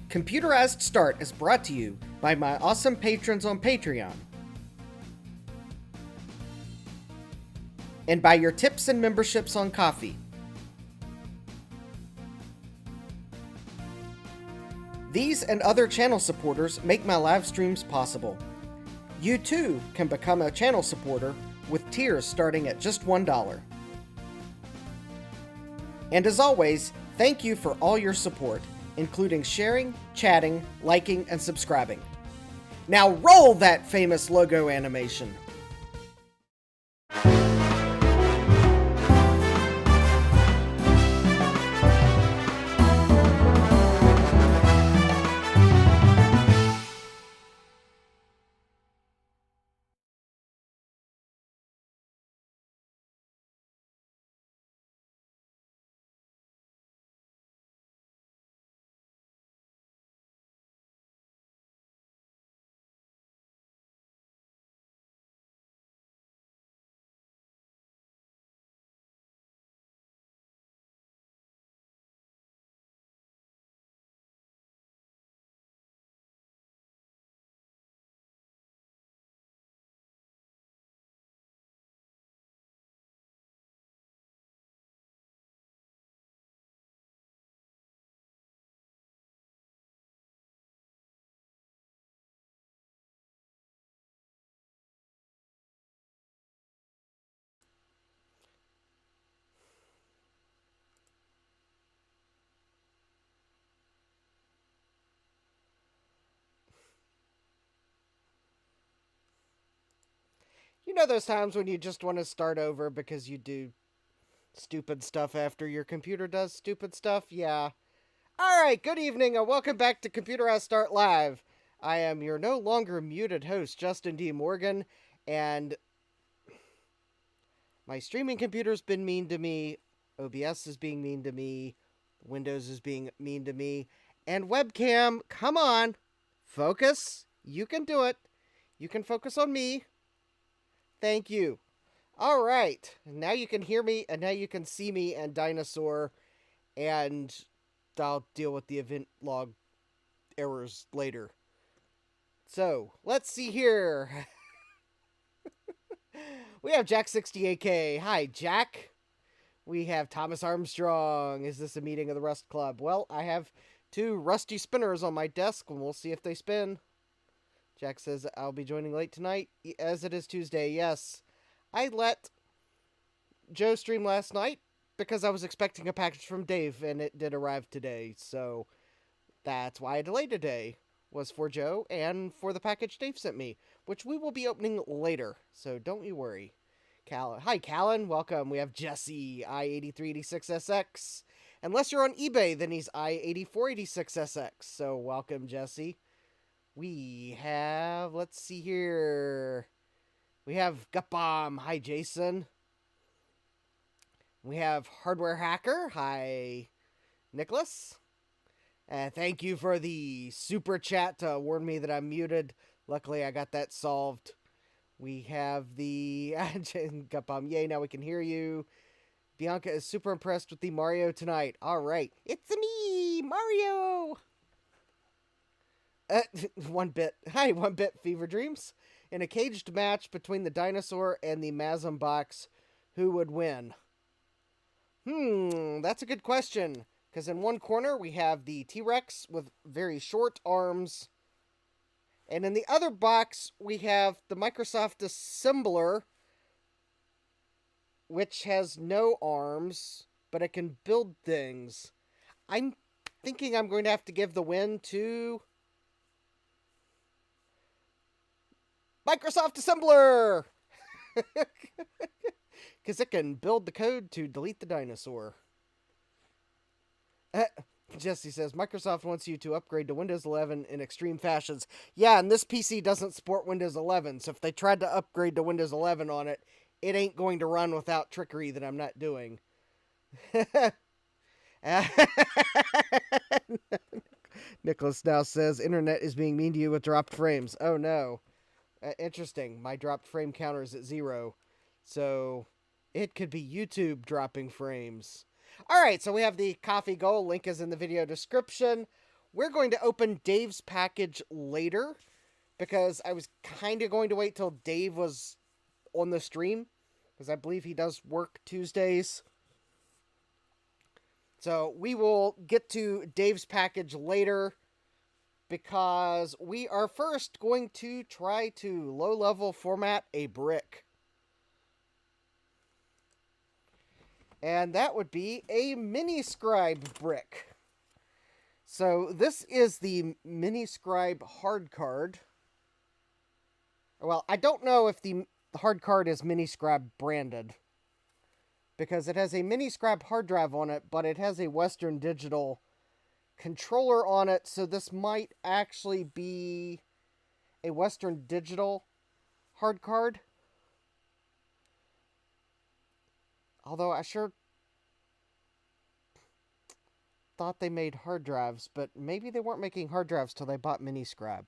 Computerized Start is brought to you by my awesome patrons on Patreon, and by your tips and memberships on Ko-fi. These and other channel supporters make my live streams possible. You too can become a channel supporter with tiers starting at just $1. And as always, thank you for all your support, including sharing, chatting, liking, and subscribing. Now roll that famous logo animation! You know those times when you just want to start over because you do stupid stuff after your computer does stupid stuff? Yeah. Alright, good evening and welcome back to Computerized Start Live. I am your no longer muted host, Justin D. Morgan, and my streaming computer's been mean to me, OBS is being mean to me, Windows is being mean to me, and webcam, come on, focus, you can do it, you can focus on me. Thank you. All right. Now you can hear me, and now you can see me and Dinosaur, and I'll deal with the event log errors later. So, let's see here. We have Jack68K. Hi, Jack. We have Thomas Armstrong. Is this a meeting of the Rust Club? Well, I have two rusty spinners on my desk, and we'll see if they spin. Jack says, I'll be joining late tonight, as it is Tuesday. Yes, I let Joe stream last night because I was expecting a package from Dave, and it did arrive today. So that's why I delayed today, was for Joe and for the package Dave sent me, which we will be opening later. So don't you worry. Hi, Callan. Welcome. We have Jesse, i8386SX. Unless you're on eBay, then he's i8486SX. So welcome, Jesse. We have, let's see here. We have Gutbomb. Hi, Jason. We have Hardware Hacker. Hi, Nicholas. Thank you for the super chat to warn me that I'm muted. Luckily, I got that solved. We have the Gutbomb. Yay, now we can hear you. Bianca is super impressed with the Mario tonight. All right. It's me, Mario. 1-bit. Hi, 1-bit Fever Dreams. In a caged match between the dinosaur and the Masm box, who would win? That's a good question. Because in one corner, we have the T-Rex with very short arms. And in the other box, we have the Microsoft Assembler, which has no arms, but it can build things. I'm thinking I'm going to have to give the win to Microsoft Assembler! Because it can build the code to delete the dinosaur. Jesse says, Microsoft wants you to upgrade to Windows 11 in extreme fashions. Yeah, and this PC doesn't support Windows 11, so if they tried to upgrade to Windows 11 on it, it ain't going to run without trickery that I'm not doing. Nicholas now says, Internet is being mean to you with dropped frames. Oh no. Interesting. My dropped frame counter is at 0. So it could be YouTube dropping frames. Alright, so we have the coffee goal. Link is in the video description. we're going to open Dave's package later because I was kind of going to wait till Dave was on the stream because I believe he does work Tuesdays. So we will get to Dave's package later because we are first going to try to low-level format a brick. And that would be a MiniScribe brick. So this is the MiniScribe hard card. Well, I don't know if the hard card is MiniScribe branded, because it has a MiniScribe hard drive on it, but it has a Western Digital controller on it, so this might actually be a Western Digital hard card. Although I sure thought they made hard drives, but maybe they weren't making hard drives till they bought MiniScribe.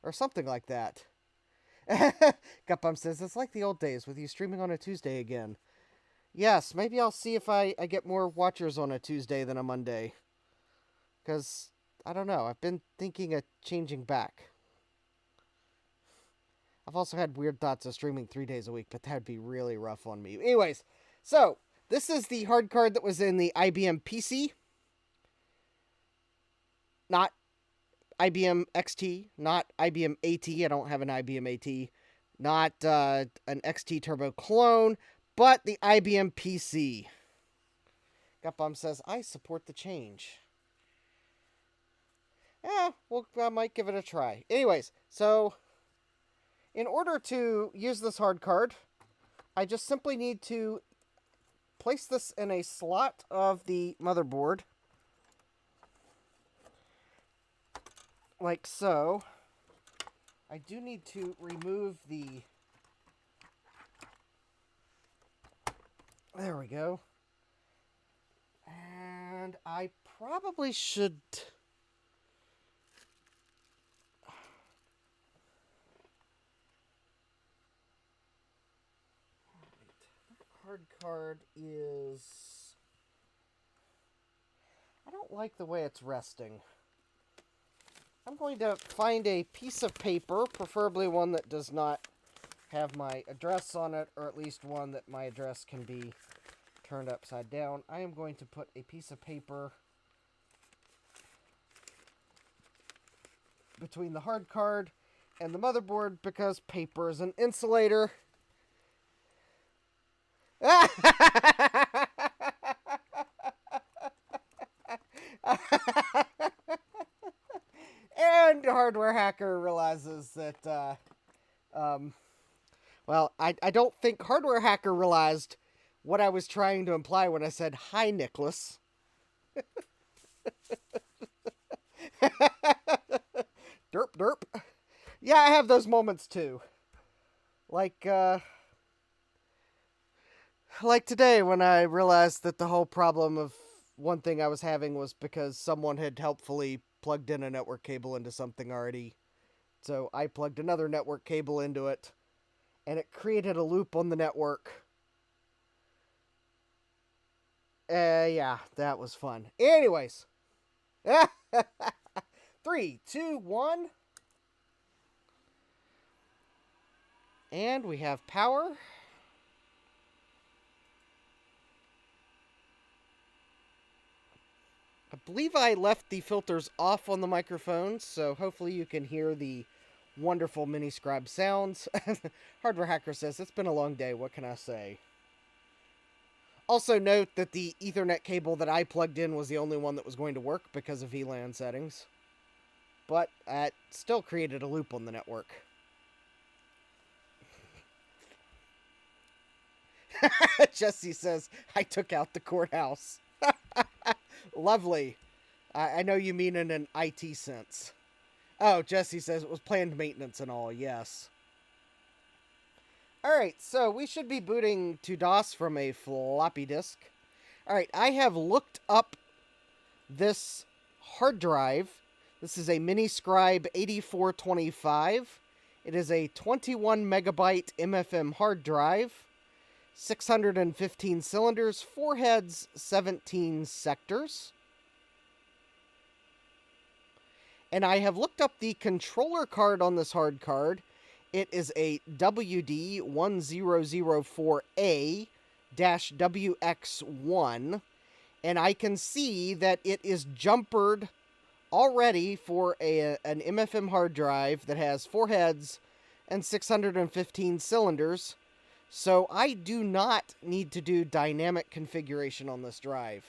Or something like that. Gutbum says, it's like the old days with you streaming on a Tuesday again. Yes, maybe I'll see if I get more watchers on a Tuesday than a Monday. Because, I don't know, I've been thinking of changing back. I've also had weird thoughts of streaming 3 days a week, but that'd be really rough on me. Anyways, so, this is the hard card that was in the IBM PC. Not IBM XT, not IBM AT. I don't have an IBM AT. Not an XT Turbo clone, but the IBM PC. Gutbum says, I support the change. Well, I might give it a try. Anyways, so in order to use this hard card, I just simply need to place this in a slot of the motherboard. Like so. I do need to remove the... There we go. And I probably should... Hard card is... I don't like the way it's resting. I'm going to find a piece of paper, preferably one that does not have my address on it, or at least one that my address can be turned upside down. I am going to put a piece of paper between the hard card and the motherboard because paper is an insulator. And Hardware Hacker realizes that, well, I don't think Hardware Hacker realized what I was trying to imply when I said, hi, Nicholas. Derp, derp. Yeah, I have those moments, too. Like today when I realized that the whole problem of one thing I was having was because someone had helpfully plugged in a network cable into something already. So I plugged another network cable into it, and it created a loop on the network. Yeah, that was fun. Anyways. 3, 2, 1. And we have power. I believe I left the filters off on the microphone, so hopefully you can hear the wonderful MiniScribe sounds. Hardware Hacker says, it's been a long day, what can I say? Also note that the Ethernet cable that I plugged in was the only one that was going to work because of VLAN settings. But it still created a loop on the network. Jesse says, I took out the courthouse. Lovely. I know you mean in an IT sense. Oh, Jesse says it was planned maintenance and all, yes. Alright, so we should be booting to DOS from a floppy disk. Alright, I have looked up this hard drive. This is a MiniScribe 8425. It is a 21 megabyte MFM hard drive. 615 cylinders, 4 heads, 17 sectors. And I have looked up the controller card on this hard card. It is a WD1004A-WX1. And I can see that it is jumpered already for an MFM hard drive that has 4 heads and 615 cylinders. So I do not need to do dynamic configuration on this drive.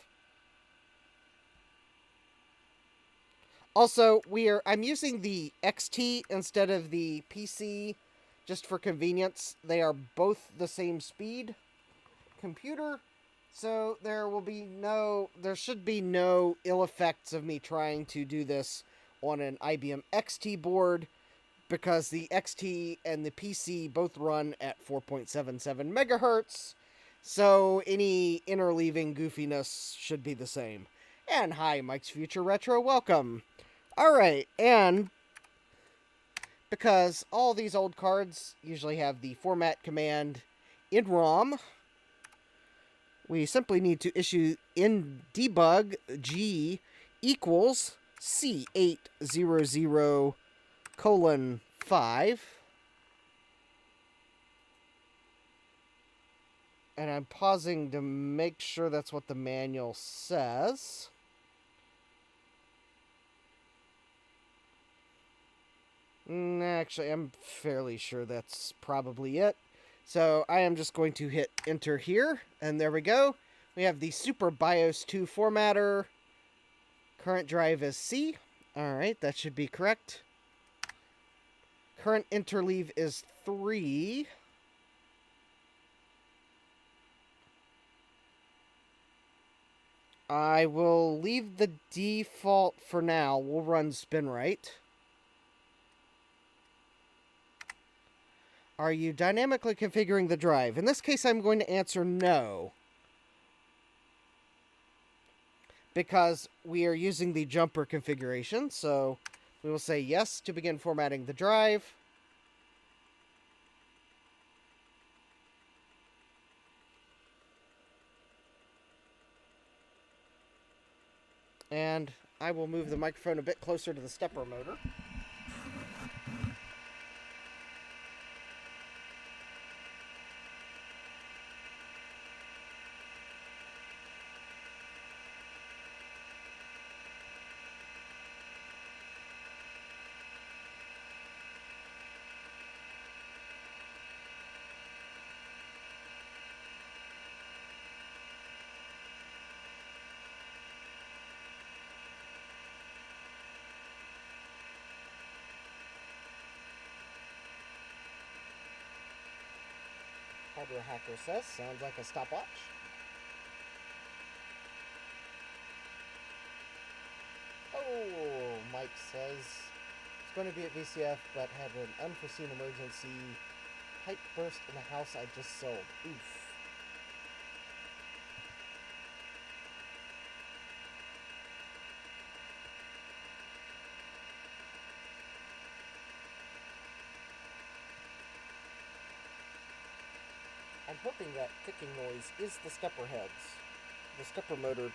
Also, I'm using the XT instead of the PC just for convenience. They are both the same speed computer, so there should be no ill effects of me trying to do this on an IBM XT board, because the XT and the PC both run at 4.77 megahertz, so any interleaving goofiness should be the same. And hi, Mike's Future Retro, welcome. Alright, and because all these old cards usually have the format command in ROM, we simply need to issue in debug G equals C800:5. And I'm pausing to make sure that's what the manual says. Actually, I'm fairly sure that's probably it. So I am just going to hit enter here, and there we go. We have the Super BIOS 2 formatter. Current drive is C. Alright, that should be correct. Current interleave is 3. I will leave the default for now. We'll run SpinRite. Are you dynamically configuring the drive? In this case, I'm going to answer no, because we are using the jumper configuration, so we will say yes to begin formatting the drive. And I will move the microphone a bit closer to the stepper motor. Hardware Hacker says, sounds like a stopwatch. Oh, Mike says, it's going to be at VCF, but had an unforeseen emergency pipe burst in the house I just sold. Oof. I'm hoping that ticking noise is the stepper heads. The stepper motor.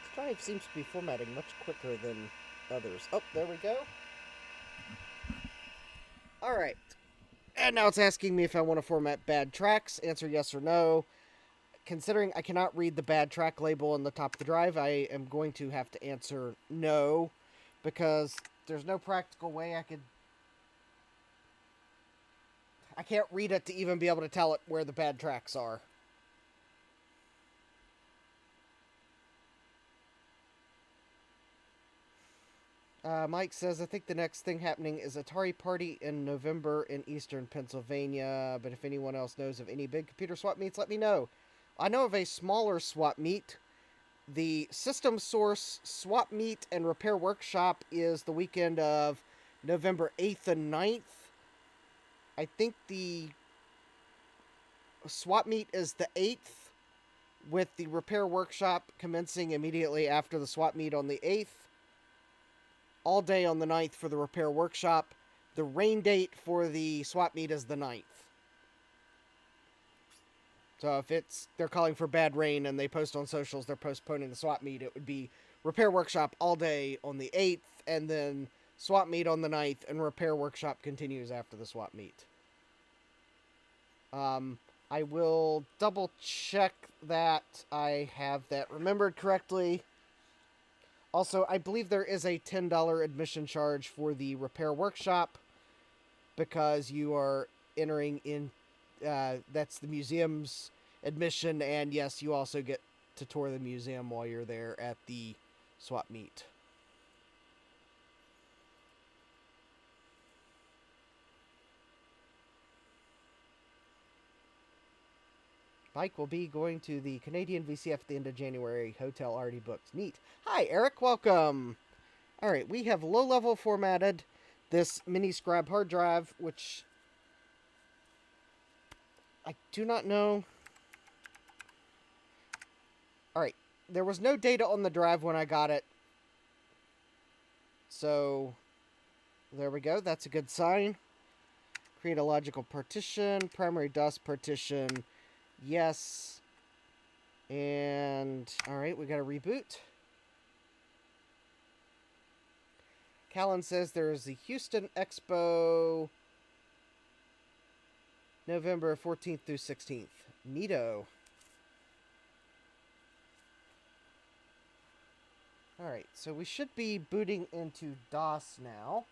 This drive seems to be formatting much quicker than others. Oh, there we go. Alright. And now it's asking me if I want to format bad tracks. Answer yes or no. Considering I cannot read the bad track label on the top of the drive, I am going to have to answer no, because there's no practical way I can't read it to even be able to tell it where the bad tracks are. Mike says, I think the next thing happening is Atari Party in November in eastern Pennsylvania, but if anyone else knows of any big computer swap meets, let me know. I know of a smaller swap meet. The System Source Swap Meet and Repair Workshop is the weekend of November 8th and 9th. I think the Swap Meet is the 8th, with the Repair Workshop commencing immediately after the Swap Meet on the 8th. All day on the 9th for the Repair Workshop. The rain date for the Swap Meet is the 9th. So if they're calling for bad rain and they post on socials they're postponing the swap meet, it would be repair workshop all day on the 8th, and then swap meet on the 9th, and repair workshop continues after the swap meet. I will double check that I have that remembered correctly. Also, I believe there is a $10 admission charge for the repair workshop because you are entering in, that's the museum's admission, and yes, you also get to tour the museum while you're there at the swap meet. Mike will be going to the Canadian VCF at the end of January. Hotel already booked. Neat. Hi, Eric. Welcome. All right, we have low-level formatted this MiniScribe hard drive, which I do not know. All right, there was no data on the drive when I got it. So, there we go. That's a good sign. Create a logical partition. Primary DOS partition. Yes. And, alright, we got to reboot. Callan says there's the Houston Expo November 14th through 16th. Neato. Alright, so we should be booting into DOS now.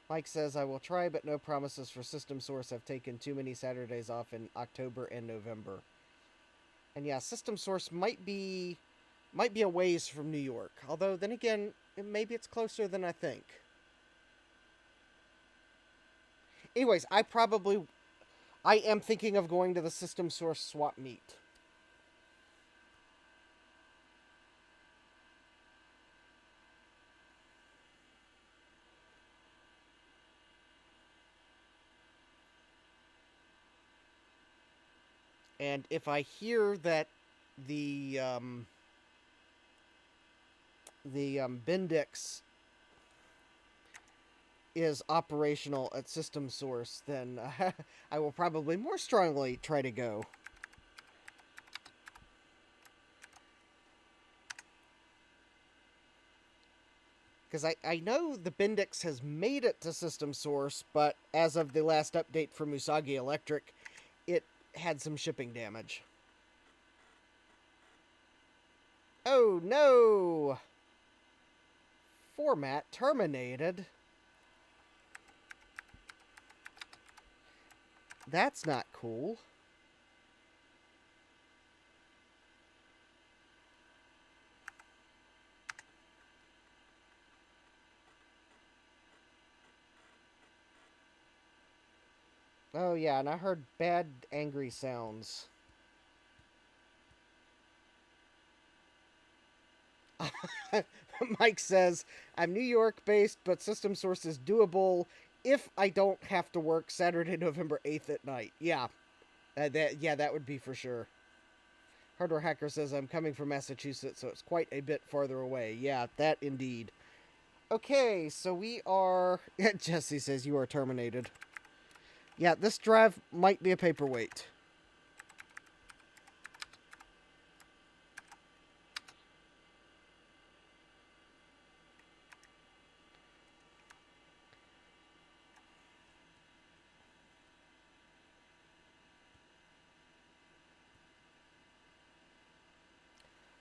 Mike says, I will try, but no promises for System Source. I've taken too many Saturdays off in October and November. And yeah, System Source might be a ways from New York. Although, then again, maybe it's closer than I think. Anyways, I am thinking of going to the System Source swap meet. And if I hear that the Bendix is operational at System Source, then I will probably more strongly try to go. Because I know the Bendix has made it to System Source, but as of the last update for Musagi Electric, it had some shipping damage. Oh no! Format terminated. That's not cool. Oh yeah, and I heard bad angry sounds. Mike says, I'm New York based, but System Source is doable if I don't have to work Saturday, November 8th at night. Yeah, that would be for sure. Hardware Hacker says, I'm coming from Massachusetts, so it's quite a bit farther away. Yeah, that indeed. Okay, so we are... Jesse says, you are terminated. Yeah, this drive might be a paperweight.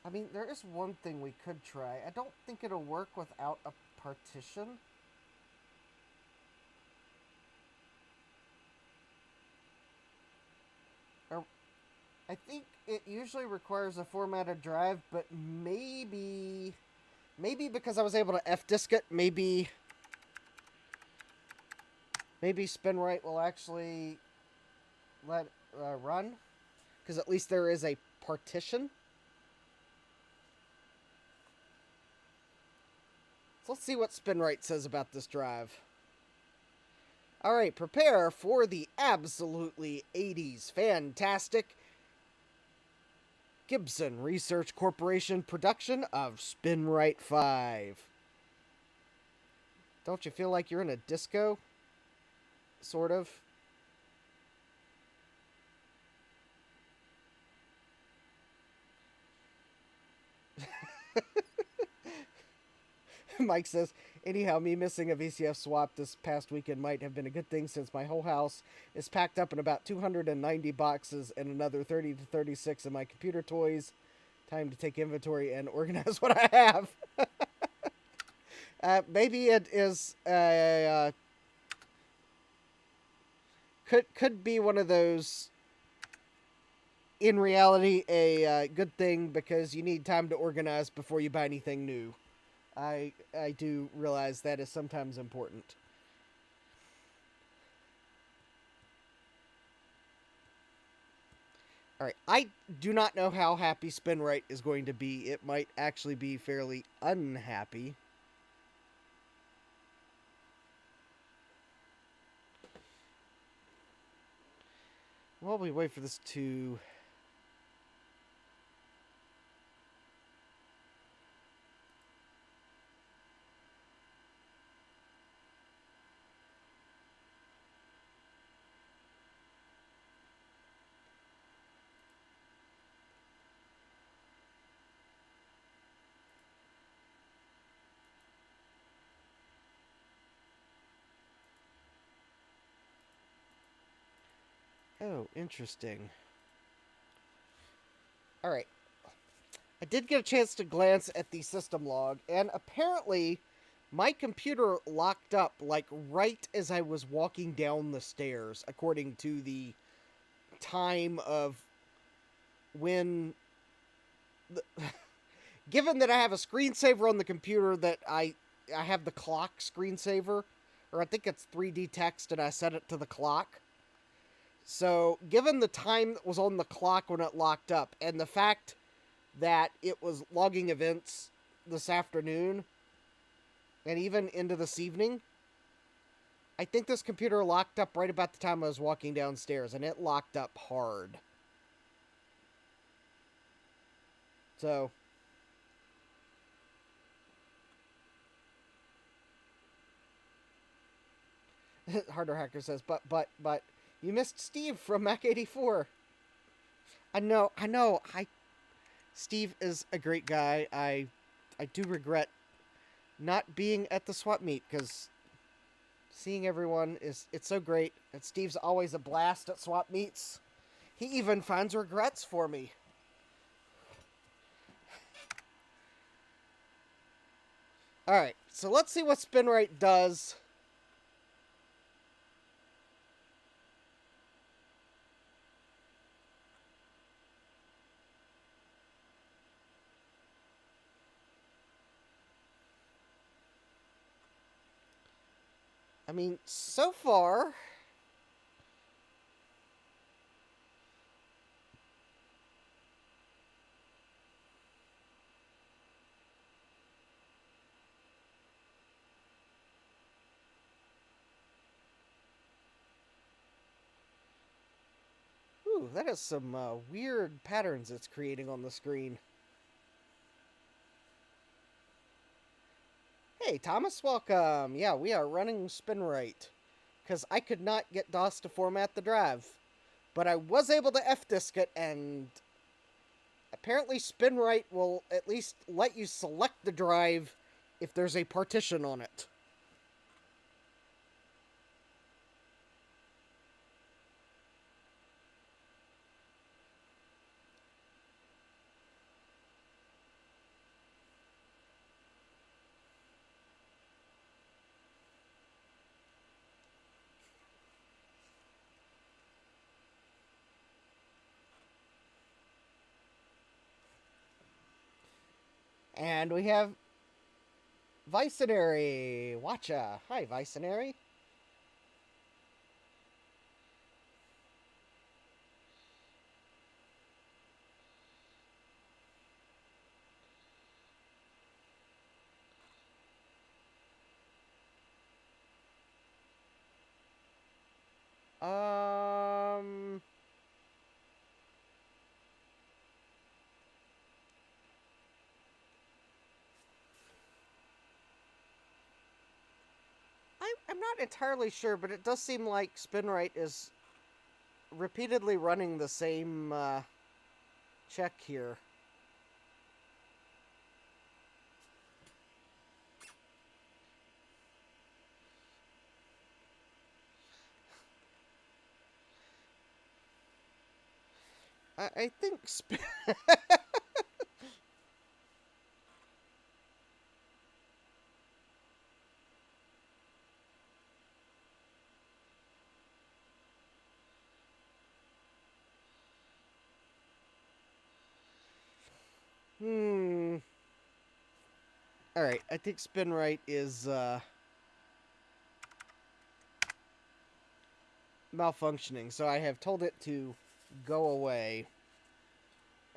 I mean, there is one thing we could try. I don't think it'll work without a partition. I think it usually requires a formatted drive, but maybe because I was able to F-disk it, maybe SpinRite will actually let run, because at least there is a partition. So let's see what SpinRite says about this drive. Alright, prepare for the absolutely 80s fantastic Gibson Research Corporation production of SpinRite 5. Don't you feel like you're in a disco? sort of. Mike says, anyhow, me missing a VCF swap this past weekend might have been a good thing since my whole house is packed up in about 290 boxes and another 30 to 36 of my computer toys. Time to take inventory and organize what I have. Maybe it is could be one of those, in reality, a good thing because you need time to organize before you buy anything new. I do realize that is sometimes important. Alright, I do not know how happy SpinRite is going to be. It might actually be fairly unhappy. While we wait for this to... Oh, interesting. Alright. I did get a chance to glance at the system log, and apparently my computer locked up, like, right as I was walking down the stairs, according to the time of when... Given that I have a screensaver on the computer that I have the clock screensaver, or I think it's 3D text, and I set it to the clock. So, given the time that was on the clock when it locked up, and the fact that it was logging events this afternoon, and even into this evening, I think this computer locked up right about the time I was walking downstairs, and it locked up hard. So... Harder Hacker says, but, you missed Steve from Mac 84. I know, Steve is a great guy. I do regret not being at the swap meet, because seeing everyone it's so great. And Steve's always a blast at swap meets. He even finds regrets for me. Alright, so let's see what SpinRite does. I mean, so far... Ooh, that is some weird patterns it's creating on the screen. Hey, Thomas, welcome. Yeah, we are running SpinRite, because I could not get DOS to format the drive. But I was able to fdisk it, and apparently SpinRite will at least let you select the drive if there's a partition on it. And we have Vicenary. Watcha. Hi, Vicenary. I'm not entirely sure, but it does seem like SpinRite is repeatedly running the same check here. I think Alright, I think SpinRite is malfunctioning, so I have told it to go away.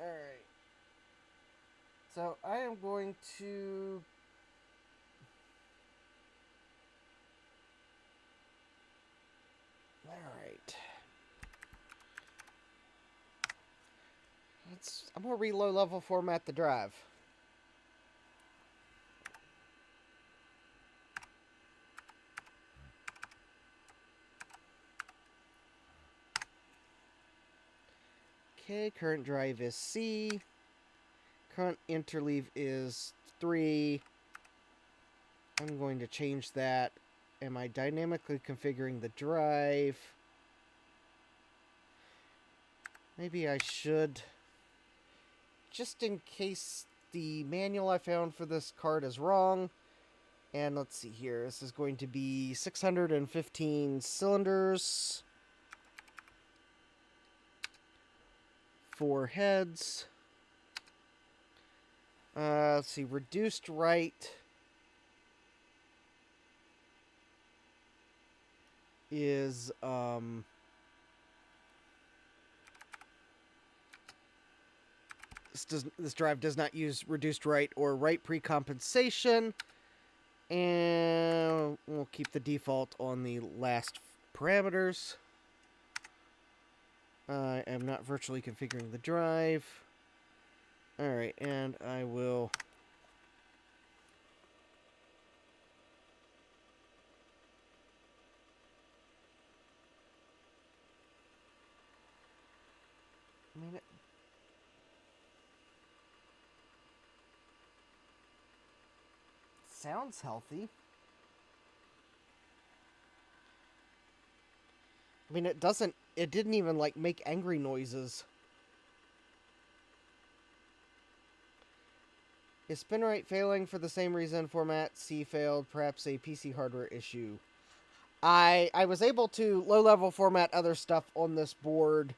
Alright. So I am going to... Alright. I'm going to reload level format the drive. Okay, current drive is C. Current interleave is 3. I'm going to change that. Am I dynamically configuring the drive? Maybe I should. Just in case the manual I found for this card is wrong. And let's see here. This is going to be 615 cylinders. 4 heads. Let's see. Reduced write is this drive does not use reduced write or write precompensation, and we'll keep the default on the last parameters. I am not virtually configuring the drive. Alright, and I will... it sounds healthy. I mean, it didn't even, like, make angry noises. Is SpinRite failing for the same reason format C failed? Perhaps a PC hardware issue. I was able to low-level format other stuff on this board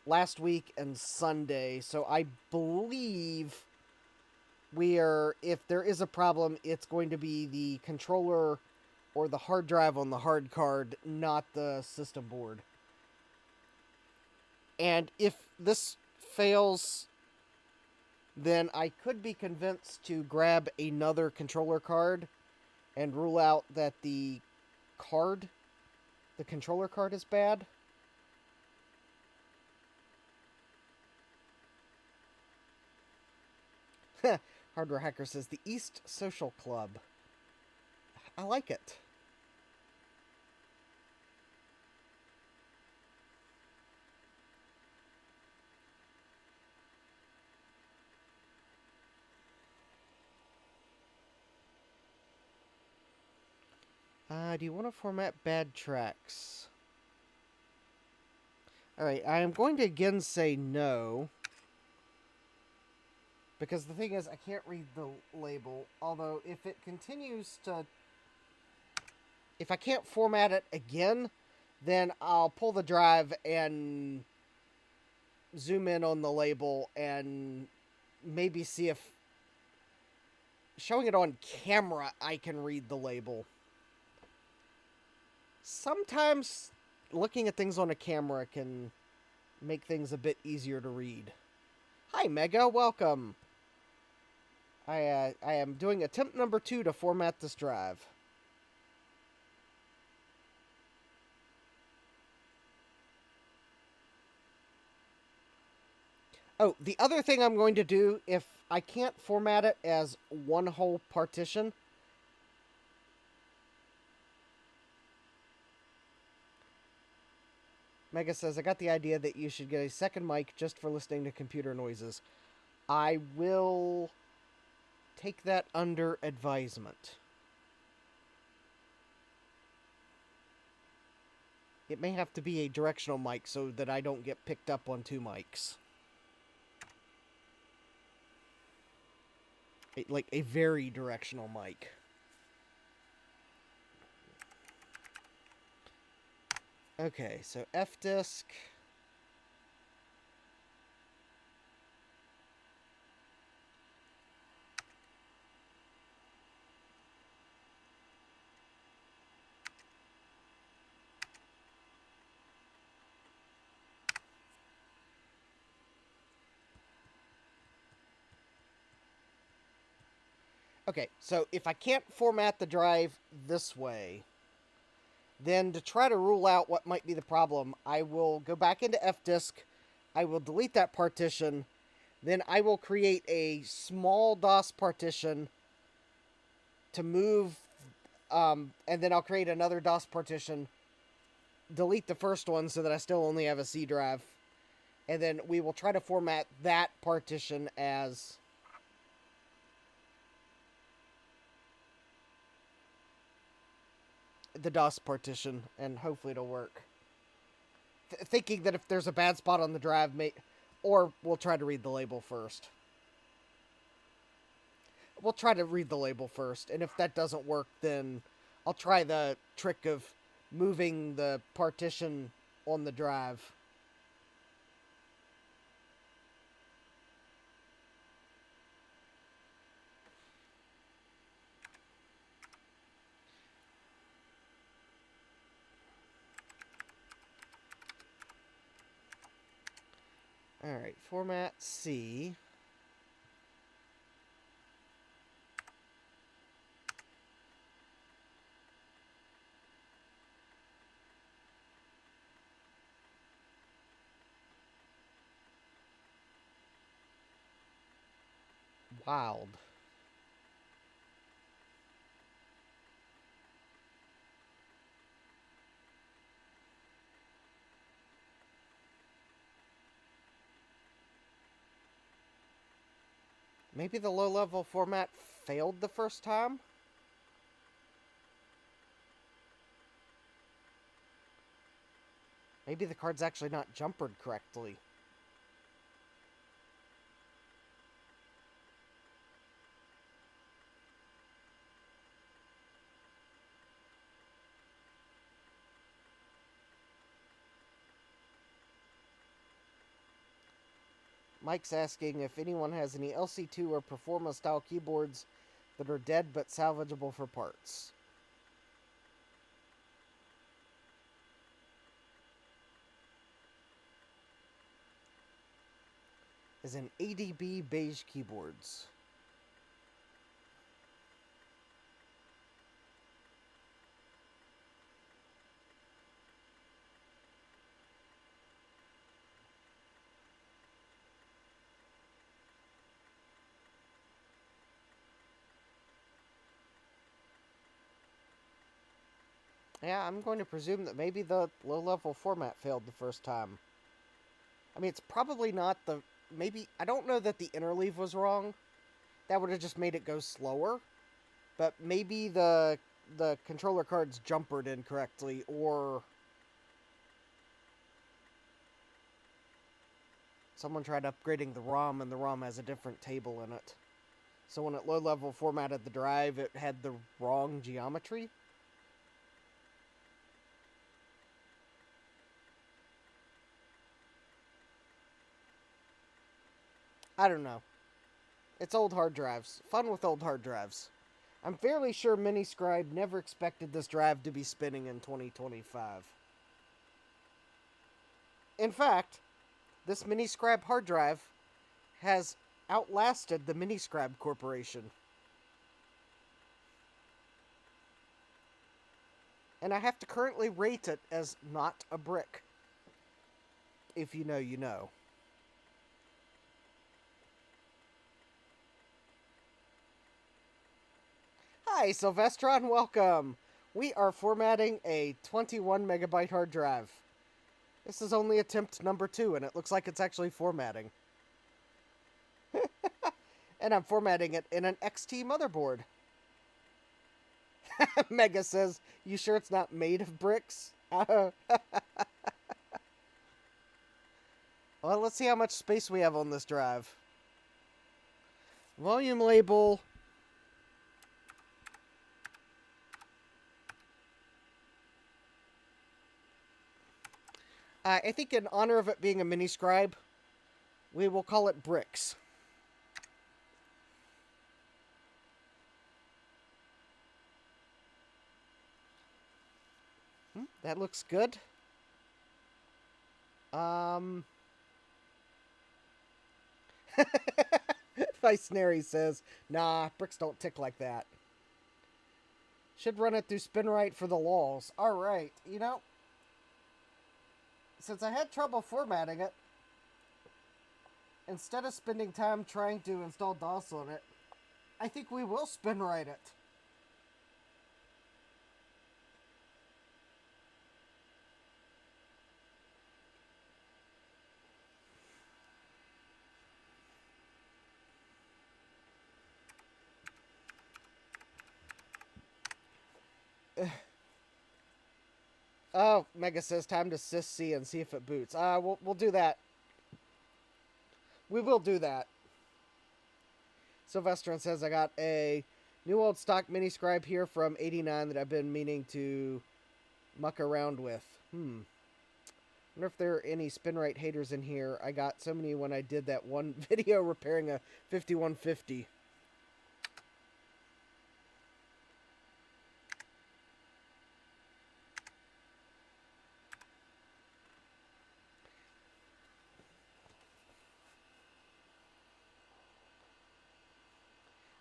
last week and Sunday, so I believe if there is a problem, it's going to be the controller or the hard drive on the hard card, not the system board. And if this fails, then I could be convinced to grab another controller card and rule out that the controller card is bad. Hardware Hacker says, the East Social Club. I like it. Do you want to format bad tracks? Alright, I am going to again say no. Because the thing is, I can't read the label. Although, if it continues to... If I can't format it again, then I'll pull the drive and zoom in on the label and maybe see if... Showing it on camera, I can read the label. Sometimes looking at things on a camera can make things a bit easier to read. Hi, Mega. Welcome. I am doing attempt number 2 to format this drive. Oh, the other thing I'm going to do, if I can't format it as one whole partition, Mega says, I got the idea that you should get a second mic just for listening to computer noises. I will take that under advisement. It may have to be a directional mic so that I don't get picked up on two mics. Like a very directional mic. Okay, so F-disk. Okay, so if I can't format the drive this way, then to try to rule out what might be the problem, I will go back into F-disk, I will delete that partition, then I will create a small DOS partition to move, and then I'll create another DOS partition, delete the first one so that I still only have a C drive, and then we will try to format that partition as the DOS partition, and hopefully it'll work. Thinking that if there's a bad spot on the drive, or we'll try to read the label first. We'll try to read the label first, and if that doesn't work, then I'll try the trick of moving the partition on the drive. Alright, format C. Wild. Maybe the low-level format failed the first time? Maybe the card's actually not jumpered correctly. Mike's asking if anyone has any LC2 or Performa style keyboards that are dead but salvageable for parts. Is in ADB beige keyboards. Yeah, I'm going to presume that maybe the low-level format failed the first time. I mean, it's probably not the... Maybe... I don't know that the interleave was wrong. That would have just made it go slower. But maybe the controller card's jumpered incorrectly, or... someone tried upgrading the ROM, and the ROM has a different table in it. So when it low-level formatted the drive, it had the wrong geometry. I don't know. It's old hard drives. Fun with old hard drives. I'm fairly sure MiniScribe never expected this drive to be spinning in 2025. In fact, this MiniScribe hard drive has outlasted the MiniScribe Corporation. And I have to currently rate it as not a brick. If you know, you know. Hi, Sylvestron, welcome! We are formatting a 21 megabyte hard drive. This is only attempt number 2, and it looks like it's actually formatting. And I'm formatting it in an XT motherboard. Mega says, you sure it's not made of bricks? Well, let's see how much space we have on this drive. Volume label. I think in honor of it being a MiniScribe, we will call it bricks. That looks good. Snary says, nah, bricks don't tick like that. Should run it through SpinRite for the lulz. Alright, you know, since I had trouble formatting it, instead of spending time trying to install DOS on it, I think we will SpinRite it. Oh, Mega says time to sysc and see if it boots. We'll do that. We will do that. Sylvester says I got a new old stock MiniScribe here from '89 that I've been meaning to muck around with. Wonder if there are any SpinRite haters in here. I got so many when I did that one video repairing a 5150.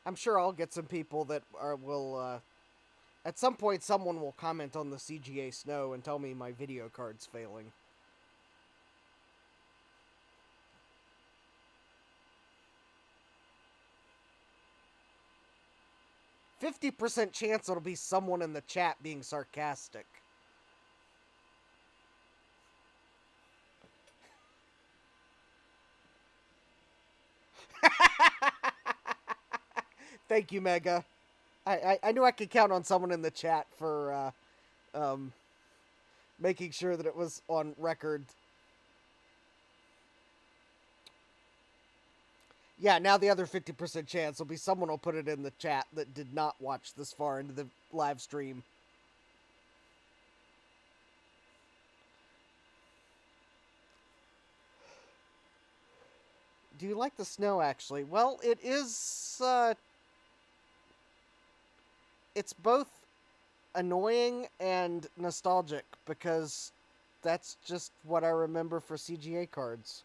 I'm sure I'll get some people that will, at some point someone will comment on the CGA Snow and tell me my video card's failing. %50 chance it'll be someone in the chat being sarcastic. Thank you, Mega. I knew I could count on someone in the chat for making sure that it was on record. Yeah, now the other 50% chance will be someone will put it in the chat that did not watch this far into the live stream. Do you like the snow, actually? Well, it is, it's both annoying and nostalgic, because that's just what I remember for CGA cards.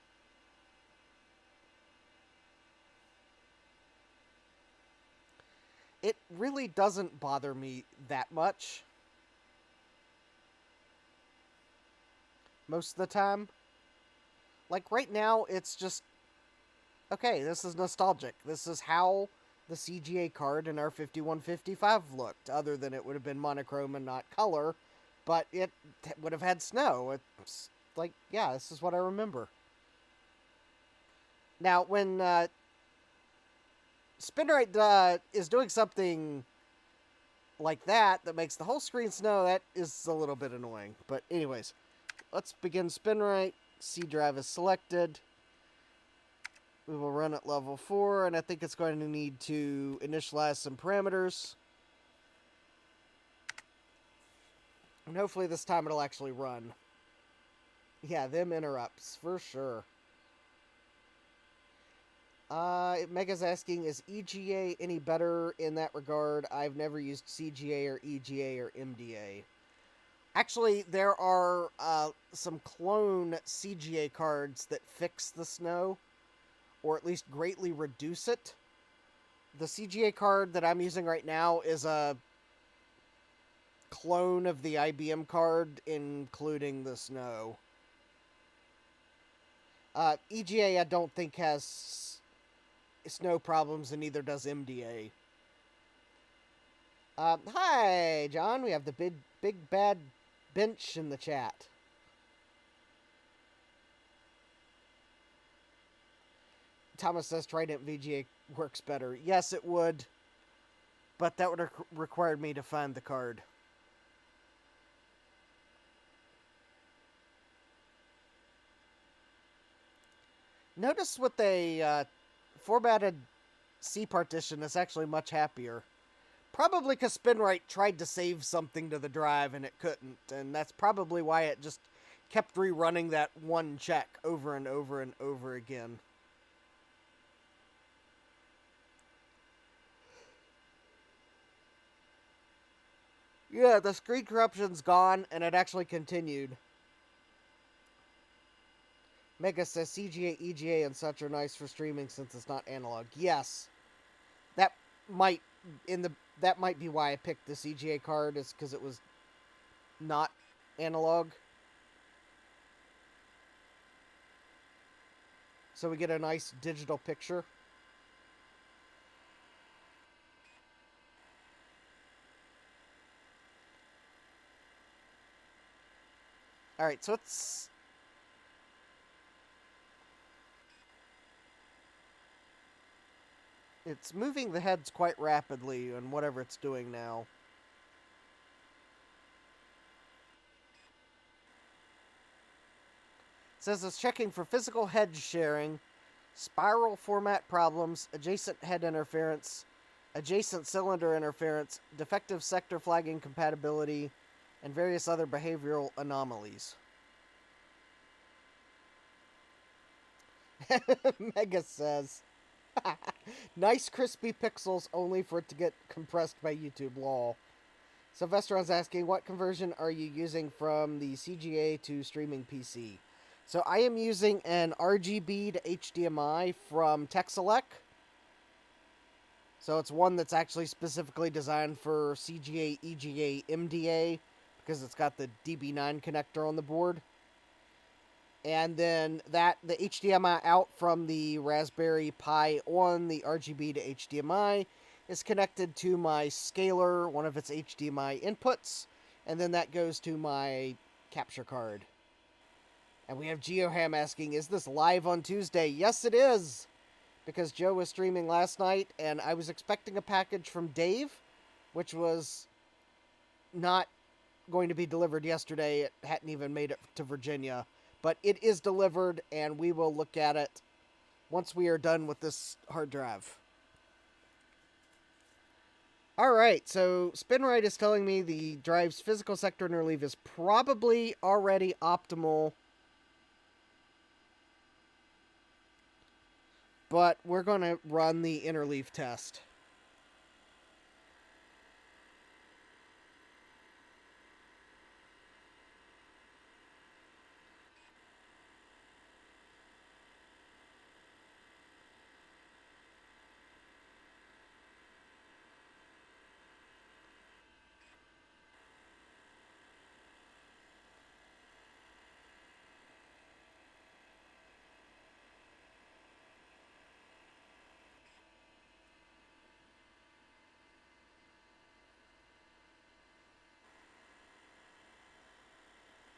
It really doesn't bother me that much. Most of the time. Like, right now, it's just, okay, this is nostalgic. This is how the CGA card in our 5155 looked, other than it would have been monochrome and not color, but it would have had snow. It's like, yeah, this is what I remember. Now, when SpinRite is doing something like that makes the whole screen snow, that is a little bit annoying. But anyways, let's begin SpinRite. C drive is selected. We will run at level 4, and I think it's going to need to initialize some parameters. And hopefully this time it'll actually run. Yeah, them interrupts, for sure. Mega's asking, is EGA any better in that regard? I've never used CGA or EGA or MDA. Actually, there are some clone CGA cards that fix the snow, or at least greatly reduce it. The CGA card that I'm using right now is a clone of the IBM card, including the snow. EGA, I don't think, has snow problems, and neither does MDA. Hi, John. We have the big bad bench in the chat. Thomas says Trident VGA works better. Yes, it would. But that would have required me to find the card. Notice with a formatted C partition is actually much happier. Probably because SpinRite tried to save something to the drive and it couldn't. And that's probably why it just kept rerunning that one check over and over and over again. Yeah, the screen corruption's gone, and it actually continued. Mega says CGA, EGA, and such are nice for streaming since it's not analog. Yes, that might be why I picked the CGA card, is because it was not analog. So we get a nice digital picture. Alright, so it's moving the heads quite rapidly on whatever it's doing now. It says it's checking for physical head sharing, spiral format problems, adjacent head interference, adjacent cylinder interference, defective sector flagging compatibility, and various other behavioral anomalies. Mega says, nice crispy pixels only for it to get compressed by YouTube, lol. Sylvesteron's asking, what conversion are you using from the CGA to streaming PC? So I am using an RGB to HDMI from Texelec. So it's one that's actually specifically designed for CGA, EGA, MDA, because it's got the DB9 connector on the board. And then the HDMI out from the Raspberry Pi on the RGB to HDMI is connected to my scaler, one of its HDMI inputs, and then that goes to my capture card. And we have GeoHam asking, is this live on Tuesday? Yes, it is! Because Joe was streaming last night, and I was expecting a package from Dave, which was not going to be delivered yesterday. It hadn't even made it to Virginia. But it is delivered, and we will look at it once we are done with this hard drive. Alright, so SpinRite is telling me the drive's physical sector interleave is probably already optimal. But we're going to run the interleave test.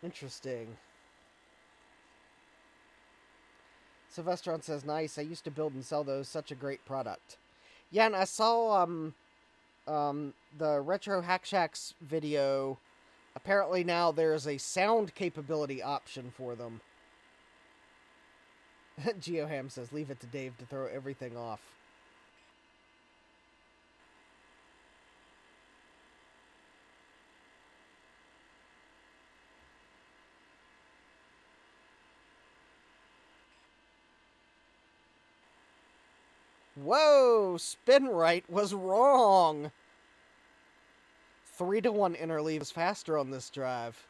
Interesting. Sylvesteron says, nice, I used to build and sell those. Such a great product. Yeah, and I saw the Retro Hack Shacks video. Apparently now there's a sound capability option for them. GeoHam says, leave it to Dave to throw everything off. Whoa! SpinRite was wrong! 3-to-1 interleave is faster on this drive.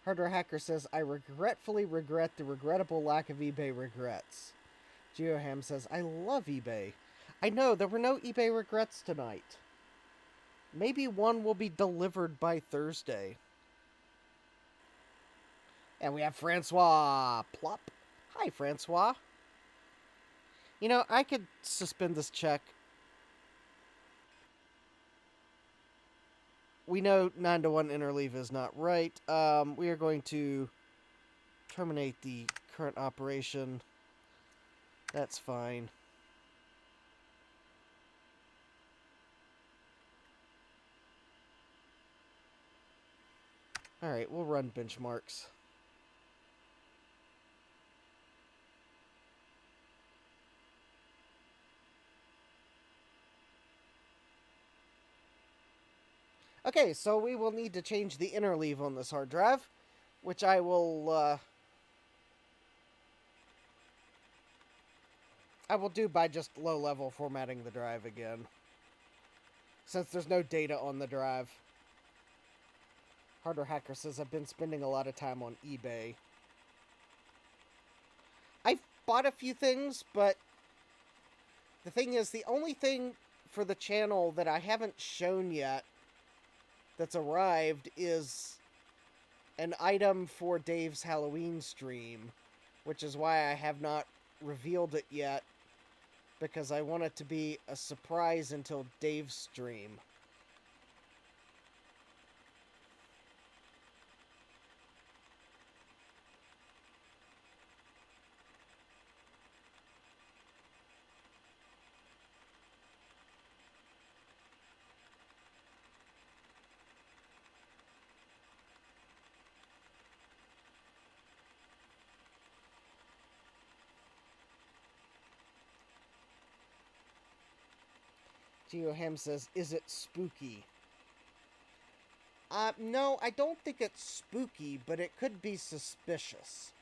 Hardware Hacker says, I regretfully regret the regrettable lack of eBay regrets. GeoHam says, I love eBay. I know, there were no eBay regrets tonight. Maybe one will be delivered by Thursday. And we have Francois. Plop. Hi, Francois. You know, I could suspend this check. We know 9-to-1 interleave is not right. We are going to terminate the current operation. That's fine. Alright, we'll run benchmarks. Okay, so we will need to change the interleave on this hard drive, which I will do by just low-level formatting the drive again, since there's no data on the drive. Hardware Hacker says I've been spending a lot of time on eBay. I've bought a few things, but the thing is, the only thing for the channel that I haven't shown yet that's arrived is an item for Dave's Halloween stream, which is why I have not revealed it yet, because I want it to be a surprise until Dave's stream. GeoHam says, is it spooky? No, I don't think it's spooky, but it could be suspicious.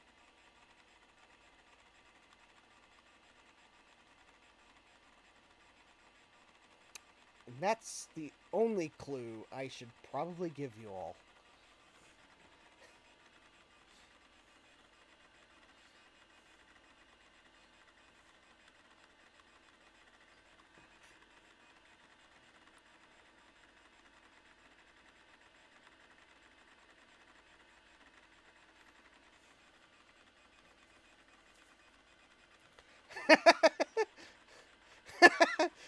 And that's the only clue I should probably give you all.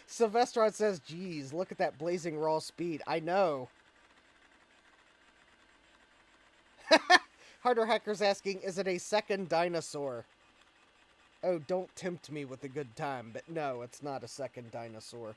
Sylvestron says, geez, look at that blazing raw speed. I know. Hardware Hacker's asking, is it a second dinosaur? Oh, don't tempt me with a good time, but no, it's not a second dinosaur.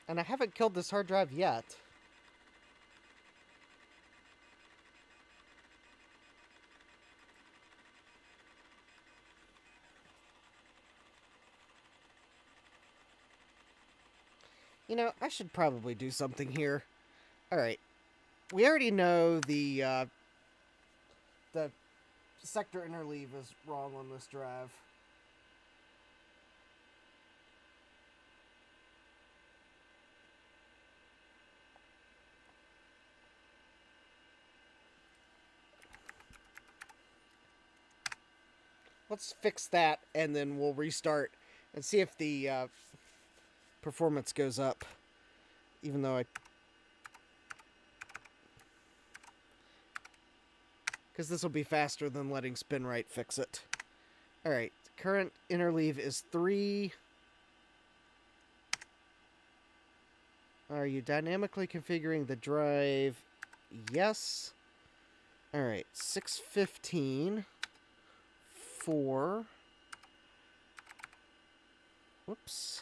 And I haven't killed this hard drive yet. You know, I should probably do something here. Alright. We already know the sector interleave is wrong on this drive. Let's fix that, and then we'll restart and see if the performance goes up. Even though because this will be faster than letting SpinRite fix it. Alright, current interleave is 3. Are you dynamically configuring the drive? Yes. Alright, 615. 4. Whoops.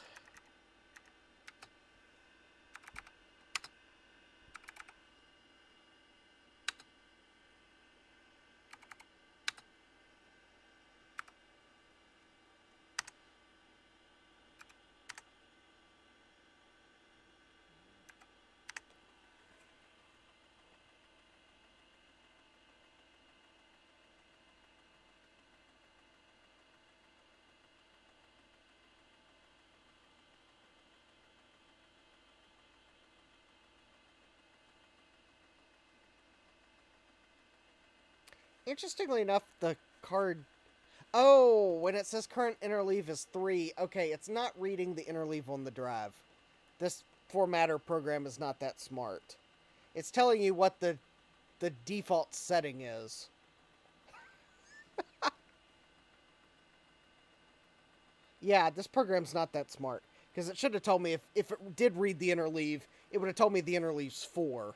Interestingly enough, the card... Oh, when it says current interleave is 3, okay, it's not reading the interleave on the drive. This formatter program is not that smart. It's telling you what the default setting is. Yeah, this program's not that smart. Because it should have told me if it did read the interleave, it would have told me the interleave's 4.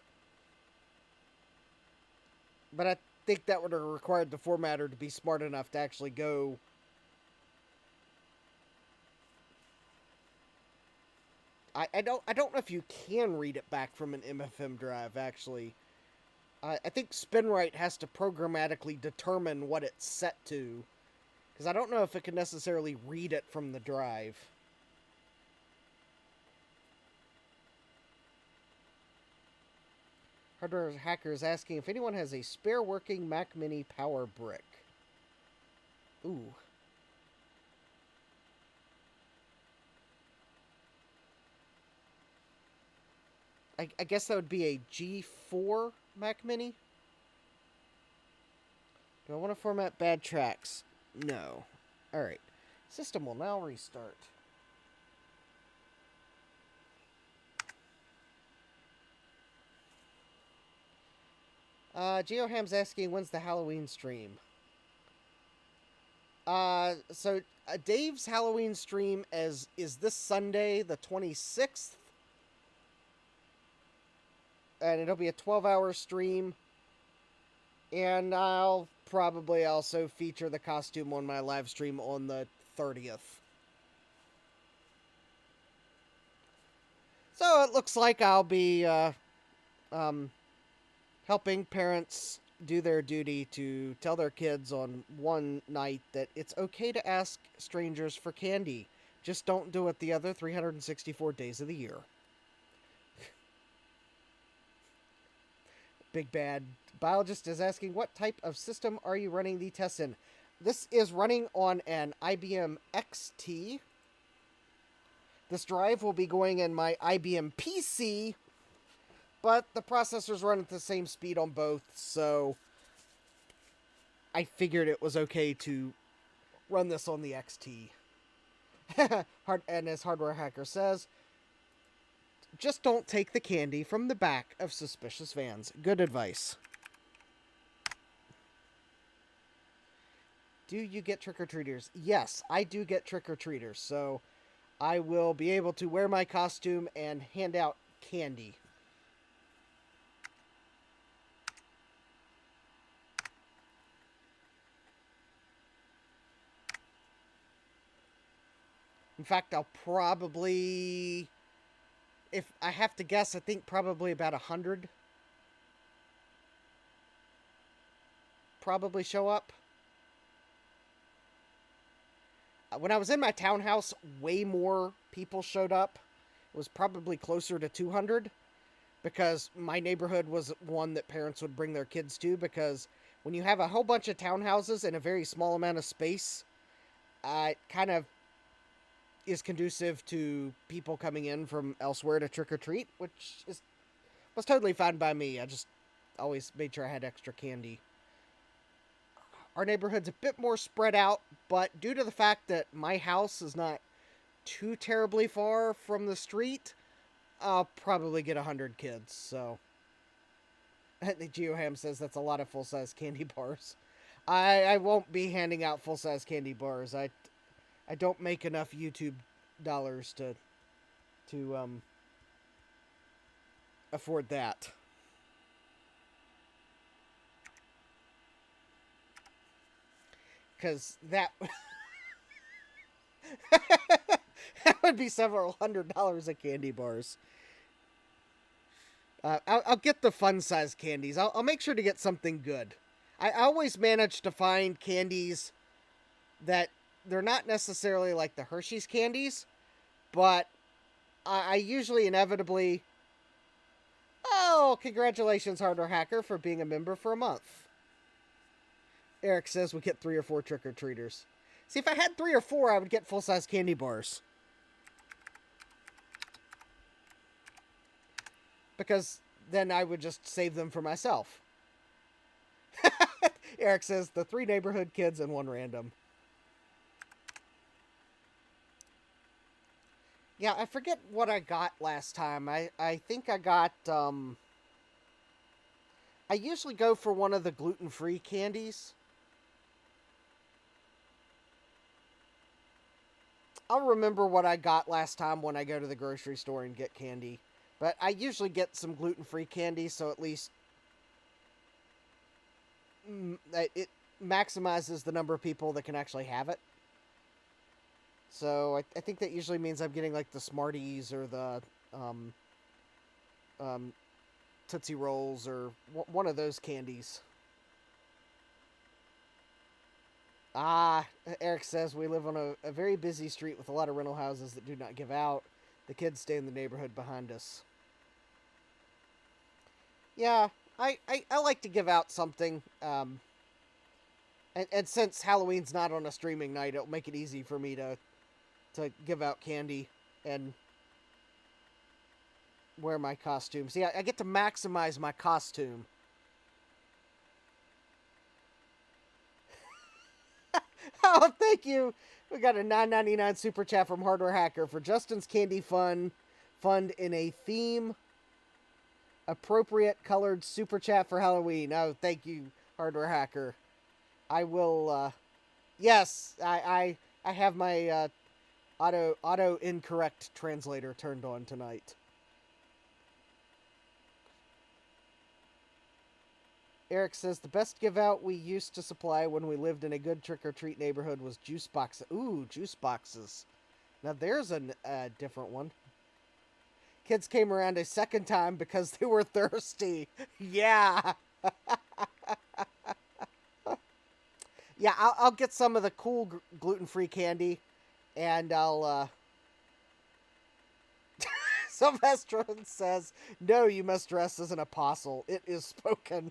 But I think that would have required the formatter to be smart enough to actually go... I don't know if you can read it back from an MFM drive, actually. I think SpinRite has to programmatically determine what it's set to. Because I don't know if it can necessarily read it from the drive. Hardware Hacker is asking if anyone has a spare working Mac Mini power brick. Ooh. I guess that would be a G4 Mac Mini? Do I want to format bad tracks? No. Alright. System will now restart. GeoHam's asking when's the Halloween stream? So Dave's Halloween stream is this Sunday, the 26th. And it'll be a 12-hour stream. And I'll probably also feature the costume on my live stream on the 30th. So it looks like I'll be helping parents do their duty to tell their kids on one night that it's okay to ask strangers for candy. Just don't do it the other 364 days of the year. Big Bad Biologist is asking, what type of system are you running the tests in? This is running on an IBM XT. This drive will be going in my IBM PC, but the processors run at the same speed on both, so I figured it was okay to run this on the XT. And as Hardware Hacker says, just don't take the candy from the back of suspicious vans. Good advice. Do you get trick-or-treaters? Yes, I do get trick-or-treaters, so I will be able to wear my costume and hand out candy. In fact, I'll probably... If I have to guess, I think probably about 100 probably show up. When I was in my townhouse, way more people showed up. It was probably closer to 200 because my neighborhood was one that parents would bring their kids to, because when you have a whole bunch of townhouses in a very small amount of space, it kind of is conducive to people coming in from elsewhere to trick-or-treat, which was totally fine by me. I just always made sure I had extra candy. Our neighborhood's a bit more spread out, but due to the fact that my house is not too terribly far from the street, I'll probably get 100 kids, so... The GeoHam says that's a lot of full-size candy bars. I won't be handing out full-size candy bars. I don't make enough YouTube dollars to afford that. Because that that would be several $100s of candy bars. I'll get the fun-size candies. I'll make sure to get something good. I always manage to find candies that they're not necessarily like the Hershey's candies, but I usually inevitably... Oh, congratulations, Hardware Hacker, for being a member for a month. Eric says we get 3 or 4 trick-or-treaters. See, if I had 3 or 4, I would get full-size candy bars. Because then I would just save them for myself. Eric says the 3 neighborhood kids and 1 random. Yeah, I forget what I got last time. I think I got, I usually go for one of the gluten-free candies. I'll remember what I got last time when I go to the grocery store and get candy. But I usually get some gluten-free candy, so at least it maximizes the number of people that can actually have it. So I think that usually means I'm getting like the Smarties or the Tootsie Rolls or one of those candies. Ah, Eric says we live on a very busy street with a lot of rental houses that do not give out. The kids stay in the neighborhood behind us. Yeah, I like to give out something. And since Halloween's not on a streaming night, it'll make it easy for me to give out candy and wear my costume. See, I get to maximize my costume. Oh, thank you. We got a $9.99 super chat from Hardware Hacker for Justin's Candy Fund in a theme appropriate colored super chat for Halloween. Oh, thank you, Hardware Hacker. I will, yes, I have my auto incorrect translator turned on tonight. Eric says the best give out we used to supply when we lived in a good trick-or-treat neighborhood was juice boxes. Ooh, juice boxes. Now there's a different one. Kids came around a second time because they were thirsty. Yeah. Yeah, I'll get some of the cool gluten-free candy, and I'll, Sylvestron says, no, you must dress as an apostle. It is spoken.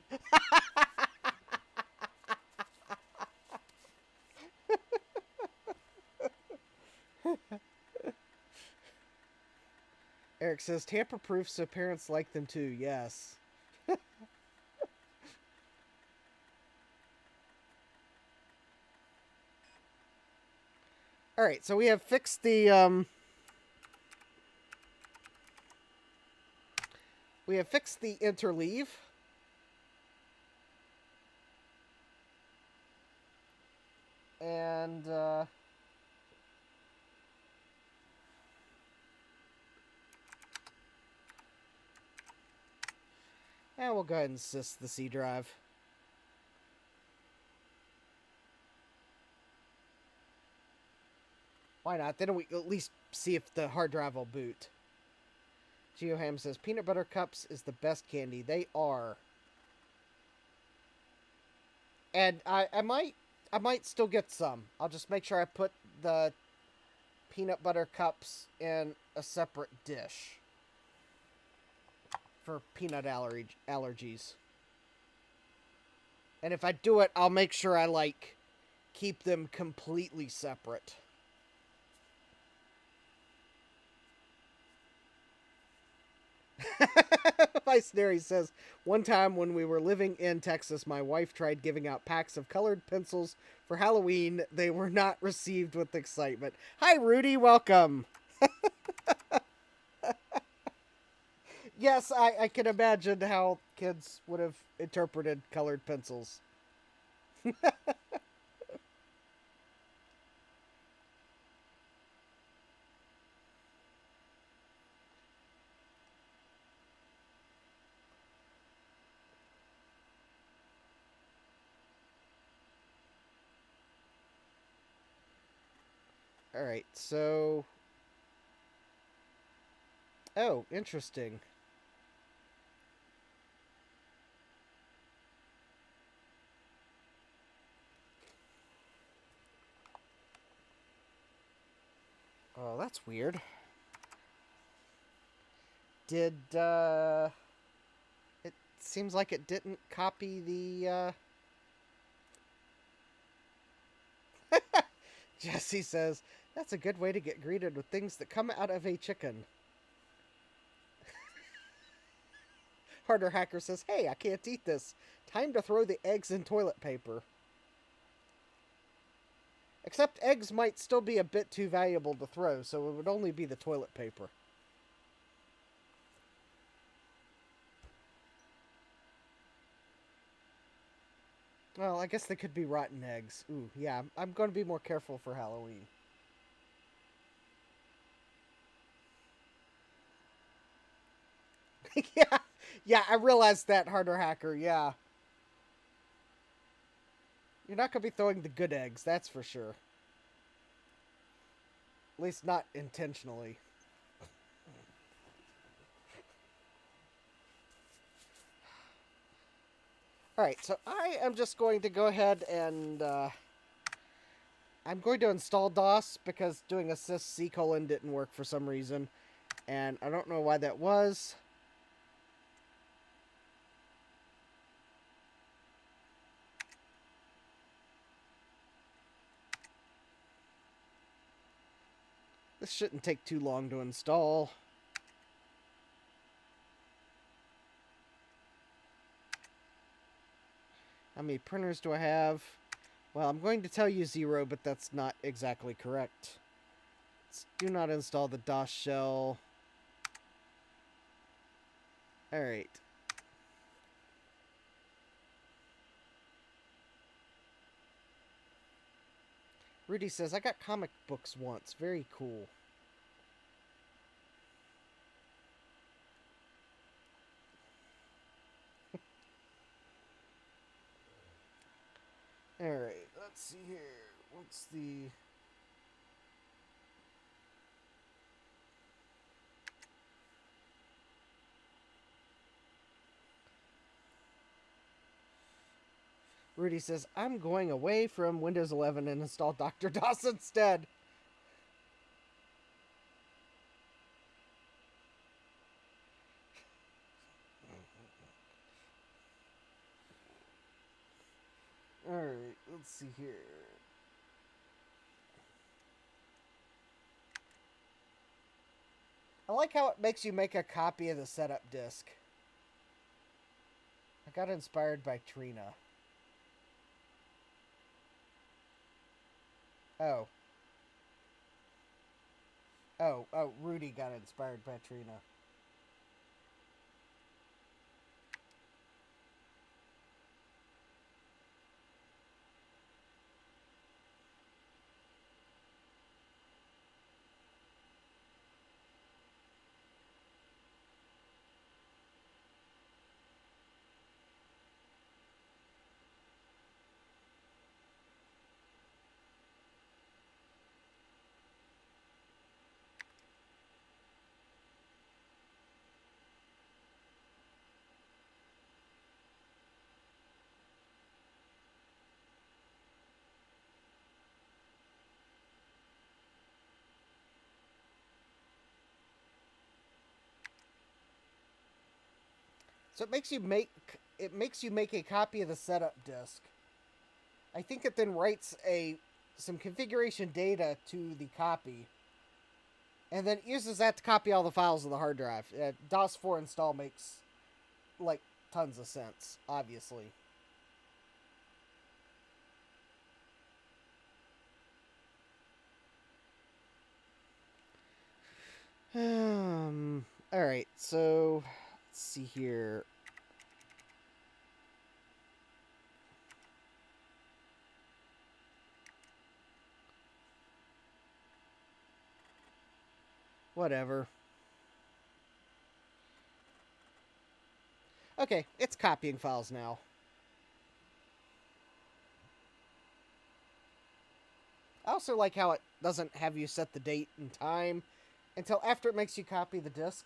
Eric says, tamper-proof so parents like them too. Yes. Alright, so we have fixed the, we have fixed the interleave. And, and we'll go ahead and sys the C drive. Why not? Then we at least see if the hard drive will boot. Geoham says, peanut butter cups is the best candy. They are. And I might still get some. I'll just make sure I put the peanut butter cups in a separate dish for peanut allergies. And if I do it, I'll make sure I, like, keep them completely separate. Vice Neri says, one time when we were living in Texas, my wife tried giving out packs of colored pencils for Halloween. They were not received with excitement. Hi, Rudy. Welcome. Yes, I can imagine how kids would have interpreted colored pencils. Alright, so... Oh, interesting. Oh, that's weird. Did, it seems like it didn't copy the, Jesse says, that's a good way to get greeted with things that come out of a chicken. Harder Hacker says, hey, I can't eat this. Time to throw the eggs in toilet paper. Except eggs might still be a bit too valuable to throw, so it would only be the toilet paper. Well, I guess they could be rotten eggs. Ooh, yeah, I'm going to be more careful for Halloween. yeah, I realized that, Harder Hacker, yeah. You're not going to be throwing the good eggs, that's for sure. At least not intentionally. Alright, so I am just going to go ahead and I'm going to install DOS because doing a sys : didn't work for some reason. And I don't know why that was. This shouldn't take too long to install. How many printers do I have? Well, I'm going to tell you 0, but that's not exactly correct. Let's do not install the DOS shell. Alright. Rudy says, I got comic books once. Very cool. Alright, let's see here. What's the... Rudy says, I'm going away from Windows 11 and install Dr. DOS instead. Alright, let's see here. I like how it makes you make a copy of the setup disk. I got inspired by Trina. Oh. Oh, Rudy got inspired by Trina. So it makes you make a copy of the setup disk. I think it then writes some configuration data to the copy, and then uses that to copy all the files of the hard drive. DOS 4 install makes like tons of sense, obviously. All right, so let's see here. Whatever. Okay, it's copying files now. I also like how it doesn't have you set the date and time until after it makes you copy the disk.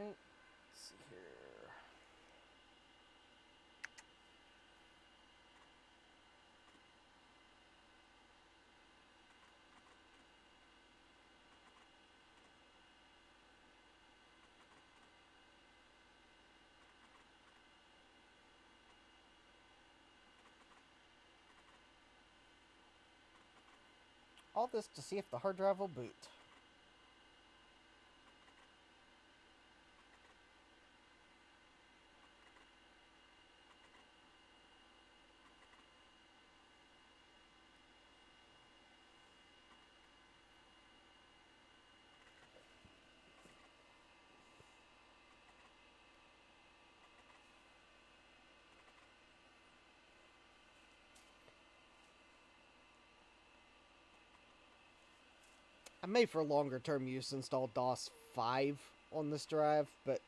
Alright, let's see here. All this to see if the hard drive will boot. I may, for longer term use, install DOS 5 on this drive, but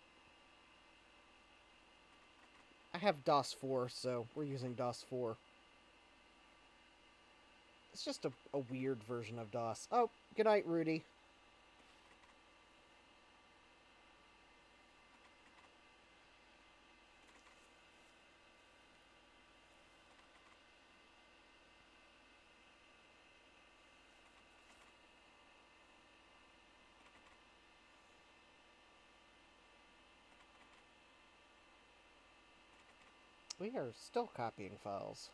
I have DOS 4, so we're using DOS 4. It's just a weird version of DOS. Oh, good night, Rudy. We are still copying files.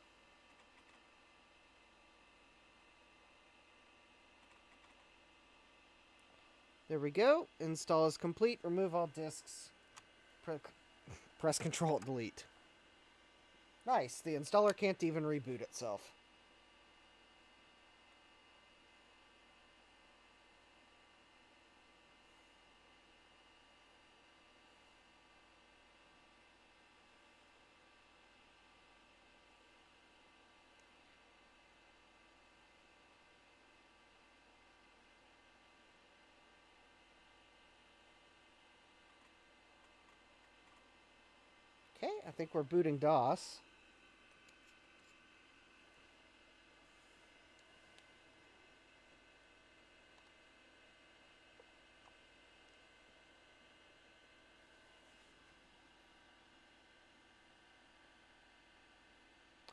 There we go. Install is complete. Remove all disks. Press Control Delete. Nice. The installer can't even reboot itself. Okay, I think we're booting DOS.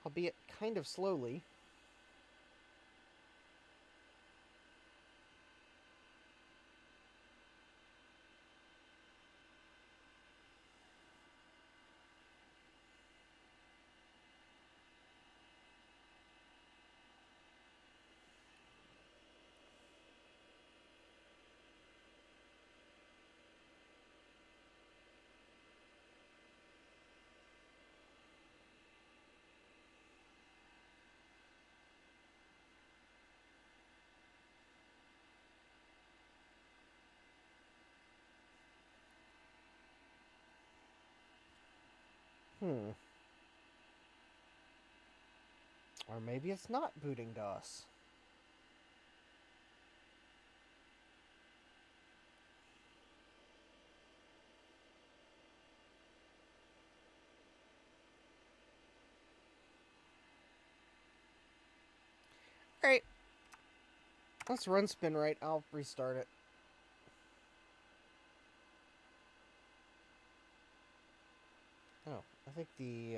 Albeit kind of slowly. Or maybe it's not booting DOS. Alright. Let's run SpinRite. I'll restart it. Oh, I think the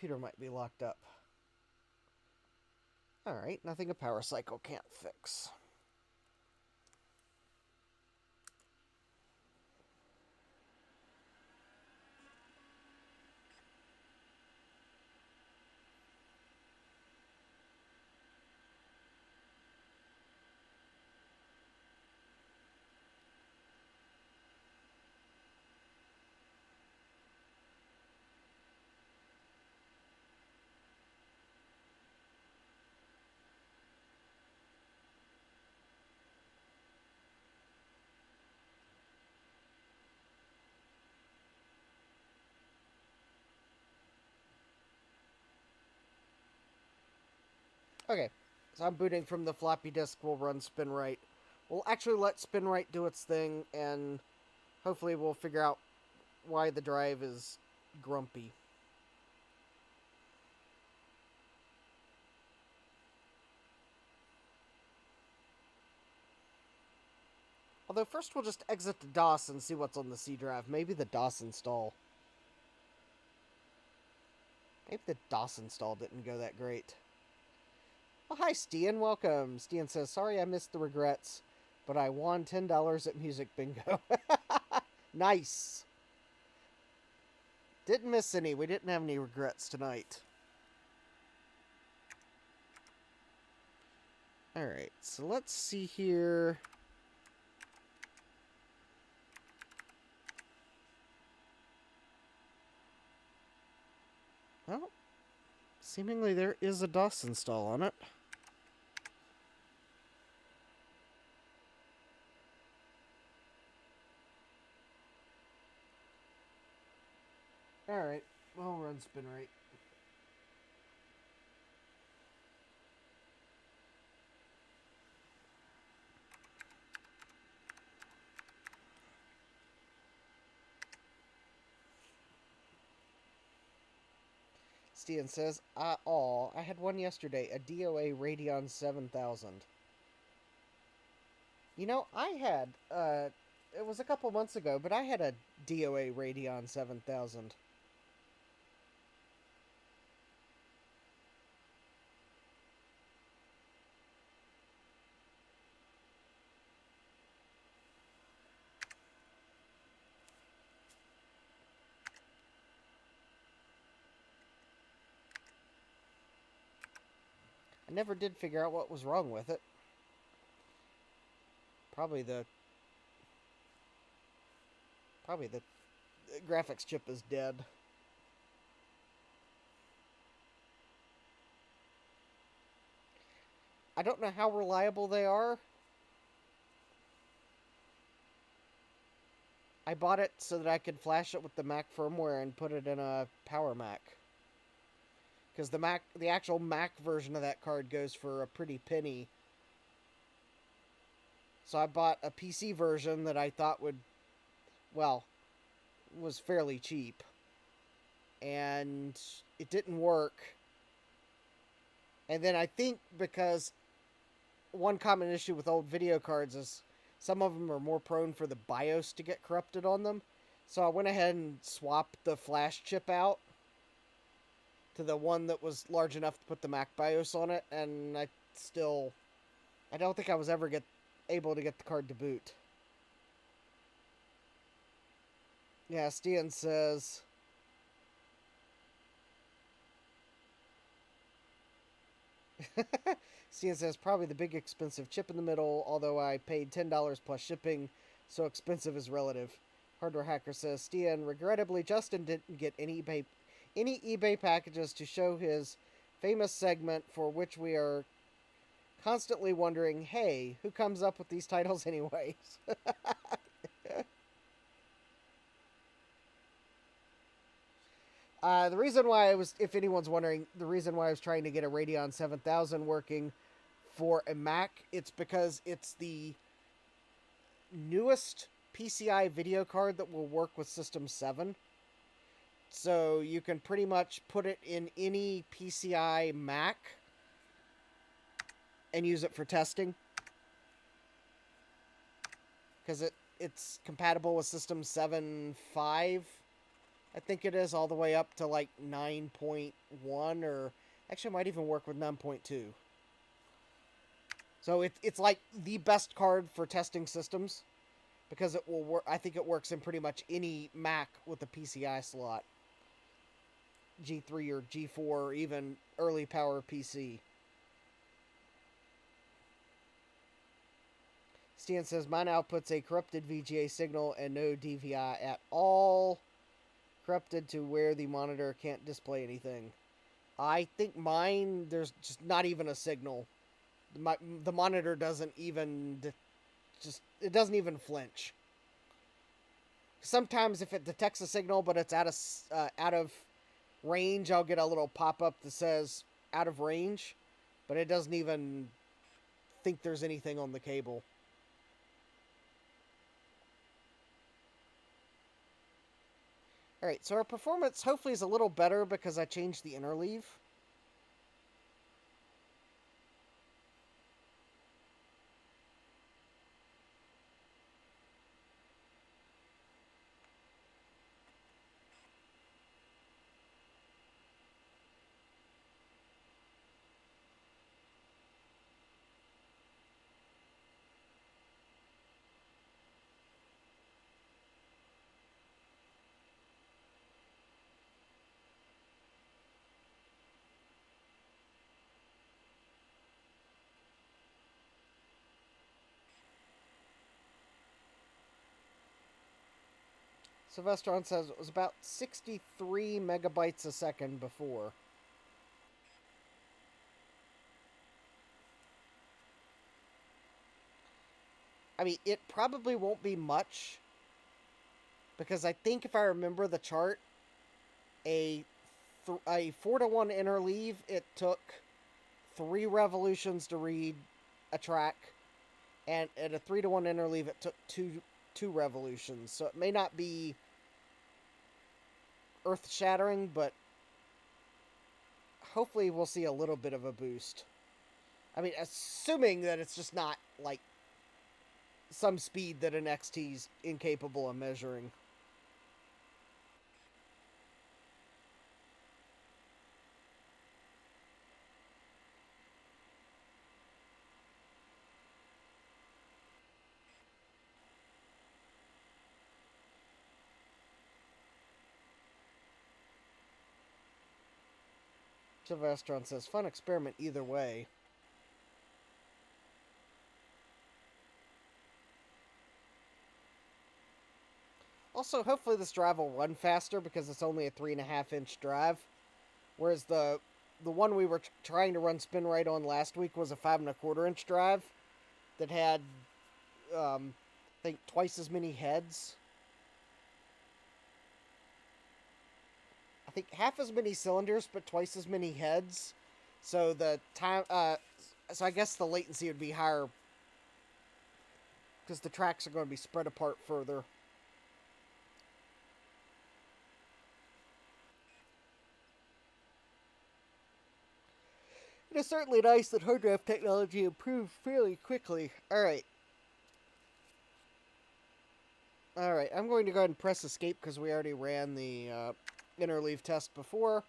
computer might be locked up. Alright, nothing a power cycle can't fix. Okay, so I'm booting from the floppy disk. We'll run SpinRite. We'll actually let SpinRite do its thing, and hopefully we'll figure out why the drive is grumpy. Although first we'll just exit the DOS and see what's on the C drive. Maybe the DOS install. Maybe the DOS install didn't go that great. Well, hi, Stian. Welcome. Stian says, sorry I missed the regrets, but I won $10 at Music Bingo. Nice. Didn't miss any. We didn't have any regrets tonight. Alright, so let's see here. Well, seemingly there is a DOS install on it. Alright, we'll run spin rate. Stian says, I had one yesterday, a DOA Radeon 7000. You know, I had, it was a couple months ago, but I had a DOA Radeon 7000. I never did figure out what was wrong with it. Probably the graphics chip is dead. I don't know how reliable they are. I bought it so that I could flash it with the Mac firmware and put it in a Power Mac. Because the actual Mac version of that card goes for a pretty penny. So I bought a PC version that I thought was fairly cheap. And it didn't work. And then I think because one common issue with old video cards is some of them are more prone for the BIOS to get corrupted on them. So I went ahead and swapped the flash chip out to the one that was large enough to put the Mac BIOS on it, and I don't think I was ever able to get the card to boot. Yeah, Stian says, Stian says, probably the big expensive chip in the middle, although I paid $10 plus shipping, so expensive is relative. Hardware Hacker says, Stian, regrettably, Justin didn't get any eBay packages to show his famous segment for which we are constantly wondering, hey, who comes up with these titles anyways? The reason why if anyone's wondering, the reason why I was trying to get a Radeon 7000 working for a Mac, it's because it's the newest PCI video card that will work with System 7. So you can pretty much put it in any PCI Mac and use it for testing. Because it's compatible with System 7.5. I think it is, all the way up to like 9.1, or actually it might even work with 9.2. So it's like the best card for testing systems, because it will work. I think it works in pretty much any Mac with a PCI slot. G3 or G4 or even early power PC. Stan says, mine outputs a corrupted VGA signal and no DVI at all. Corrupted to where the monitor can't display anything. I think mine, there's just not even a signal. The monitor doesn't even, it doesn't even flinch. Sometimes if it detects a signal but it's out of range, I'll get a little pop-up that says out of range, but it doesn't even think there's anything on the cable. Alright, so our performance hopefully is a little better because I changed the interleave. Sylvestron says it was about 63 megabytes a second before. I mean, it probably won't be much, because I think if I remember the chart, a 4-to-1 interleave, it took 3 revolutions to read a track, and at a 3-to-1 interleave, it took two revolutions. So it may not be earth-shattering, but hopefully we'll see a little bit of a boost. I mean, assuming that it's just not, like, some speed that an XT's incapable of measuring. Sylvestron says, fun experiment either way. Also, hopefully this drive will run faster because it's only a 3.5-inch drive. Whereas the one we were trying to run spin right on last week was a 5.25-inch drive that had, I think, twice as many heads. I think half as many cylinders, but twice as many heads. So the time, so I guess the latency would be higher because the tracks are going to be spread apart further. It is certainly nice that hard drive technology improved fairly quickly. Alright, I'm going to go ahead and press escape because we already ran the interleave test before.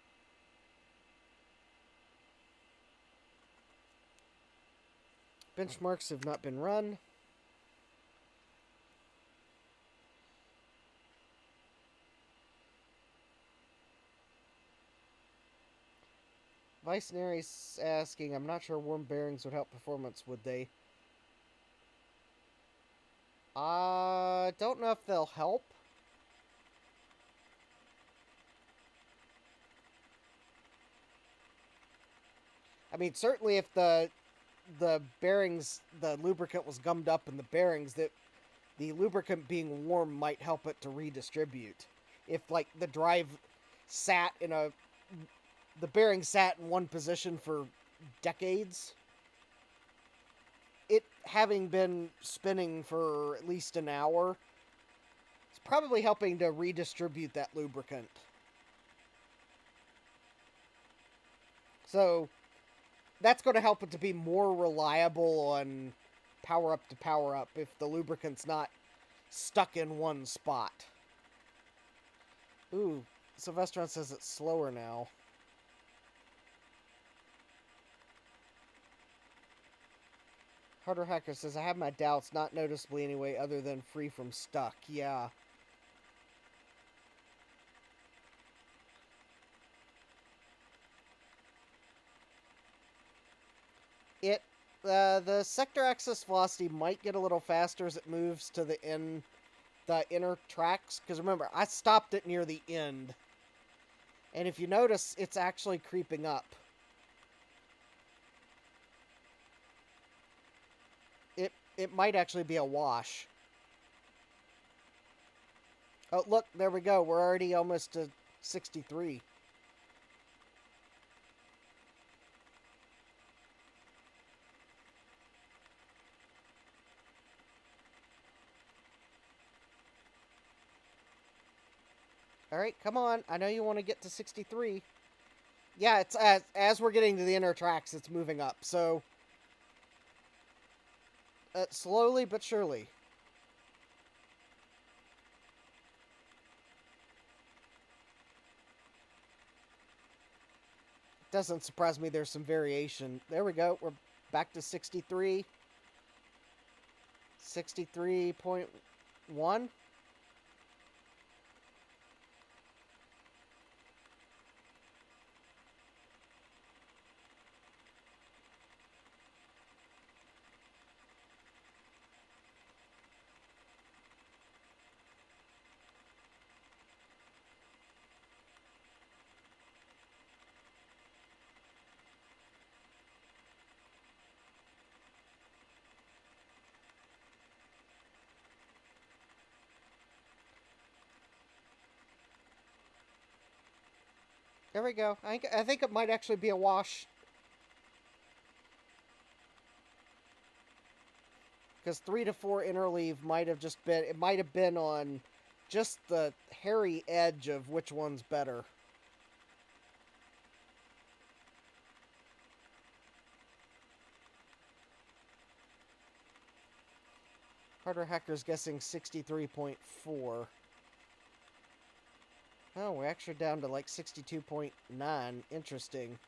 Benchmarks have not been run. Vicenary's asking, I'm not sure warm bearings would help performance, would they? I don't know if they'll help. I mean, certainly if the bearings, the lubricant was gummed up in the bearings, that the lubricant being warm might help it to redistribute. If, like, the drive sat in the bearing sat in one position for decades, it having been spinning for at least an hour, it's probably helping to redistribute that lubricant. So that's going to help it to be more reliable on power up to power up if the lubricant's not stuck in one spot. Ooh, Sylvestron says it's slower now. Harder Hacker says, I have my doubts, not noticeably anyway, other than free from stuck. Yeah. The sector axis velocity might get a little faster as it moves to the inner tracks. Because remember, I stopped it near the end. And if you notice, it's actually creeping up. It might actually be a wash. Oh, look, there we go. We're already almost to 63. Alright, come on. I know you want to get to 63. Yeah, it's as we're getting to the inner tracks, it's moving up. So, slowly but surely. Doesn't surprise me there's some variation. There we go. We're back to 63. 63.1. There we go. I think it might actually be a wash. Because 3 to 4 interleave might have just been... It might have been on just the hairy edge of which one's better. Hardware Hacker's guessing 63.4. Oh, we're actually down to like 62.9. Interesting.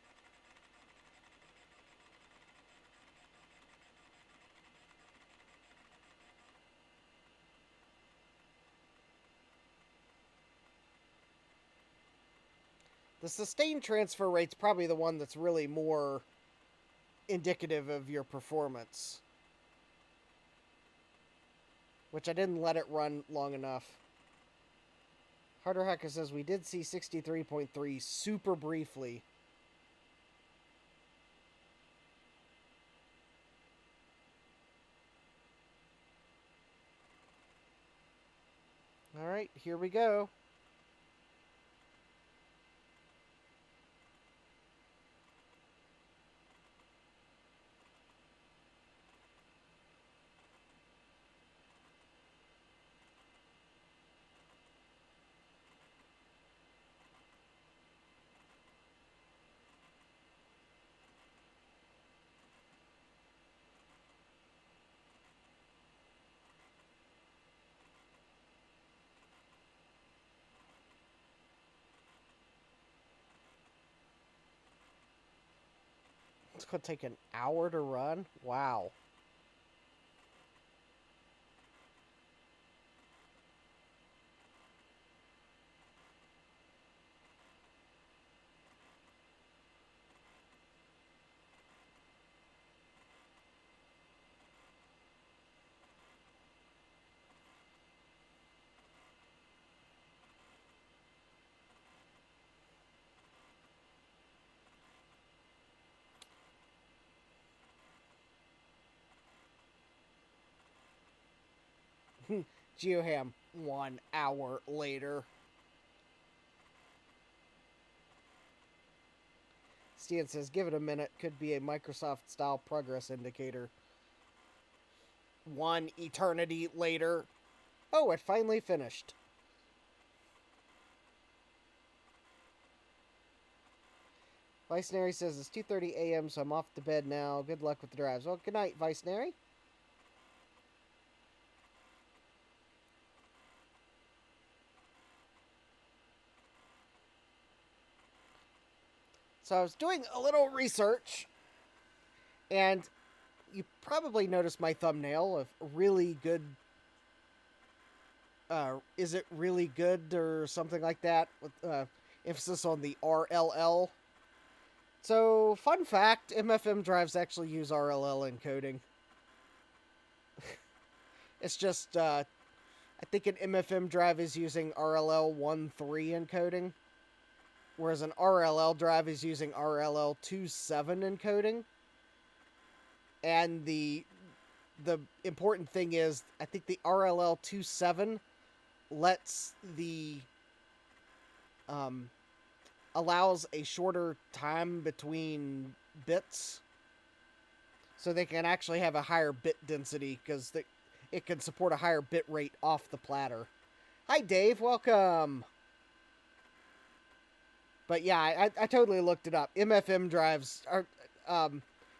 The sustained transfer rate's probably the one that's really more indicative of your performance. Which I didn't let it run long enough. Hardware Hacker says we did see 63.3 super briefly. Alright, here we go. It's going to take an hour to run? Wow. Geoham, 1 hour later. Stian says, give it a minute. Could be a Microsoft-style progress indicator. 1 eternity later. Oh, it finally finished. Vicenary says, it's 2:30 a.m., so I'm off to bed now. Good luck with the drives. Well, good night, Vicenary. So I was doing a little research, and you probably noticed my thumbnail of really good, is it really good or something like that, with emphasis on the RLL. So, fun fact, MFM drives actually use RLL encoding. It's just, I think an MFM drive is using RLL 1.3 encoding, whereas an RLL drive is using RLL 2.7 encoding. And the important thing is, I think the RLL 2.7 lets the allows a shorter time between bits, so they can actually have a higher bit density because it can support a higher bit rate off the platter. Hi, Dave. Welcome. But yeah, I totally looked it up. MFM drives are,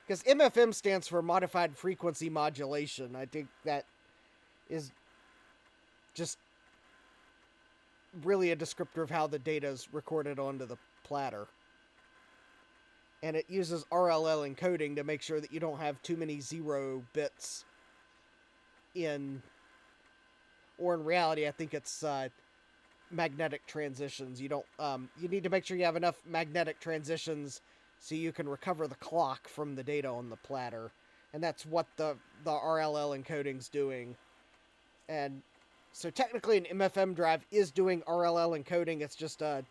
because MFM stands for Modified Frequency Modulation. I think that is just really a descriptor of how the data is recorded onto the platter. And it uses RLL encoding to make sure that you don't have too many 0 bits in, or in reality, I think it's magnetic transitions. You don't, you need to make sure you have enough magnetic transitions so you can recover the clock from the data on the platter. And that's what the RLL encoding's doing. And so technically an MFM drive is doing RLL encoding. It's just I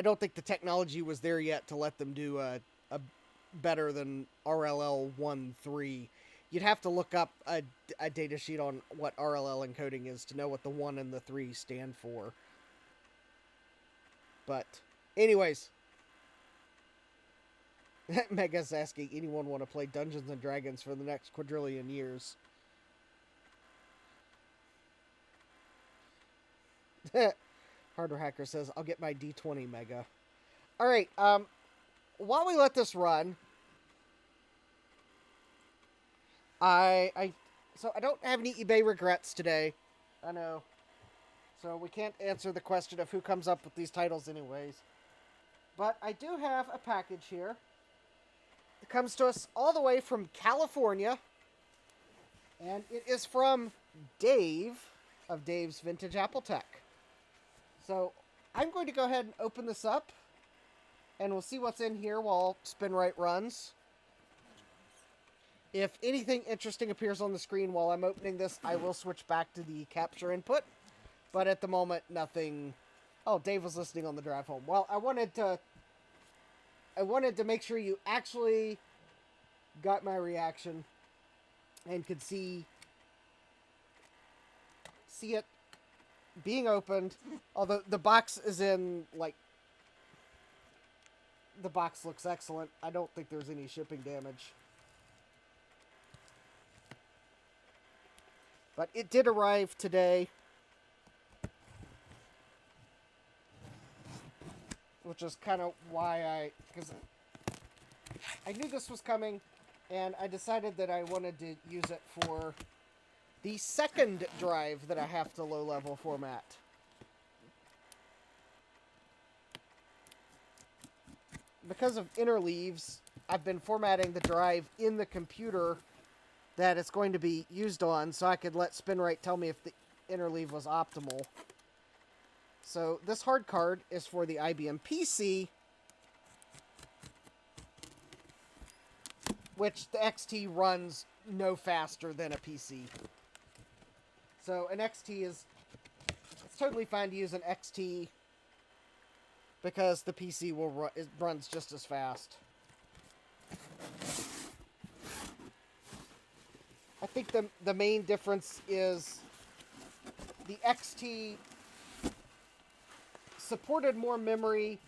don't think the technology was there yet to let them do a better than RLL 1.3. You'd have to look up a data sheet on what RLL encoding is to know what the 1 and the 3 stand for. But, anyways. Mega's asking, anyone want to play Dungeons and Dragons for the next quadrillion years? Hardware Hacker says, I'll get my D20, Mega. Alright, while we let this run, so I don't have any eBay regrets today. I know. So we can't answer the question of who comes up with these titles anyways. But I do have a package here. It comes to us all the way from California. And it is from Dave of Dave's Vintage Apple Tech. So I'm going to go ahead and open this up. And we'll see what's in here while SpinRite runs. If anything interesting appears on the screen while I'm opening this, I will switch back to the capture input. But at the moment, nothing... Oh, Dave was listening on the drive home. Well, I wanted to make sure you actually got my reaction and could see it being opened. Although the box is in, like... The box looks excellent. I don't think there's any shipping damage. But it did arrive today. Which is kind of why because I knew this was coming, and I decided that I wanted to use it for the second drive that I have to low-level format. Because of interleaves, I've been formatting the drive in the computer that it's going to be used on, so I could let SpinRite tell me if the interleave was optimal. So this hard card is for the IBM PC, which the XT runs no faster than a PC. So an XT it's totally fine to use an XT because the PC it runs just as fast. I think the main difference is the XT supported more memory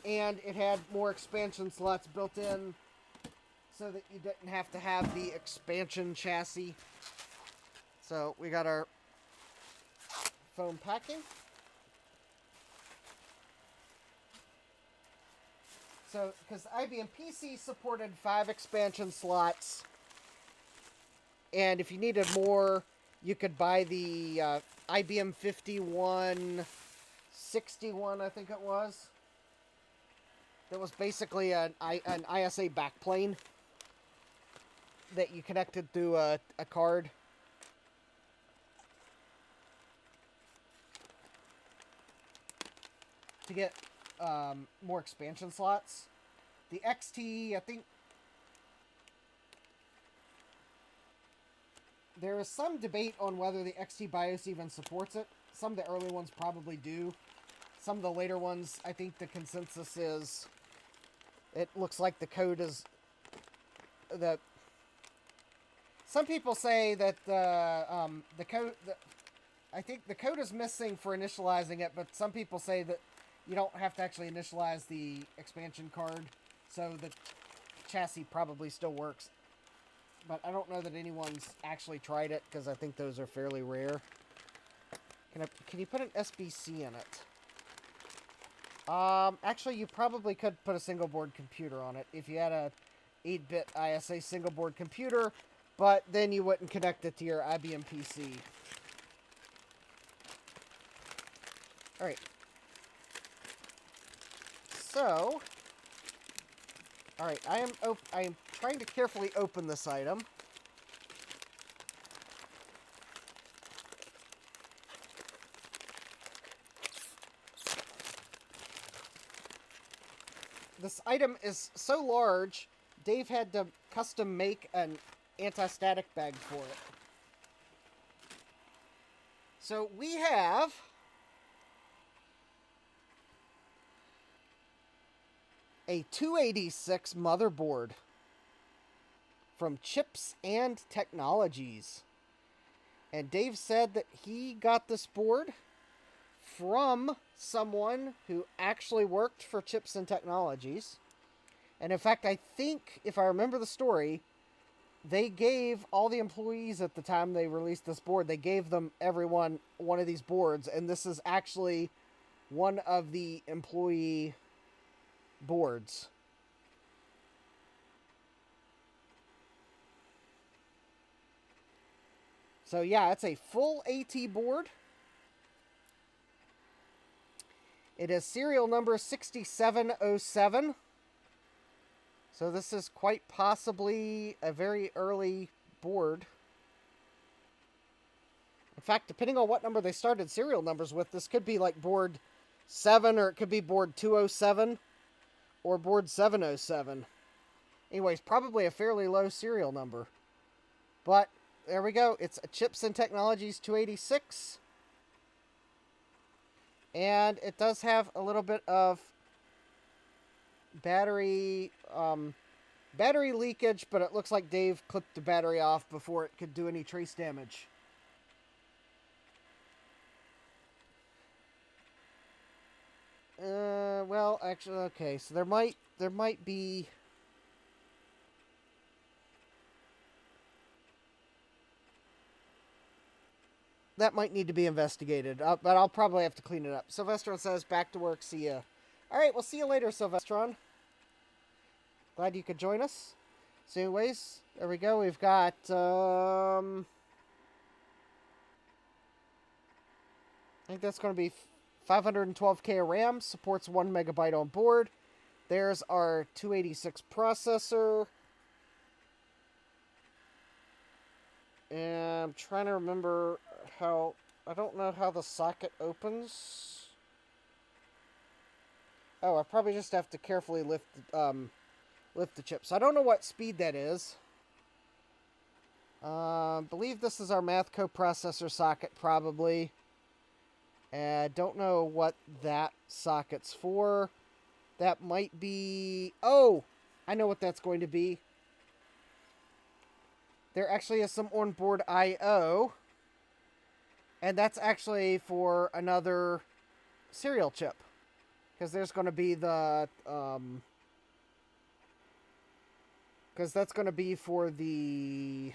and it had more expansion slots built in so that you didn't have to have the expansion chassis. So we got our foam packing. So, because IBM PC supported 5 expansion slots, and if you needed more, you could buy the IBM 5161, I think it was. That was basically an ISA backplane that you connected through a card. To get more expansion slots. The XT, I think there is some debate on whether the XT BIOS even supports it. Some of the early ones probably do. Some of the later ones, I think the consensus is it looks like the code is some people say that the code I think the code is missing for initializing it, but some people say that you don't have to actually initialize the expansion card, so the chassis probably still works. But I don't know that anyone's actually tried it, because I think those are fairly rare. Can you put an SBC in it? Actually, you probably could put a single board computer on it if you had a 8-bit ISA single board computer, but then you wouldn't connect it to your IBM PC. Alright. So, alright, I am trying to carefully open this item. This item is so large, Dave had to custom make an anti-static bag for it. So we have a 286 motherboard from Chips and Technologies. And Dave said that he got this board from someone who actually worked for Chips and Technologies. And in fact, I think, if I remember the story, they gave all the employees at the time they released this board, they gave them everyone one of these boards, and this is actually one of the employee boards. So yeah, it's a full AT board. It is serial number 6707. So this is quite possibly a very early board. In fact, depending on what number they started serial numbers with, this could be like board 7, or it could be board 207, or board 707. Anyways, probably a fairly low serial number. But there we go. It's a Chips and Technologies 286. And it does have a little bit of battery leakage, but it looks like Dave clipped the battery off before it could do any trace damage. Well, actually, okay, so there might be... That might need to be investigated, but I'll probably have to clean it up. Sylvestron says, back to work, see ya. Alright, we'll see you later, Sylvestron. Glad you could join us. So anyways, there we go. We've got, I think that's going to be 512K of RAM. Supports 1 megabyte on board. There's our 286 processor. And I'm trying to remember how... I don't know how the socket opens. Oh, I probably just have to carefully lift the chip. So I don't know what speed that is. Believe this is our math coprocessor socket, probably. Don't know what that socket's for. That might be... Oh! I know what that's going to be. There actually is some onboard I/O. And that's actually for another serial chip. Because there's going to be the... Because that's going to be for the...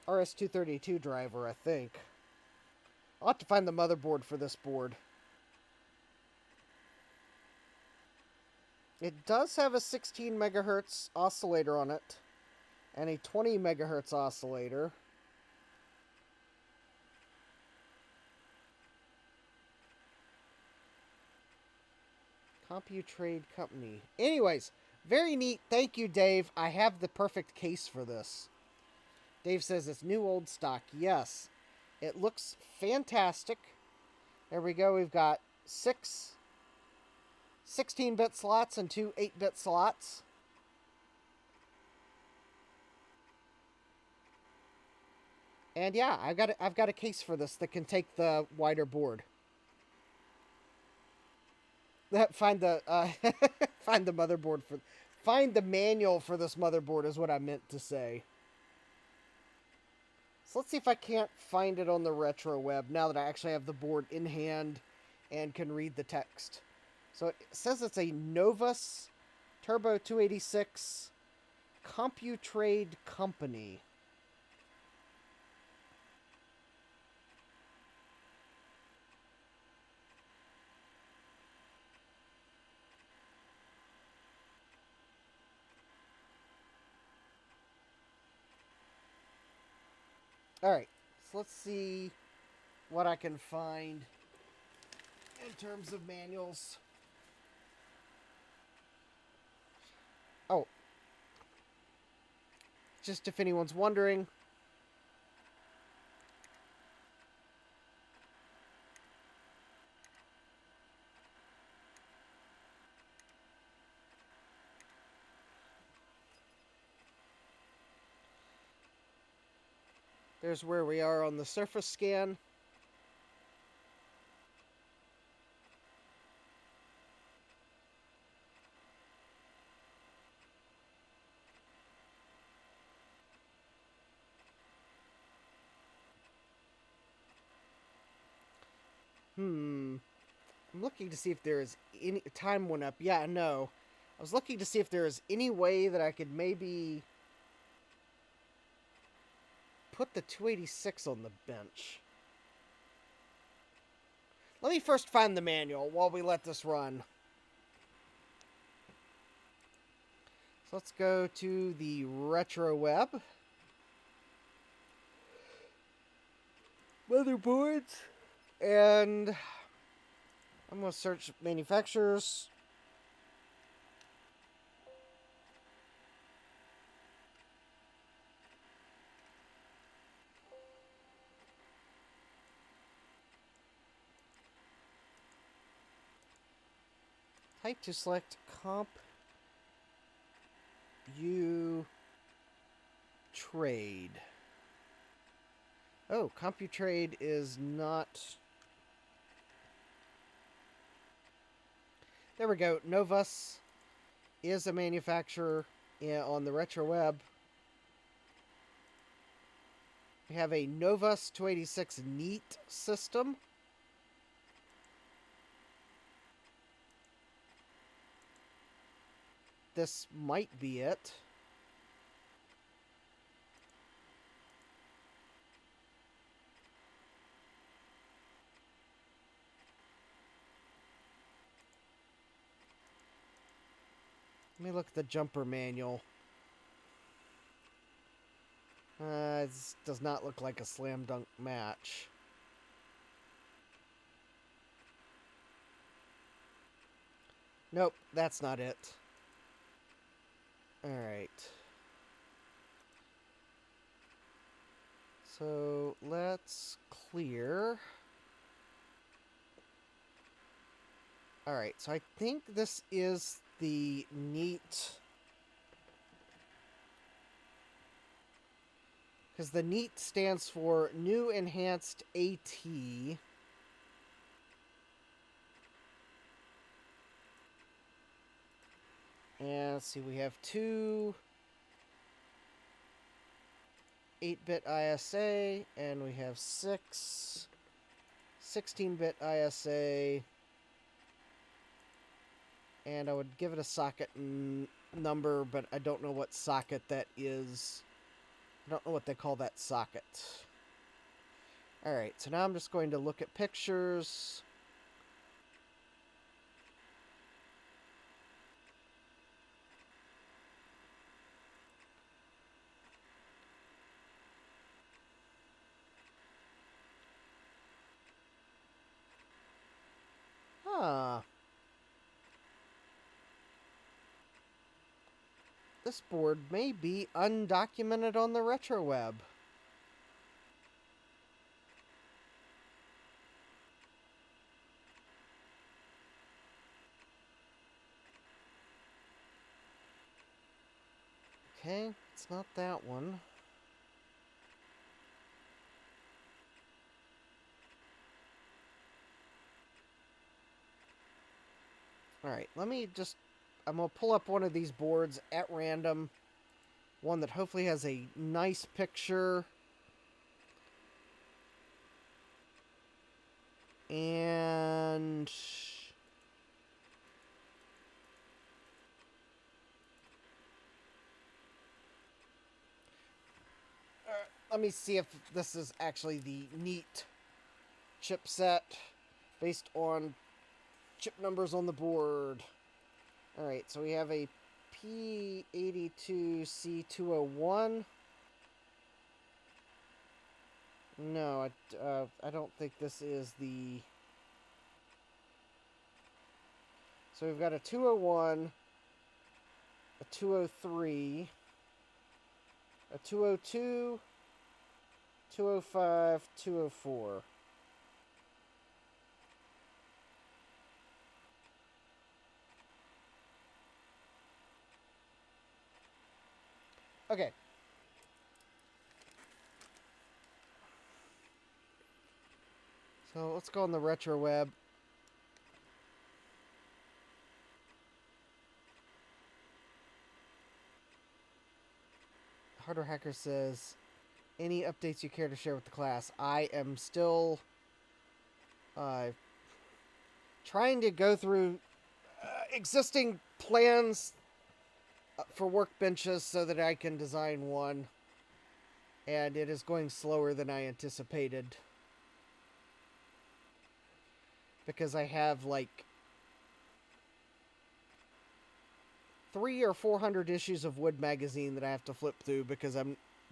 RS-232 driver, I think. I'll have to find the motherboard for this board. It does have a 16 megahertz oscillator on it. And a 20 megahertz oscillator. Computerized company. Anyways, very neat. Thank you, Dave. I have the perfect case for this. Dave says it's new old stock. Yes. It looks fantastic. There we go. We've got 6 16-bit slots and 2 8-bit slots. And yeah, I've got a case for this that can take the wider board. Find the find the motherboard for... Find the manual for this motherboard is what I meant to say. So let's see if I can't find it on the retro web now that I actually have the board in hand and can read the text. So it says it's a Novus Turbo 286 Computerized company. Alright, so let's see what I can find in terms of manuals. Oh. Just if anyone's wondering. There's where we are on the surface scan. I'm looking to see if there is any... Time went up. Yeah, no. I was looking to see if there is any way that I could maybe put the 286 on the bench. Let me first find the manual while we let this run. So let's go to the retro web. Motherboards. And I'm going to search manufacturers. Type to select Computerized. Oh, Computerized is not... There we go. Novus is a manufacturer on the retro web. We have a Novus 286 Neat system. This might be it. Let me look at the jumper manual. This does not look like a slam dunk match. Nope, that's not it. Alright. So let's clear. Alright, so I think this is the Neat. Because the Neat stands for New Enhanced AT. And let's see, we have two 8-bit ISA, and we have 6 16-bit ISA. And I would give it a socket number, but I don't know what socket that is. I don't know what they call that socket. Alright, so now I'm just going to look at pictures. Huh. This board may be undocumented on the retro web. Okay, it's not that one. Alright, let me just... I'm going to pull up one of these boards at random. One that hopefully has a nice picture. And... let me see if this is actually the Neat chipset based on chip numbers on the board. Alright, so we have a P82C201. No, I don't think this is the... So we've got a 201, a 203, a 202, 205, 204. Okay. So let's go on the retro web. Hardware Hacker says, any updates you care to share with the class? I am still trying to go through existing plans for workbenches so that I can design one. And it is going slower than I anticipated. Because I have like 300 or 400 issues of Wood magazine that I have to flip through because I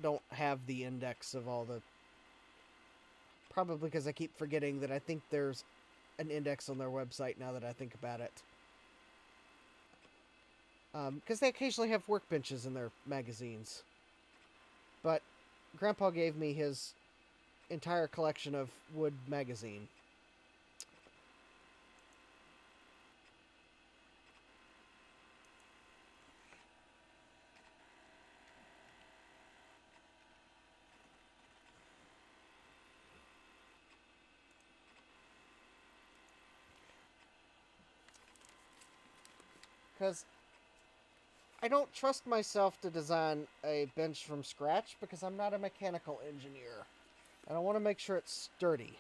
don't have the index of all the... Probably because I keep forgetting that I think there's an index on their website now that I think about it. Because they occasionally have workbenches in their magazines. But Grandpa gave me his entire collection of Wood magazine. Because I don't trust myself to design a bench from scratch because I'm not a mechanical engineer. And I want to make sure it's sturdy.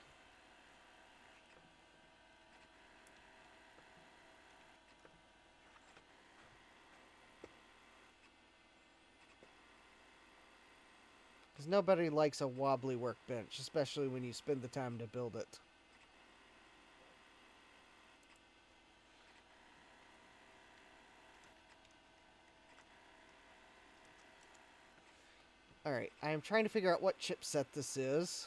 Because nobody likes a wobbly workbench, especially when you spend the time to build it. Alright, I am trying to figure out what chipset this is.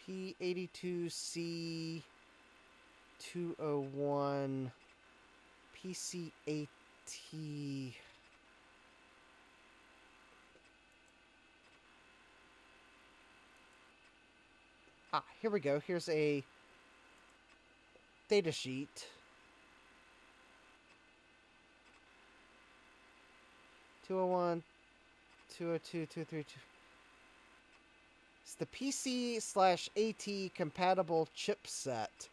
P82C201 PCAT. Ah, here we go. Here's a data sheet. 201, 202, 232. It's the PC/AT compatible chipset.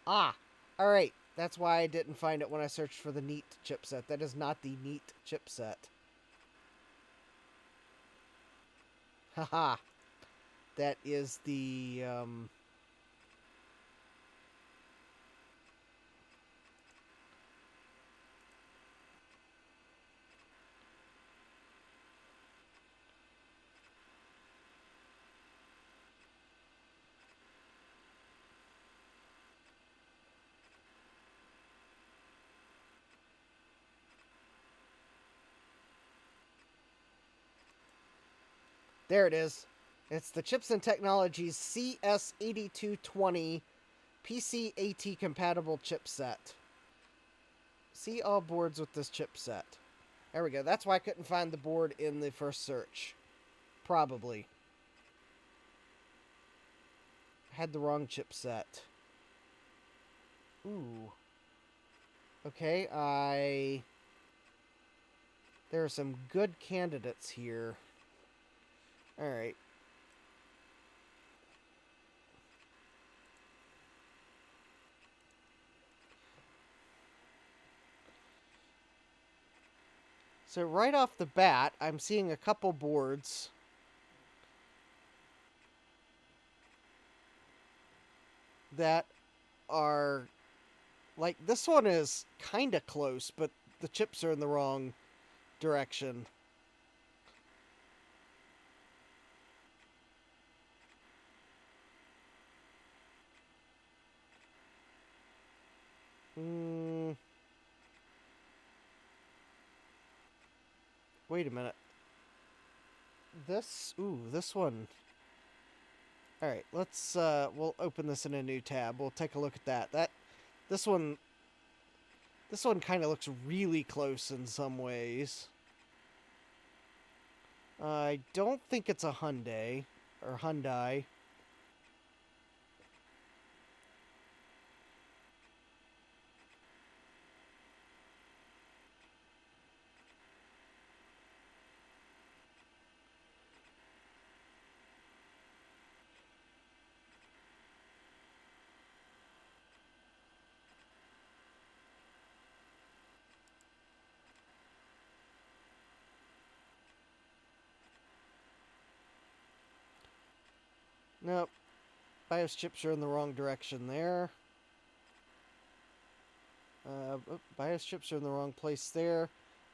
Ah, alright. That's why I didn't find it when I searched for the NEAT chipset. That is not the NEAT chipset. Haha. That is the, there it is. It's the Chips and Technologies CS8220 PCAT compatible chipset. See all boards with this chipset. There we go. That's why I couldn't find the board in the first search. Probably. I had the wrong chipset. Ooh. Okay, there are some good candidates here. Alright. So right off the bat, I'm seeing a couple boards that are... Like, this one is kind of close, but the chips are in the wrong direction. Wait a minute. This one. Alright, let's, we'll open this in a new tab. We'll take a look at that. This one kind of looks really close in some ways. I don't think it's a Hyundai. Nope. BIOS chips are in the wrong direction there. BIOS chips are in the wrong place there.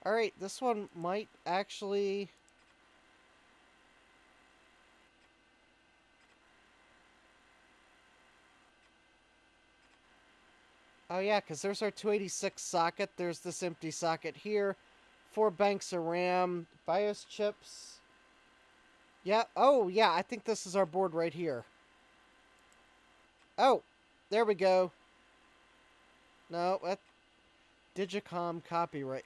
Alright, this one might actually... Oh yeah, because there's our 286 socket. There's this empty socket here. 4 banks of RAM. BIOS chips. Yeah, oh yeah, I think this is our board right here. Oh, there we go. No, that... Digicom copyright.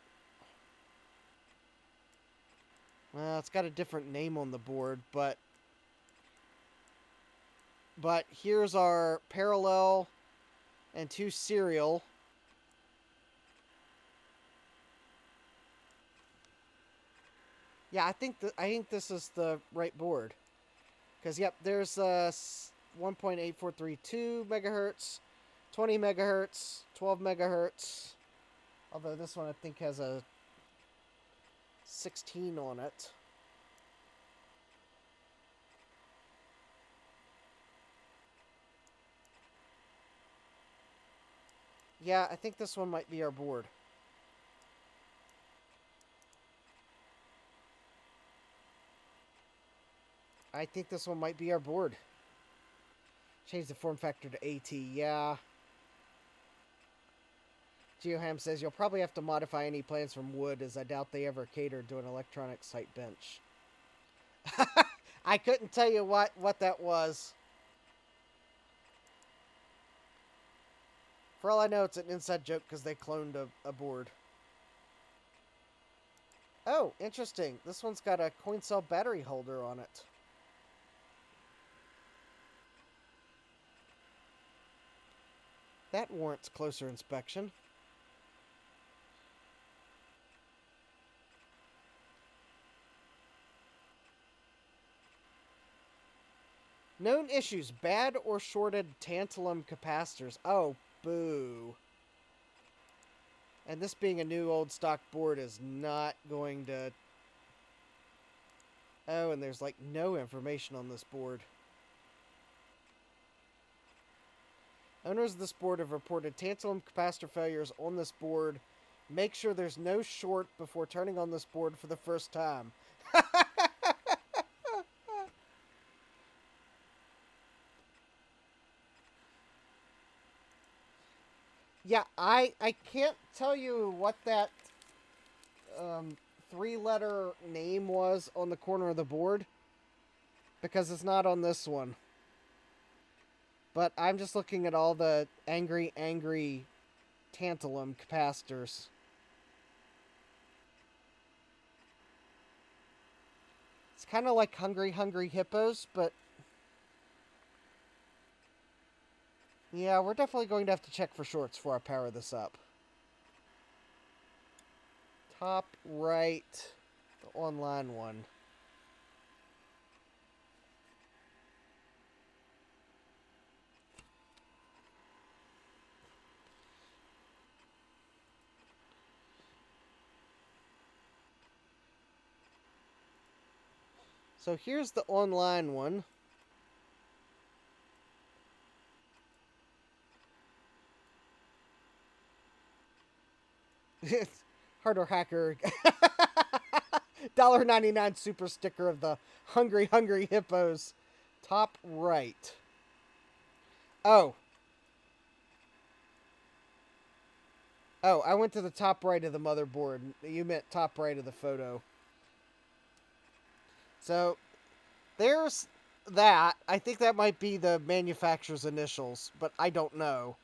Well, it's got a different name on the board, but here's our parallel and 2 serial. Yeah, I think this is the right board. Because yep, there's 1.8432 megahertz, 20 megahertz, 12 megahertz. Although this one I think has a 16 on it. Yeah, I think this one might be our board. I think this one might be our board. Change the form factor to AT, yeah. GeoHam says you'll probably have to modify any plans from wood, as I doubt they ever catered to an electronic site bench. I couldn't tell you what that was. For all I know, it's an inside joke because they cloned a board. Oh, interesting. This one's got a coin cell battery holder on it. That warrants closer inspection. Known issues: bad or shorted tantalum capacitors. Oh, boo. And this being a new old stock board is not going to... Oh, and there's like no information on this board. Owners of this board have reported tantalum capacitor failures on this board. Make sure there's no short before turning on this board for the first time. Yeah, I can't tell you what that 3-letter name was on the corner of the board, because it's not on this one. But I'm just looking at all the angry tantalum capacitors. It's kind of like hungry hippos, but... Yeah, we're definitely going to have to check for shorts before I power this up. Top right, the online one. So here's the online one. Hardware hacker. $1.99 super sticker of the hungry hippos. Top right. Oh. Oh, I went to the top right of the motherboard. You meant top right of the photo. So, there's that. I think that might be the manufacturer's initials, but I don't know.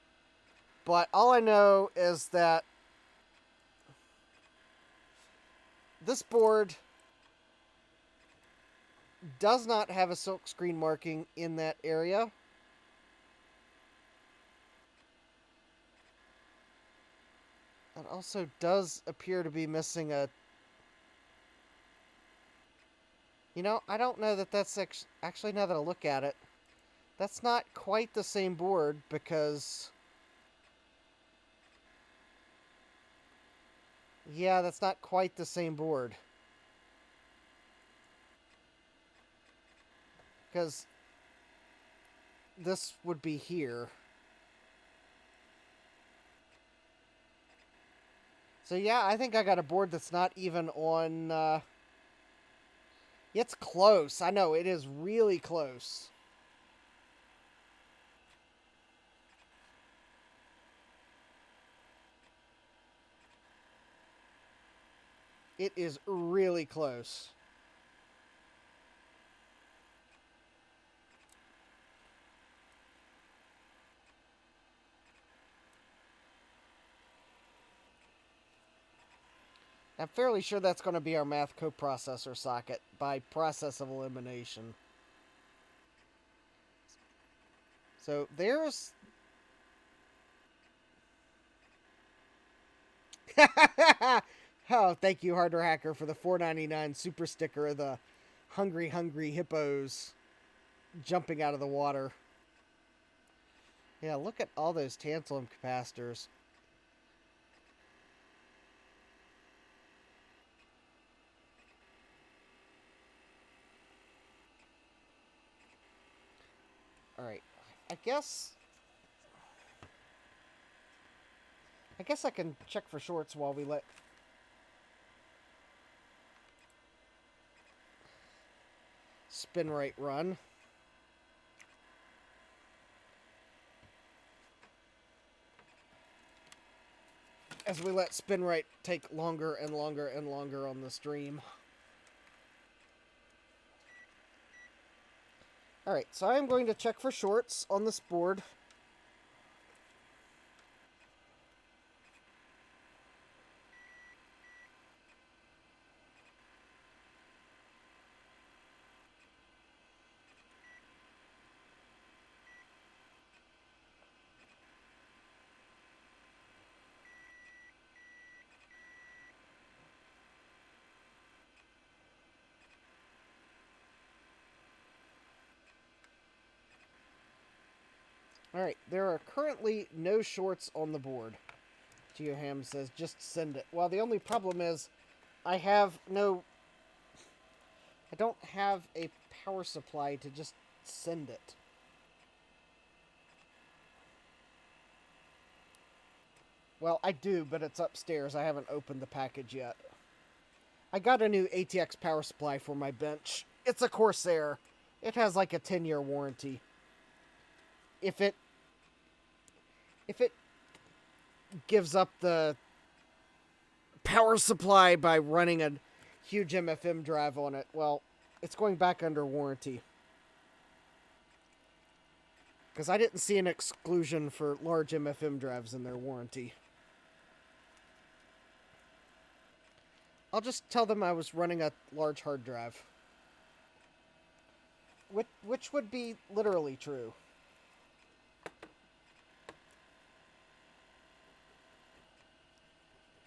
But all I know is that this board does not have a silkscreen marking in that area. It also does appear to be missing a... You know, I don't know that that's actually, now that I look at it, that's not quite the same board, because... Yeah, that's not quite the same board. Because this would be here. So yeah, I think I got a board that's not even on... It's close. I know, it is really close. It is really close. I'm fairly sure that's going to be our math coprocessor socket by process of elimination. So there's... Oh, thank you, Harder Hacker, for the $4.99 super sticker of the hungry, hungry hippos jumping out of the water. Yeah, look at all those tantalum capacitors. Alright, I guess I can check for shorts while we let spin rate run. As we let spin rate take longer and longer and longer on the stream. Alright, so I'm going to check for shorts on this board. Alright, there are currently no shorts on the board. Geoham says, just send it. Well, the only problem is, I don't have a power supply to just send it. Well, I do, but it's upstairs. I haven't opened the package yet. I got a new ATX power supply for my bench. It's a Corsair. It has like a 10-year warranty. If it gives up the power supply by running a huge MFM drive on it, well, it's going back under warranty. Because I didn't see an exclusion for large MFM drives in their warranty. I'll just tell them I was running a large hard drive. Which would be literally true.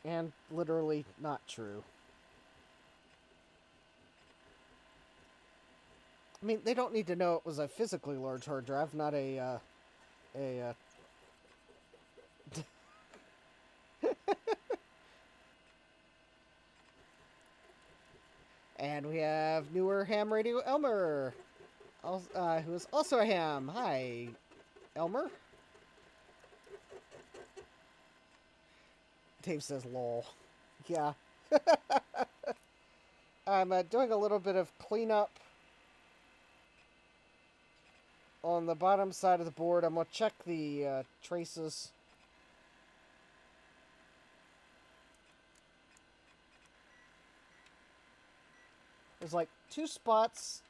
And literally not true. I mean, they don't need to know it was a physically large hard drive, not a And we have newer ham radio Elmer, who is also a ham. Hi, Elmer. Dave says, lol. Yeah. I'm doing a little bit of cleanup on the bottom side of the board. I'm going to check the traces. There's like two spots,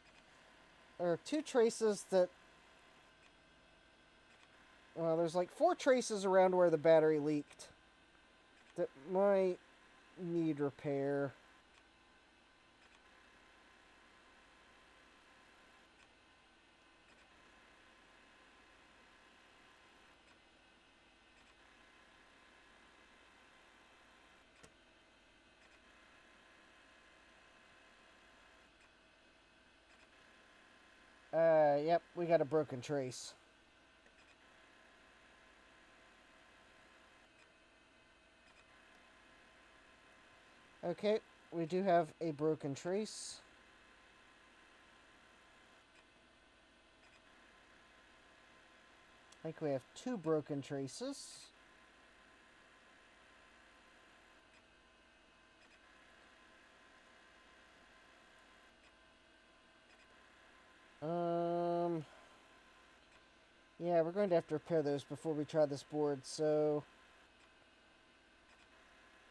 or two traces that... Well, there's like 4 traces around where the battery leaked that might need repair. Yep, we got a broken trace. Okay, we do have a broken trace. I think we have 2 broken traces. Yeah, we're going to have to repair those before we try this board, so...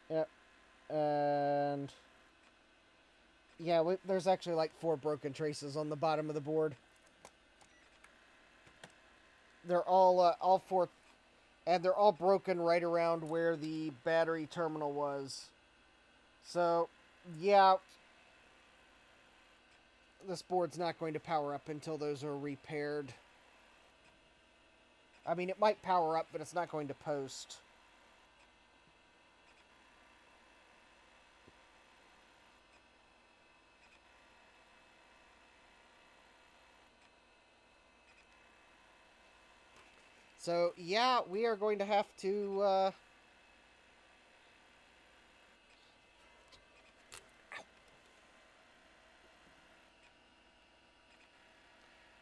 Yep. And... Yeah, there's actually like 4 broken traces on the bottom of the board. They're all 4... And they're all broken right around where the battery terminal was. So, yeah... This board's not going to power up until those are repaired. I mean, it might power up, but it's not going to post. So, yeah, we are going to have to,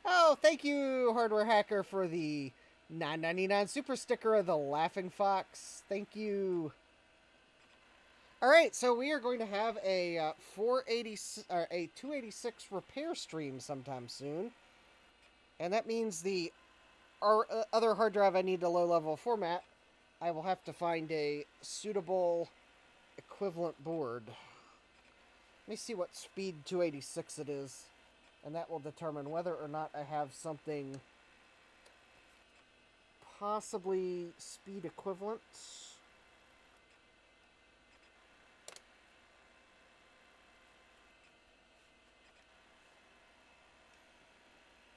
Oh, thank you, Hardware Hacker, for the $9.99 super sticker of the Laughing Fox. Thank you. Alright, so we are going to have a 286 repair stream sometime soon. And that means our other hard drive I need to low-level format, I will have to find a suitable equivalent board. Let me see what speed 286 it is. And that will determine whether or not I have something possibly speed equivalent.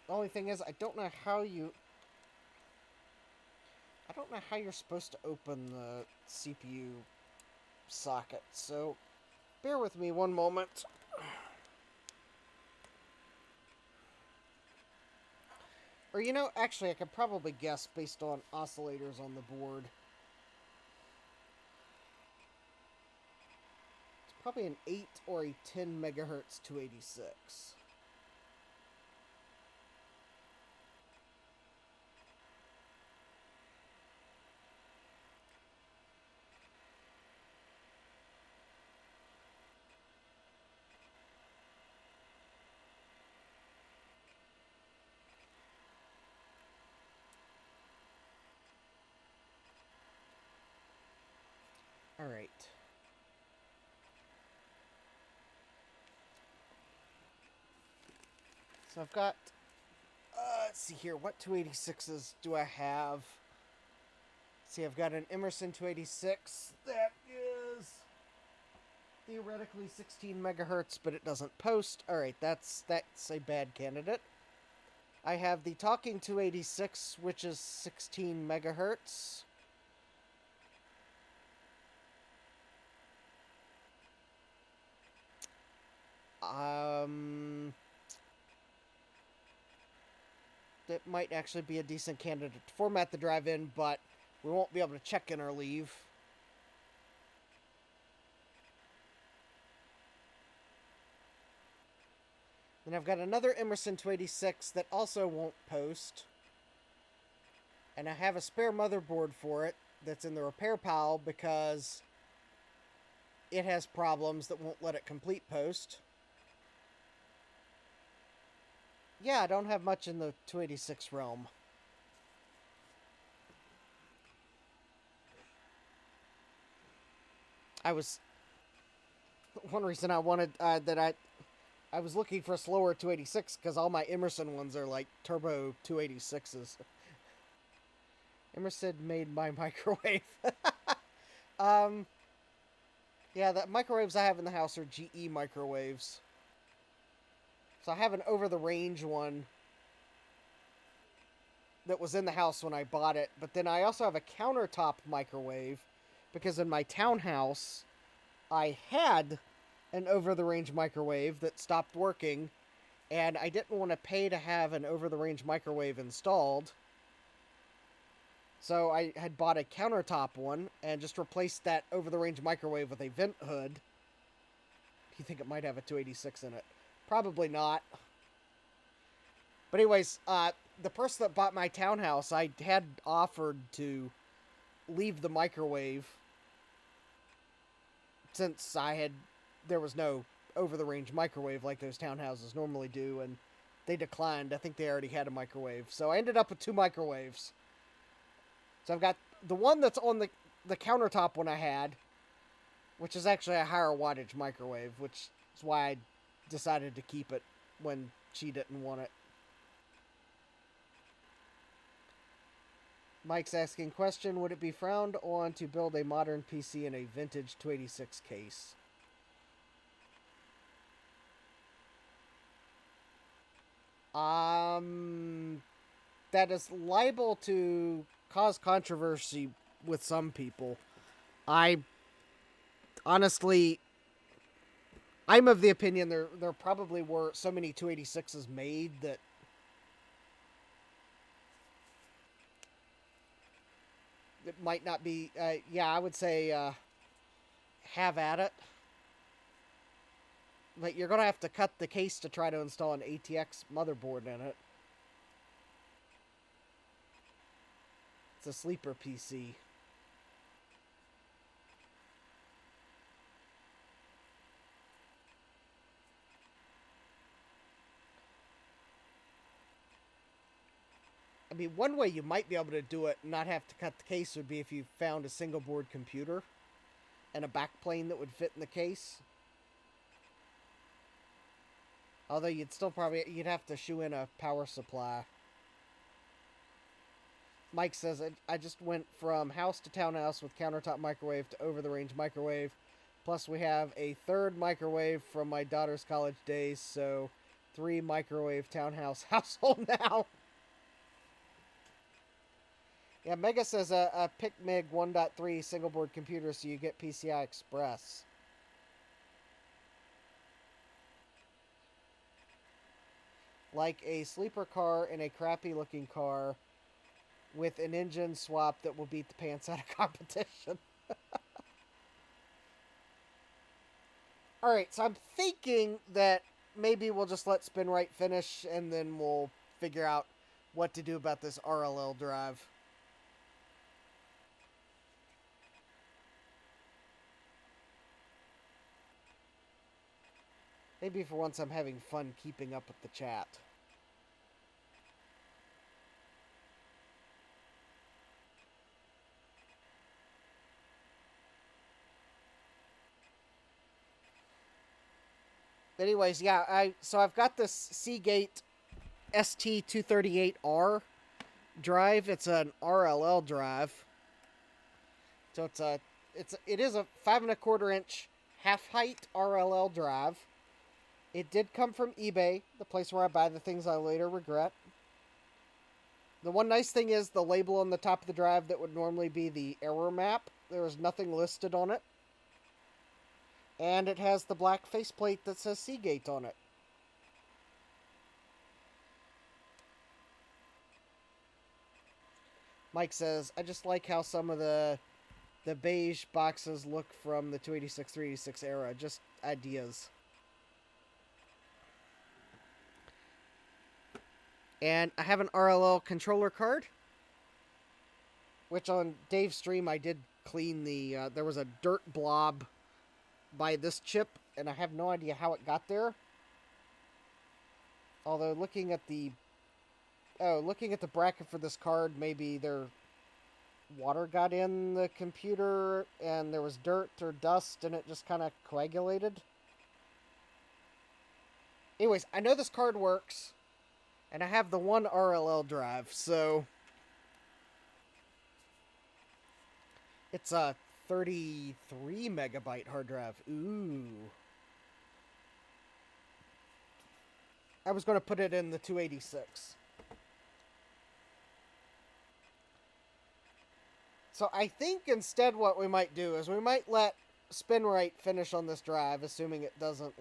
The only thing is, I don't know how you're supposed to open the CPU socket, so bear with me one moment. Or, you know, actually, I could probably guess based on oscillators on the board. It's probably an 8 or a 10 megahertz 286. All right. So I've got, let's see here, what 286s do I have? Let's see, I've got an Emerson 286 that is theoretically 16 megahertz, but it doesn't post. All right, that's a bad candidate. I have the Talking 286, which is 16 megahertz. That might actually be a decent candidate to format the drive in, but we won't be able to check in or leave. Then I've got another Emerson 286 that also won't post. And I have a spare motherboard for it that's in the repair pile because it has problems that won't let it complete post. Yeah, I don't have much in the 286 realm. One reason I wanted, I was looking for a slower 286 because all my Emerson ones are like turbo 286s. Emerson made my microwave. Yeah, the microwaves I have in the house are GE microwaves. So I have an over-the-range one that was in the house when I bought it. But then I also have a countertop microwave because in my townhouse, I had an over-the-range microwave that stopped working. And I didn't want to pay to have an over-the-range microwave installed. So I had bought a countertop one and just replaced that over-the-range microwave with a vent hood. Do you think it might have a 286 in it? Probably not. But anyways, the person that bought my townhouse, I had offered to leave the microwave since there was no over-the-range microwave like those townhouses normally do, and they declined. I think they already had a microwave. So I ended up with 2 microwaves. So I've got the one that's on the countertop one I had, which is actually a higher wattage microwave, which is why I decided to keep it when she didn't want it. Mike's asking question, would it be frowned on to build a modern PC in a vintage 286 case? That is liable to cause controversy with some people. I honestly, I'm of the opinion there probably were so many 286s made that it might not be. Yeah, I would say have at it. But you're going to have to cut the case to try to install an ATX motherboard in it. It's a sleeper PC. I mean, one way you might be able to do it and not have to cut the case would be if you found a single board computer and a backplane that would fit in the case. Although you'd have to shoe in a power supply. Mike says, I just went from house to townhouse with countertop microwave to over-the-range microwave. Plus we have a 3rd microwave from my daughter's college days, so 3 microwave townhouse household now. Yeah, Mega says a PicMig 1.3 single board computer so you get PCI Express. Like a sleeper car in a crappy looking car with an engine swap that will beat the pants out of competition. Alright, so I'm thinking that maybe we'll just let SpinRite finish and then we'll figure out what to do about this RLL drive. Maybe for once I'm having fun keeping up with the chat. Anyways, yeah, so I've got this Seagate ST238R drive. It's an RLL drive. So it is a 5 1/4 inch half height RLL drive. It did come from eBay, the place where I buy the things I later regret. The one nice thing is the label on the top of the drive that would normally be the error map. There is nothing listed on it. And it has the black faceplate that says Seagate on it. Mike says, I just like how some of the beige boxes look from the 286, 386 era. Just ideas. And I have an RLL controller card, which on Dave's stream I did clean the, there was a dirt blob by this chip, and I have no idea how it got there. Although looking at the bracket for this card, maybe water got in the computer and there was dirt or dust and it just kind of coagulated. Anyways, I know this card works. And I have the one RLL drive, so it's a 33 megabyte hard drive. Ooh. I was going to put it in the 286. So I think instead what we might do is we might let SpinRite finish on this drive, assuming it doesn't,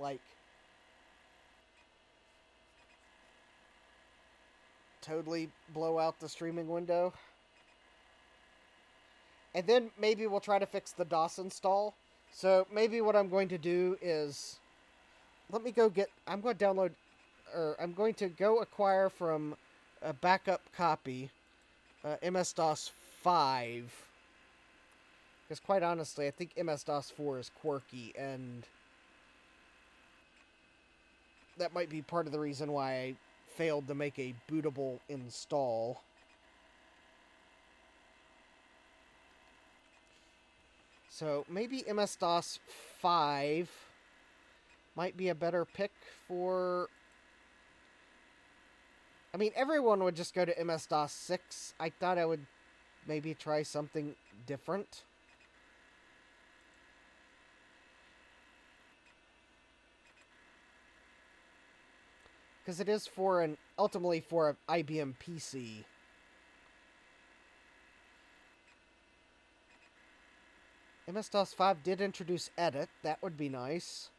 totally blow out the streaming window. And then maybe we'll try to fix the DOS install. So maybe what I'm going to do is, I'm going to go acquire from a backup copy, MS-DOS 5. Because quite honestly, I think MS-DOS 4 is quirky, and that might be part of the reason why I failed to make a bootable install. So maybe MS-DOS 5 might be a better pick for... I mean, everyone would just go to MS-DOS 6. I thought I would maybe try something different. Because it is ultimately for an IBM PC. MS-DOS 5 did introduce edit. That would be nice.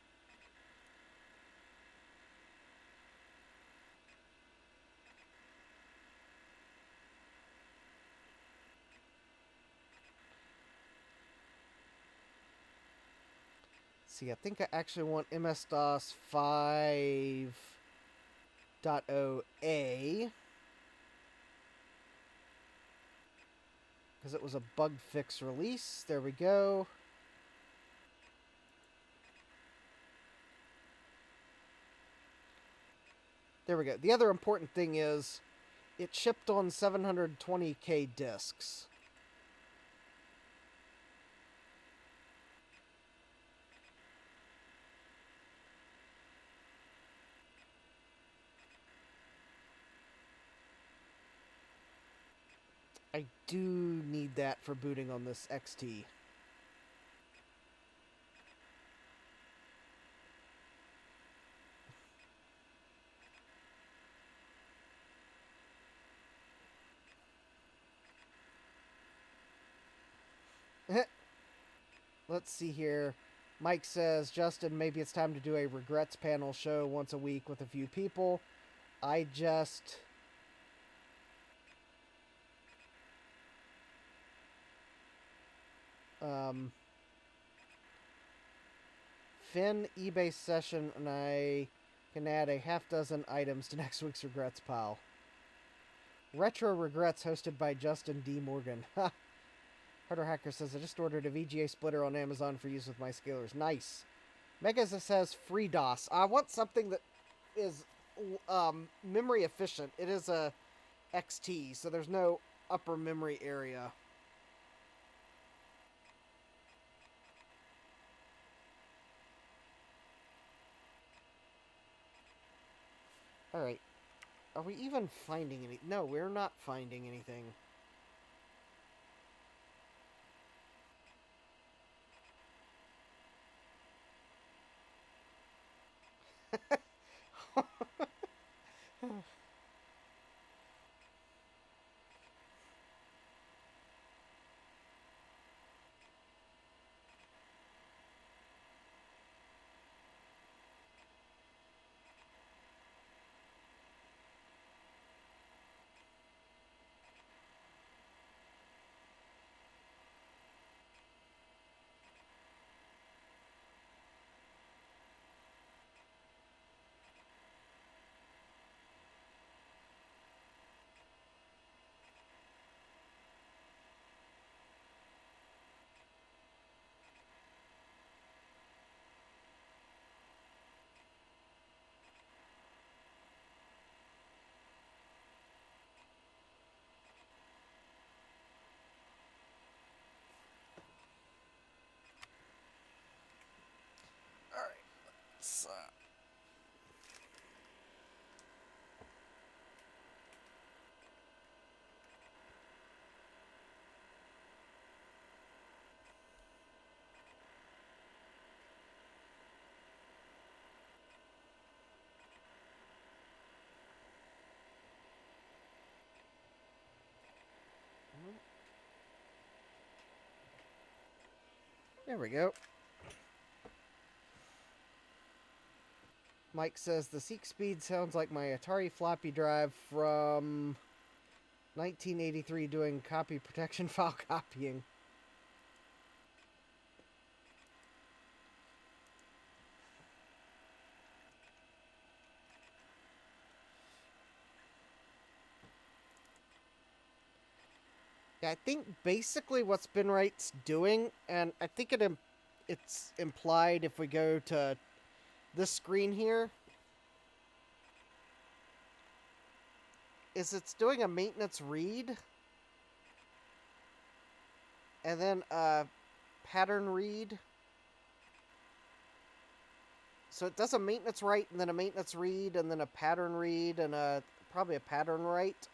See, I think I actually want MS-DOS 5.0a. Because it was a bug fix release. There we go. There we go. The other important thing is it shipped on 720K discs. I do need that for booting on this XT. Let's see here. Mike says, Justin, maybe it's time to do a regrets panel show once a week with a few people. I just... Finn eBay session, and I can add a half dozen items to next week's regrets pile. Retro Regrets, hosted by Justin D. Morgan. Ha! Harder Hacker says, I just ordered a VGA splitter on Amazon for use with my scalers. Nice. Megas says, free DOS. I want something that is memory efficient. It is a XT, so there's no upper memory area. Alright. Are we even finding any... No, we're not finding anything. There we go. Mike says, the Seek speed sounds like my Atari floppy drive from 1983 doing copy protection file copying. I think basically what SpinRight's doing, and I think it's implied if we go to this screen here, is it's doing a maintenance read and then a pattern read. So it does a maintenance write and then a maintenance read and then a pattern read and probably a pattern write.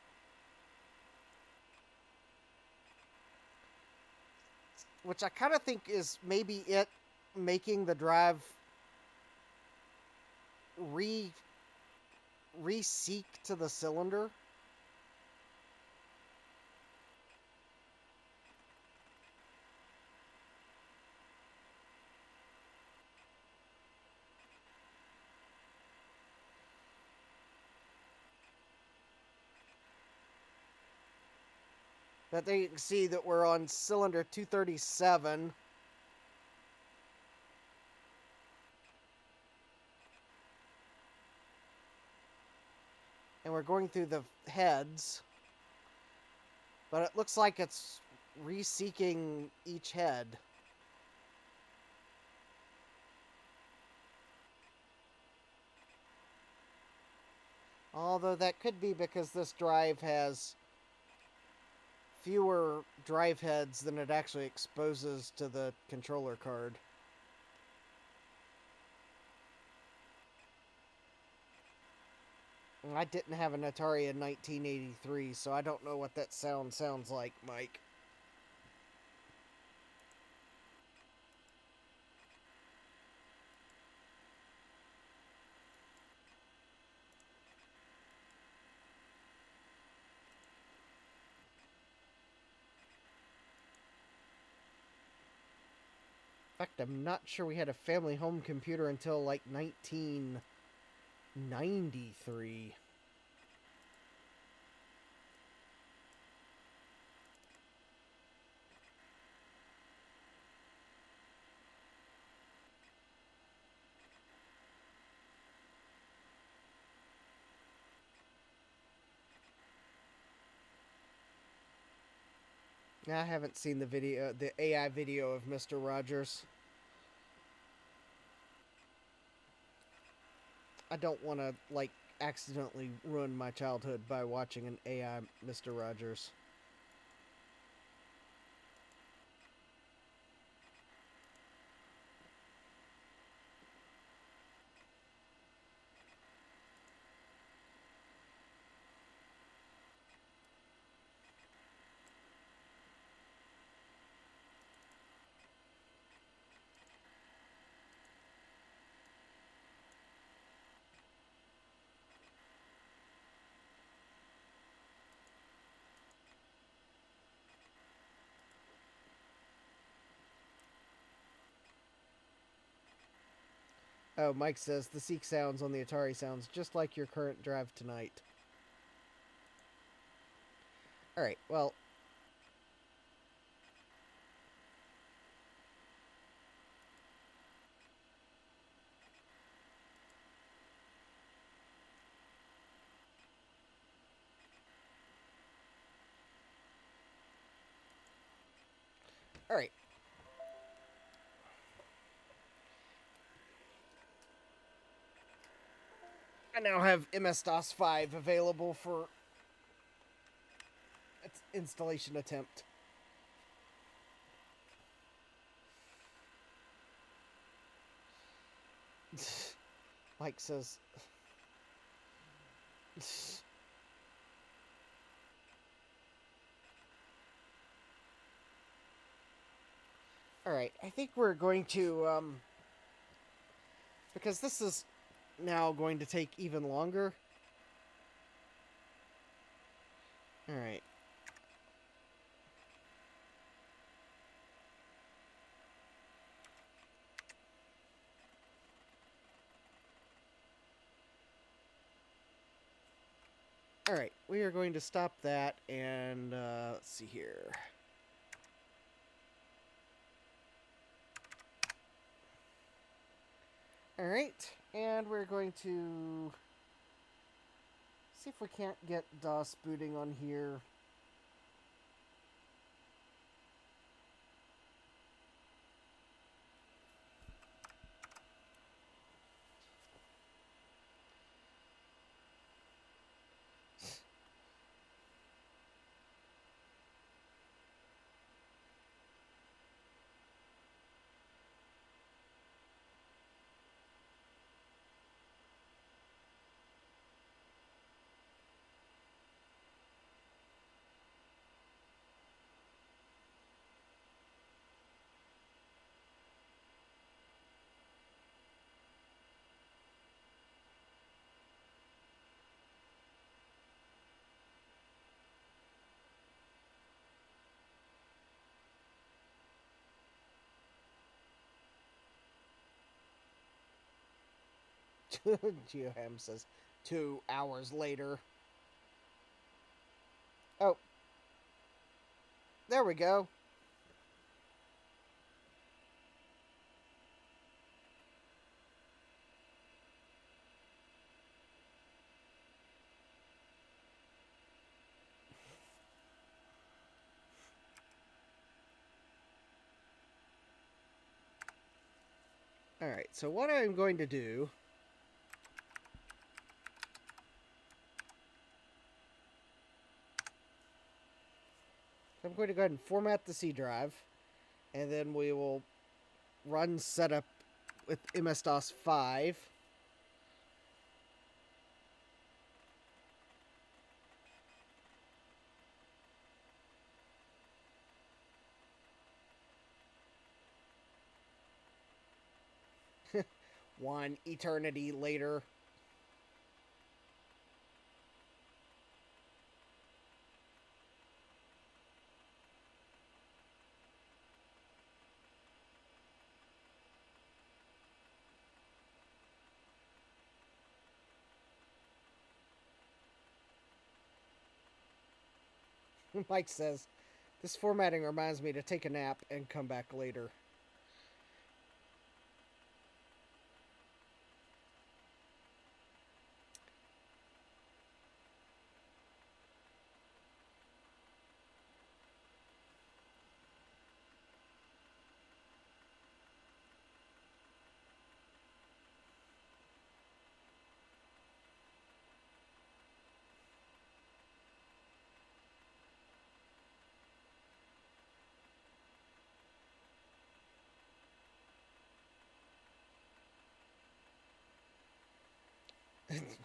Which I kind of think is maybe it making the drive re-seek to the cylinder. But there you can see that we're on cylinder 237. And we're going through the heads. But it looks like it's reseeking each head. Although that could be because this drive has fewer drive heads than it actually exposes to the controller card. I didn't have an Atari in 1983, so I don't know what that sounds like, Mike. In fact, I'm not sure we had a family home computer until like 1993. I haven't seen the AI video of Mr. Rogers. I don't want to, like, accidentally ruin my childhood by watching an AI Mr. Rogers. Oh, Mike says the Seek sounds on the Atari sounds just like your current drive tonight. Alright, well. Alright. I now have MS-DOS 5 available for its installation attempt. Mike says... Alright, I think we're going to, because this is now going to take even longer. Alright. Alright, we are going to stop that and, let's see here. Alright, and we're going to see if we can't get DOS booting on here. Geoham says 2 hours later. Oh, there we go. Alright, so what I'm going to do... I'm going to go ahead and format the C drive, and then we will run setup with MS-DOS 5. One eternity later. Mike says, this formatting reminds me to take a nap and come back later.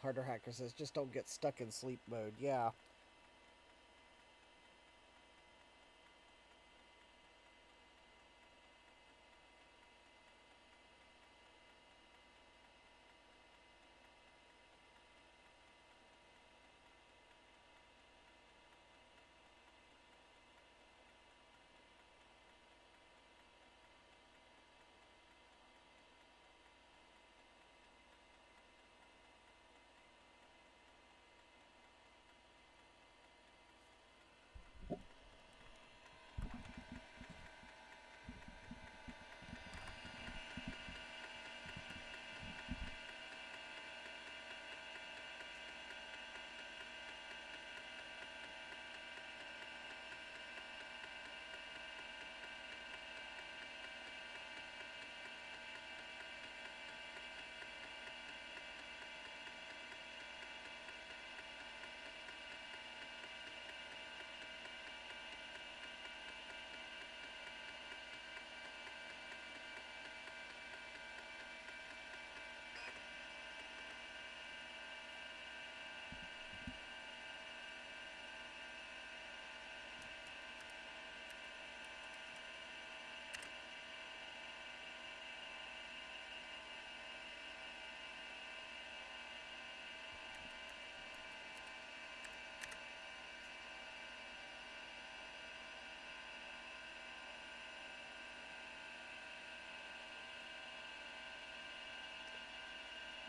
Harder Hacker says, just don't get stuck in sleep mode. Yeah.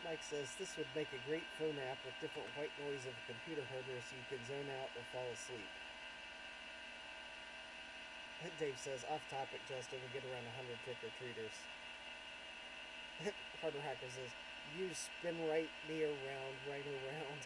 Mike says this would make a great phone app with different white noise of a computer hardware so you can zone out or fall asleep. Dave says, off topic, Justin, we get around 100 trick-or-treaters. Harder Hacker says, you spin right, me around, right around.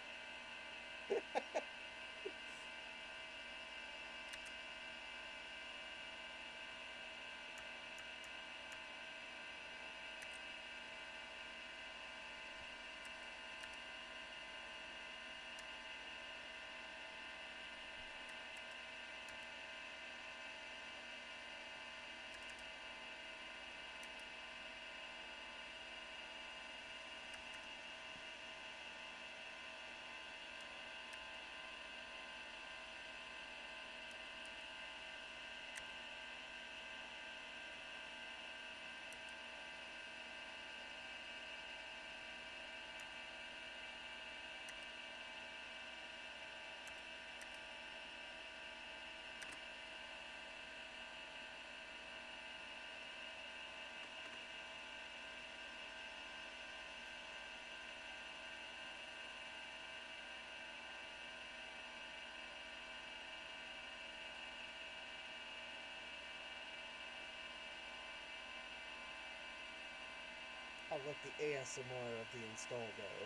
I'll let the ASMR of the install go.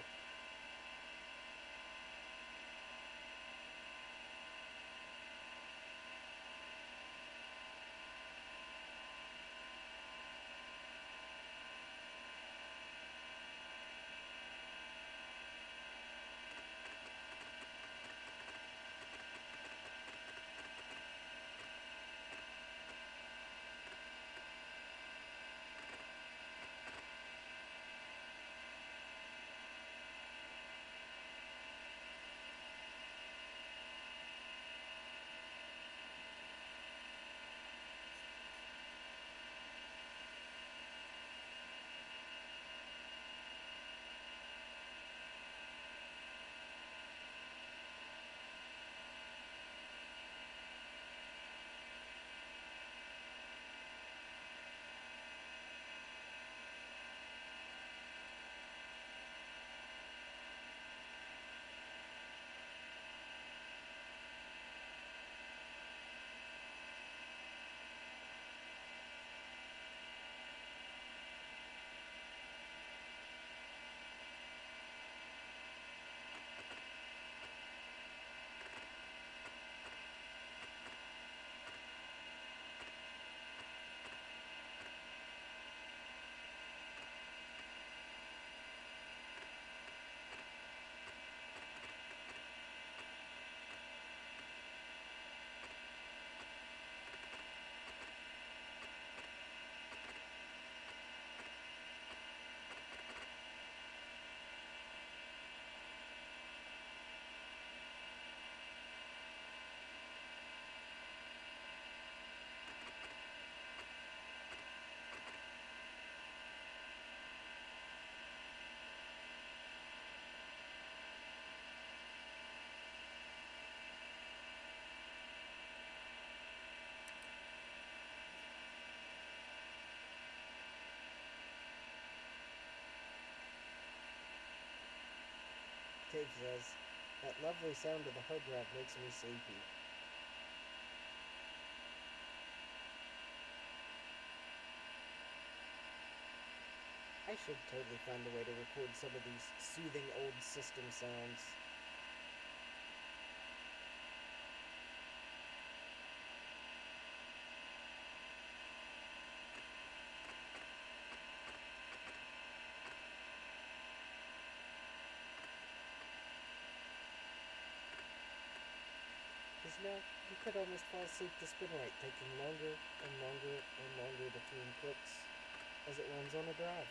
Dave says, that lovely sound of the hard drive makes me sleepy. I should totally find a way to record some of these soothing old system sounds. Because now, you could almost fall asleep to SpinRite, taking longer and longer and longer between clicks as it runs on a drive.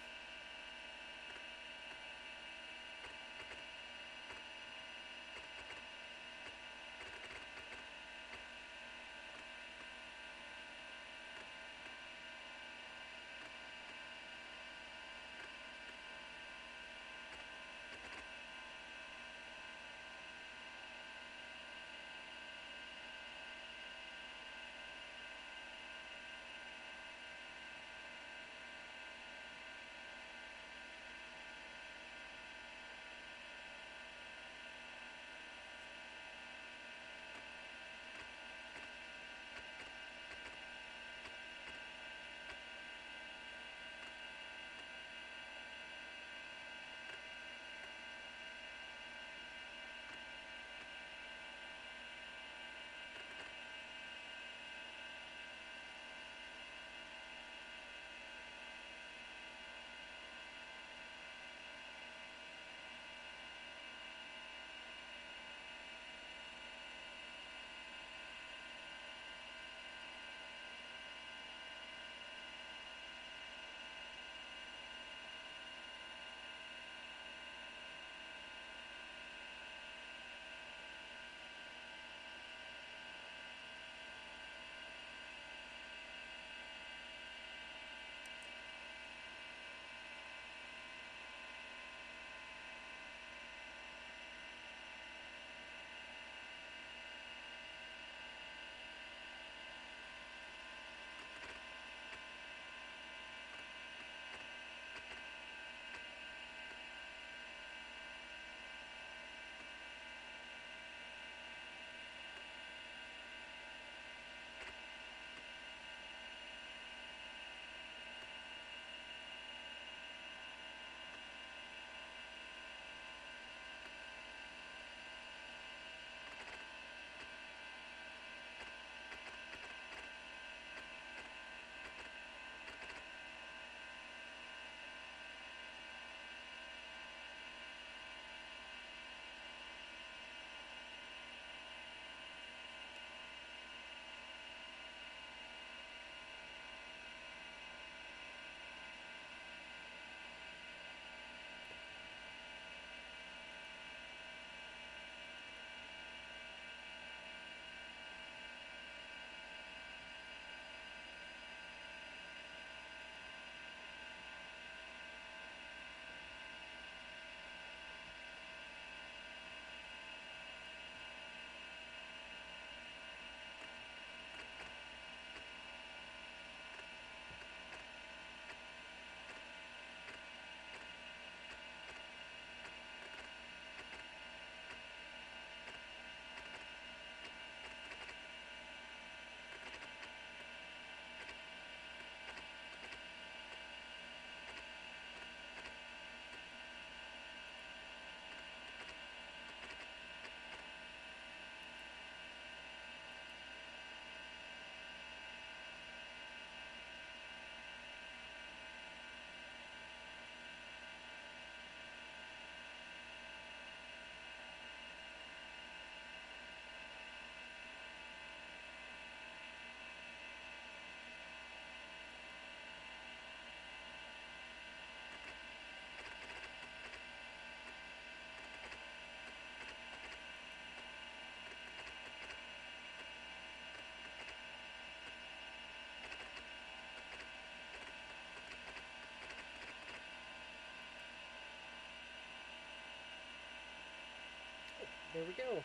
There we go.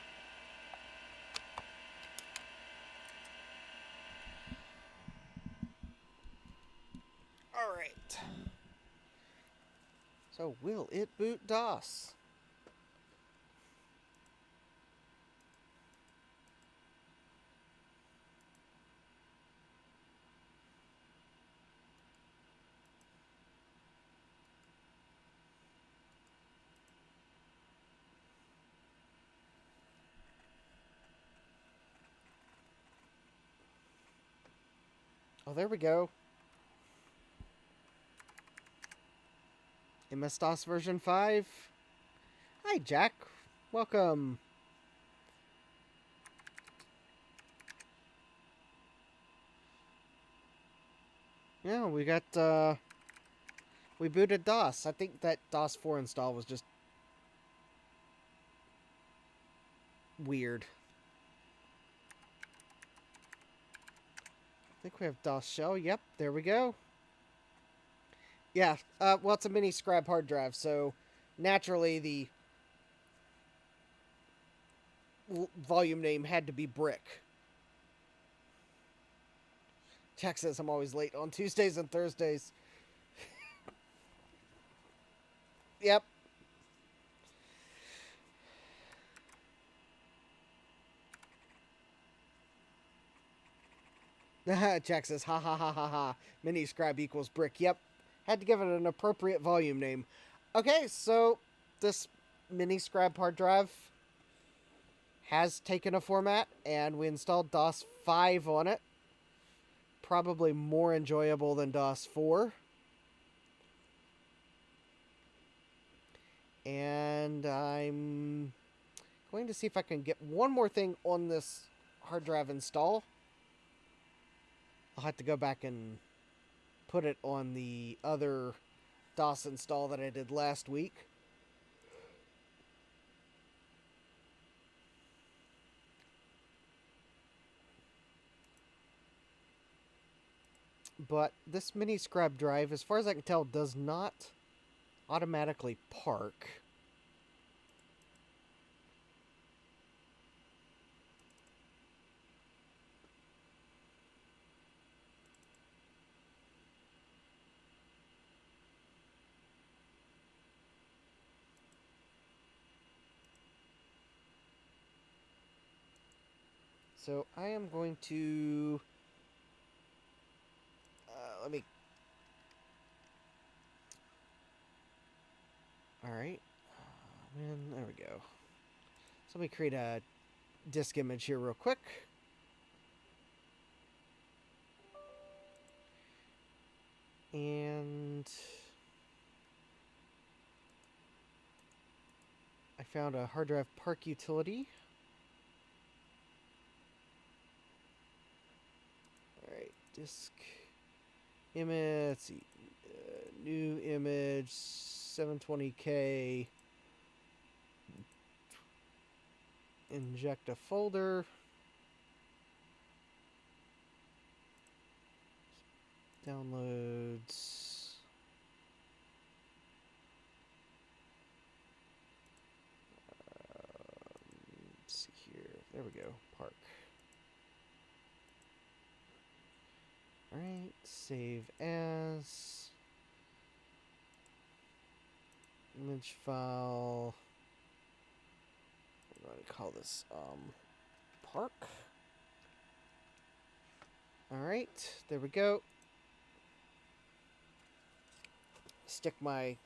All right. So, will it boot DOS? Oh, there we go. MS-DOS version 5. Hi, Jack. Welcome. Yeah, we got, we booted DOS. I think that DOS 4 install was just weird. I think we have DOS shell. Yep, there we go. Yeah, well, it's a MiniScribe hard drive, so naturally the volume name had to be Brick. Jack says I'm always late on Tuesdays and Thursdays. Yep. Jack says, ha ha ha ha ha. MiniScribe equals Brick. Yep. Had to give it an appropriate volume name. Okay, so this MiniScribe hard drive has taken a format, and we installed DOS 5 on it. Probably more enjoyable than DOS 4. And I'm going to see if I can get one more thing on this hard drive install. I'll have to go back and put it on the other DOS install that I did last week. But this MiniScribe drive, as far as I can tell, does not automatically park. So I am going to... let me... Alright. Man, there we go. So let me create a disk image here real quick. And I found a hard drive park utility. Alright, disk image, let's see, new image, 720K, inject a folder, downloads, let's see here, there we go, park. Alright, save as, image file, we're going to call this park. Alright, there we go. Stick my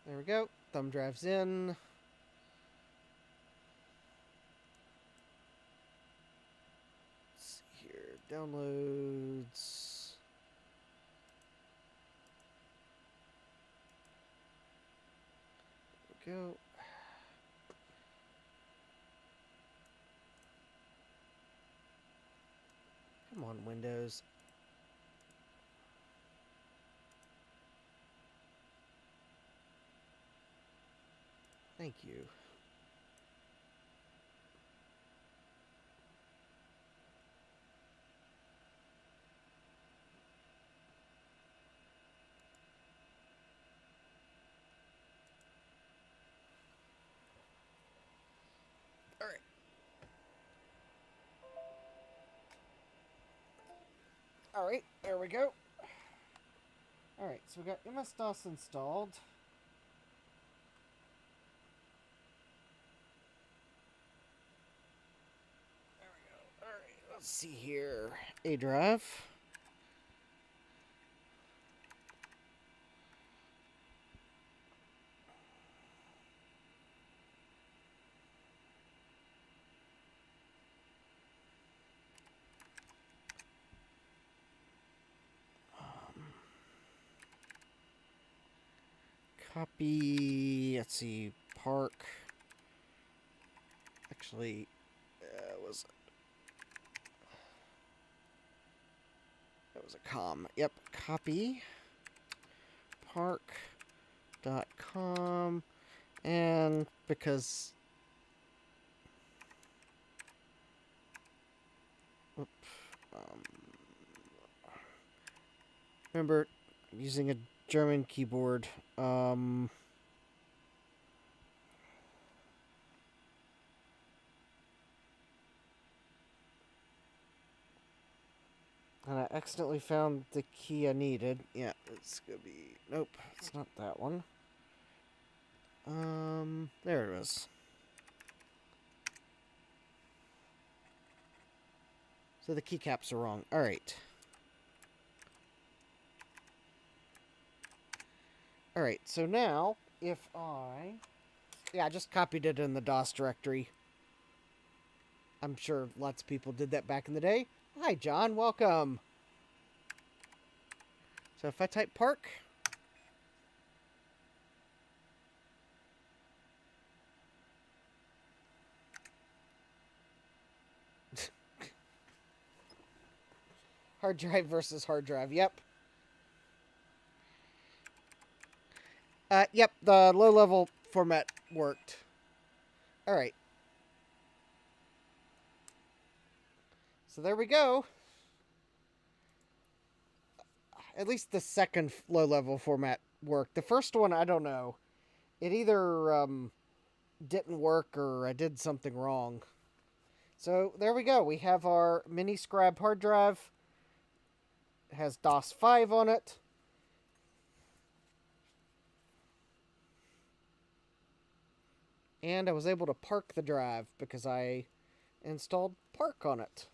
there we go. Thumb drive's in. Let's see here. Downloads. There we go. Come on, Windows. Thank you. All right. All right, there we go. All right, so we got MS-DOS installed. There we go. All right, let's see here. A drive. Copy. Let's see. Park. Actually, was that was a com. Yep. Copy. Park.com. And because. Remember using a German keyboard. And I accidentally found the key I needed. Yeah, it's gonna be... Nope, it's not that one. There it is. So the keycaps are wrong. Alright. Alright, so now, if I... Yeah, I just copied it in the DOS directory. I'm sure lots of people did that back in the day. Hi, John. Welcome. So if I type park... hard drive versus hard drive. Yep. Yep, the low-level format worked. Alright. So there we go. At least the second low-level format worked. The first one, I don't know. It either didn't work or I did something wrong. So there we go. We have our MiniScribe hard drive. It has DOS 5 on it. And I was able to park the drive because I installed Park on it.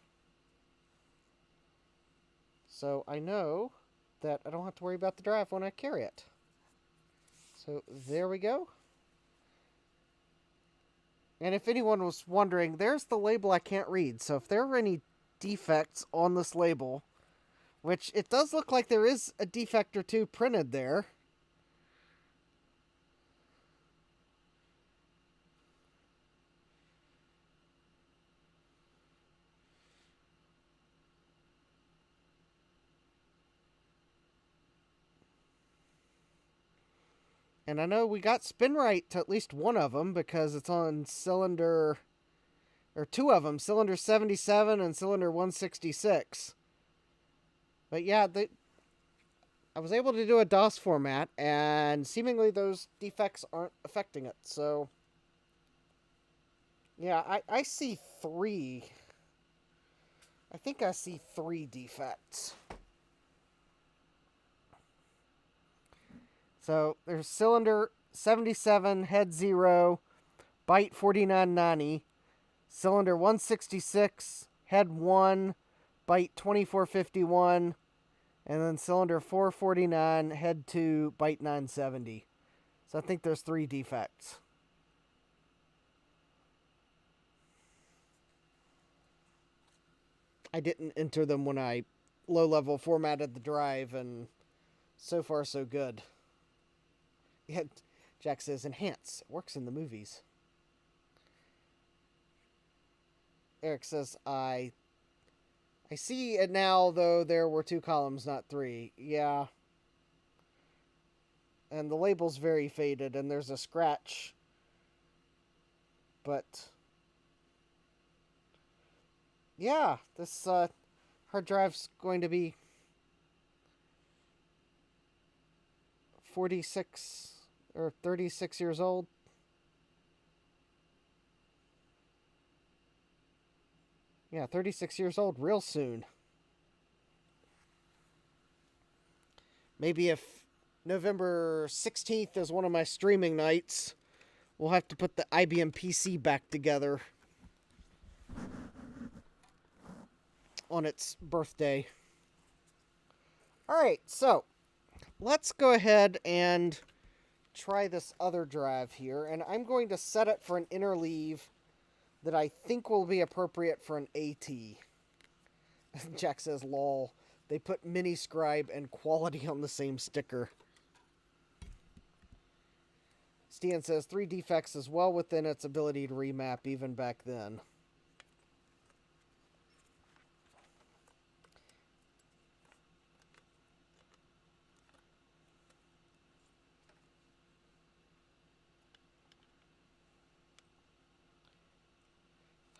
So I know that I don't have to worry about the drive when I carry it. So there we go. And if anyone was wondering, there's the label I can't read. So if there are any defects on this label, which it does look like there is a defect or two printed there. And I know we got spin right to at least one of them because it's on cylinder, or two of them, cylinder 77 and cylinder 166. But yeah, I was able to do a DOS format, and seemingly those defects aren't affecting it. So, yeah, I see three. I think I see three defects. So there's cylinder 77, head 0, byte 4990. Cylinder 166, head 1, byte 2451. And then cylinder 449, head 2, byte 970. So I think there's three defects. I didn't enter them when I low-level formatted the drive, and so far so good. Yeah, Jack says, enhance. It works in the movies. Eric says, I see it now, though there were 2 columns, not 3. Yeah. And the label's very faded, and there's a scratch But yeah, this hard drive's going to be 46 or 36 years old. Yeah, 36 years old real soon. Maybe if November 16th is one of my streaming nights, we'll have to put the IBM PC back together on its birthday. Alright, so let's go ahead and try this other drive here. And I'm going to set it for an interleave that I think will be appropriate for an AT. Jack says, lol. They put MiniScribe and quality on the same sticker. Stian says, 3 defects is well within its ability to remap even back then.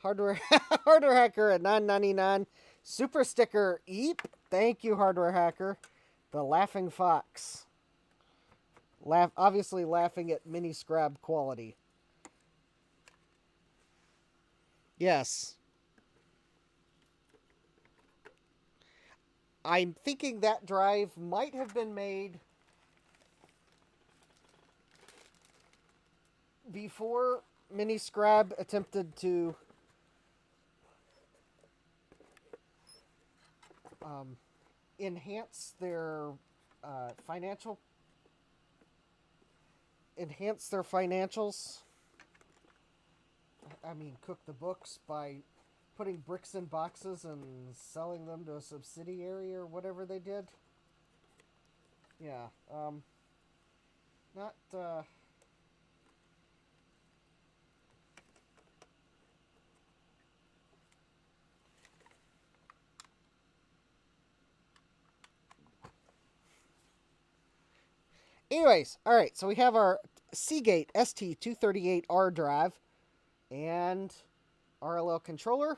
Hardware Hacker at $9.99. Super sticker Eep. Thank you, Hardware Hacker. The Laughing Fox. Obviously laughing at MiniScribe quality. Yes. I'm thinking that drive might have been made before MiniScribe attempted to enhance their financials. I mean, cook the books by putting bricks in boxes and selling them to a subsidiary or whatever they did. Yeah, not, anyways, alright, so we have our Seagate ST238R drive and RLL controller.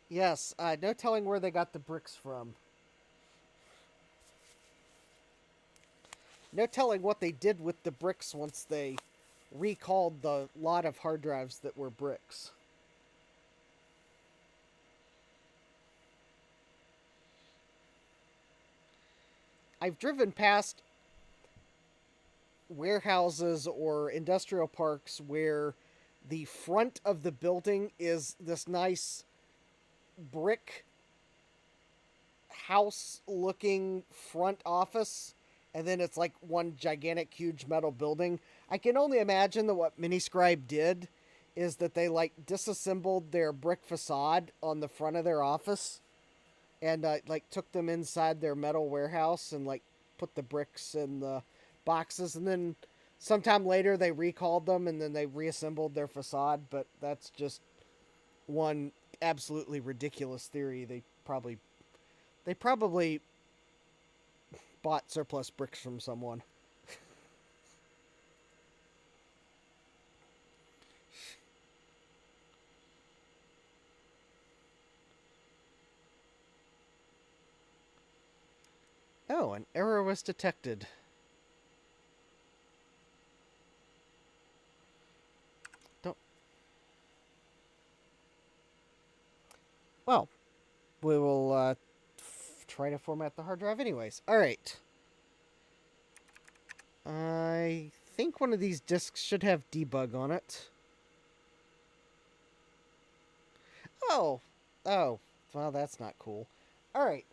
Yes, no telling where they got the bricks from. No telling what they did with the bricks once they recalled the lot of hard drives that were bricks. I've driven past warehouses or industrial parks where the front of the building is this nice brick house looking front office, and then it's like one gigantic huge metal building. I can only imagine that what MiniScribe did is that they like disassembled their brick facade on the front of their office and like took them inside their metal warehouse and like put the bricks in the boxes, and then sometime later they recalled them and then they reassembled their facade. But that's just one absolutely ridiculous theory. They probably bought surplus bricks from someone. Oh, an error was detected. Don't. Well, we will try to format the hard drive anyways. Alright. I think one of these disks should have debug on it. Oh. Oh. Well, that's not cool. Alright.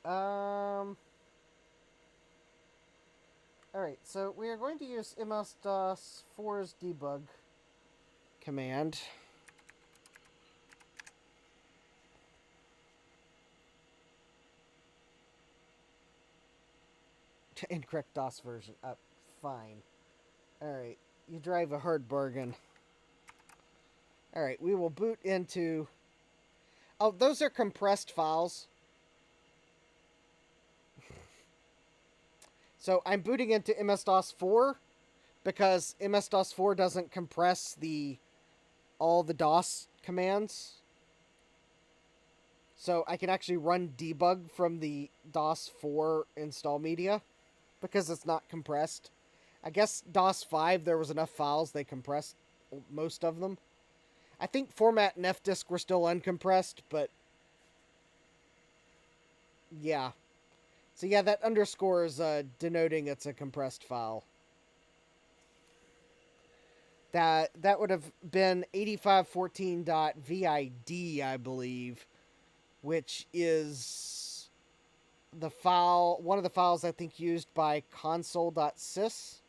Alright, so we are going to use MS-DOS4's debug command. Incorrect DOS version. Fine. Alright, you drive a hard bargain. Alright, we will boot into... Oh, those are compressed files. So I'm booting into MS-DOS 4 because MS-DOS 4 doesn't compress all the DOS commands. So I can actually run debug from the DOS 4 install media because it's not compressed. I guess DOS 5, there was enough files, they compressed most of them. I think format and fdisk were still uncompressed, but yeah. So yeah, that underscore is denoting it's a compressed file. That would have been 8514.vid, I believe, which is the file, one of the files I think used by console.sys.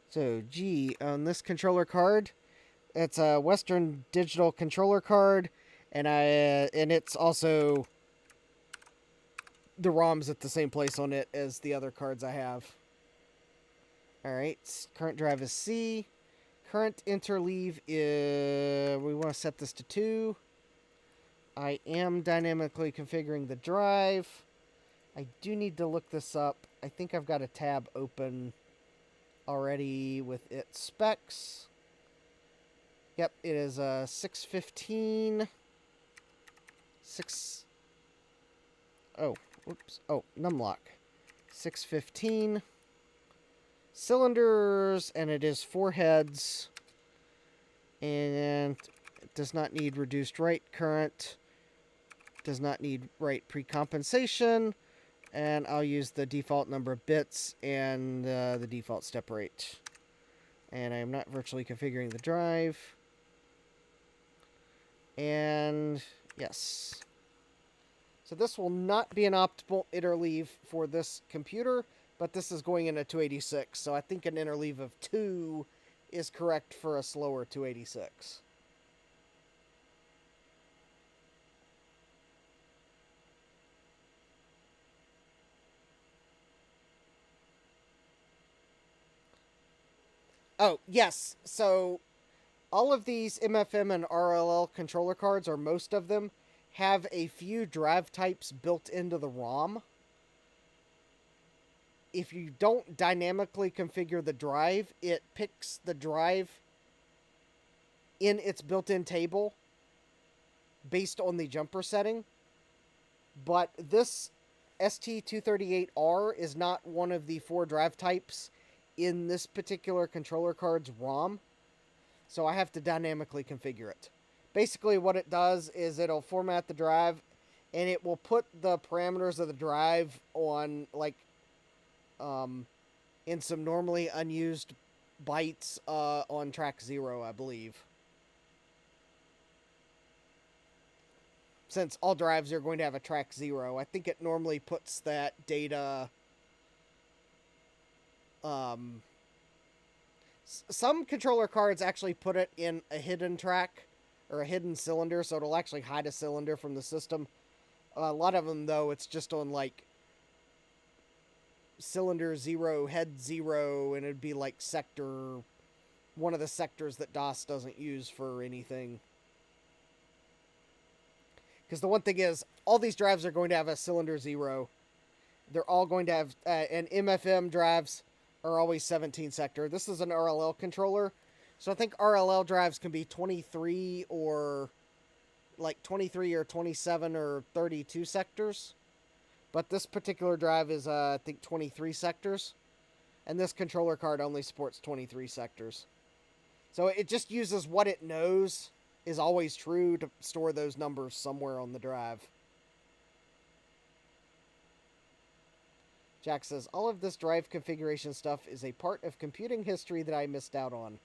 So G on this controller card, it's a Western Digital controller card, and it's also the ROM's at the same place on it as the other cards I have. All right, current drive is C. Current interleave is, we want to set this to 2. I am dynamically configuring the drive. I do need to look this up. I think I've got a tab open already with its specs. Yep, it is a 615. Numlock. 615 cylinders, and it is 4 heads. And it does not need reduced write current. Does not need write precompensation. And I'll use the default number of bits and the default step rate. And I am not virtually configuring the drive. And yes. So this will not be an optimal interleave for this computer, but this is going in a 286. So I think an interleave of 2 is correct for a slower 286. Oh, yes. So all of these MFM and RLL controller cards, or most of them, have a few drive types built into the ROM. If you don't dynamically configure the drive, it picks the drive in its built-in table based on the jumper setting. But this ST238R is not one of the 4 drive types in this particular controller card's ROM. So I have to dynamically configure it. Basically what it does is it'll format the drive and it will put the parameters of the drive on, like, in some normally unused bytes on track 0, I believe. Since all drives are going to have a track 0, I think it normally puts that data... some controller cards actually put it in a hidden track or a hidden cylinder, so it'll actually hide a cylinder from the system. A lot of them, though, it's just on, like, cylinder 0, head 0, and it'd be like sector, one of the sectors that DOS doesn't use for anything. Because the one thing is, all these drives are going to have a cylinder 0. They're all going to have, and MFM drives are always 17 sector. This is an RLL controller, so I think RLL drives can be 23 or, like, 23 or 27 or 32 sectors. But this particular drive is, I think, 23 sectors. And this controller card only supports 23 sectors. So it just uses what it knows is always true to store those numbers somewhere on the drive. Jack says, all of this drive configuration stuff is a part of computing history that I missed out on.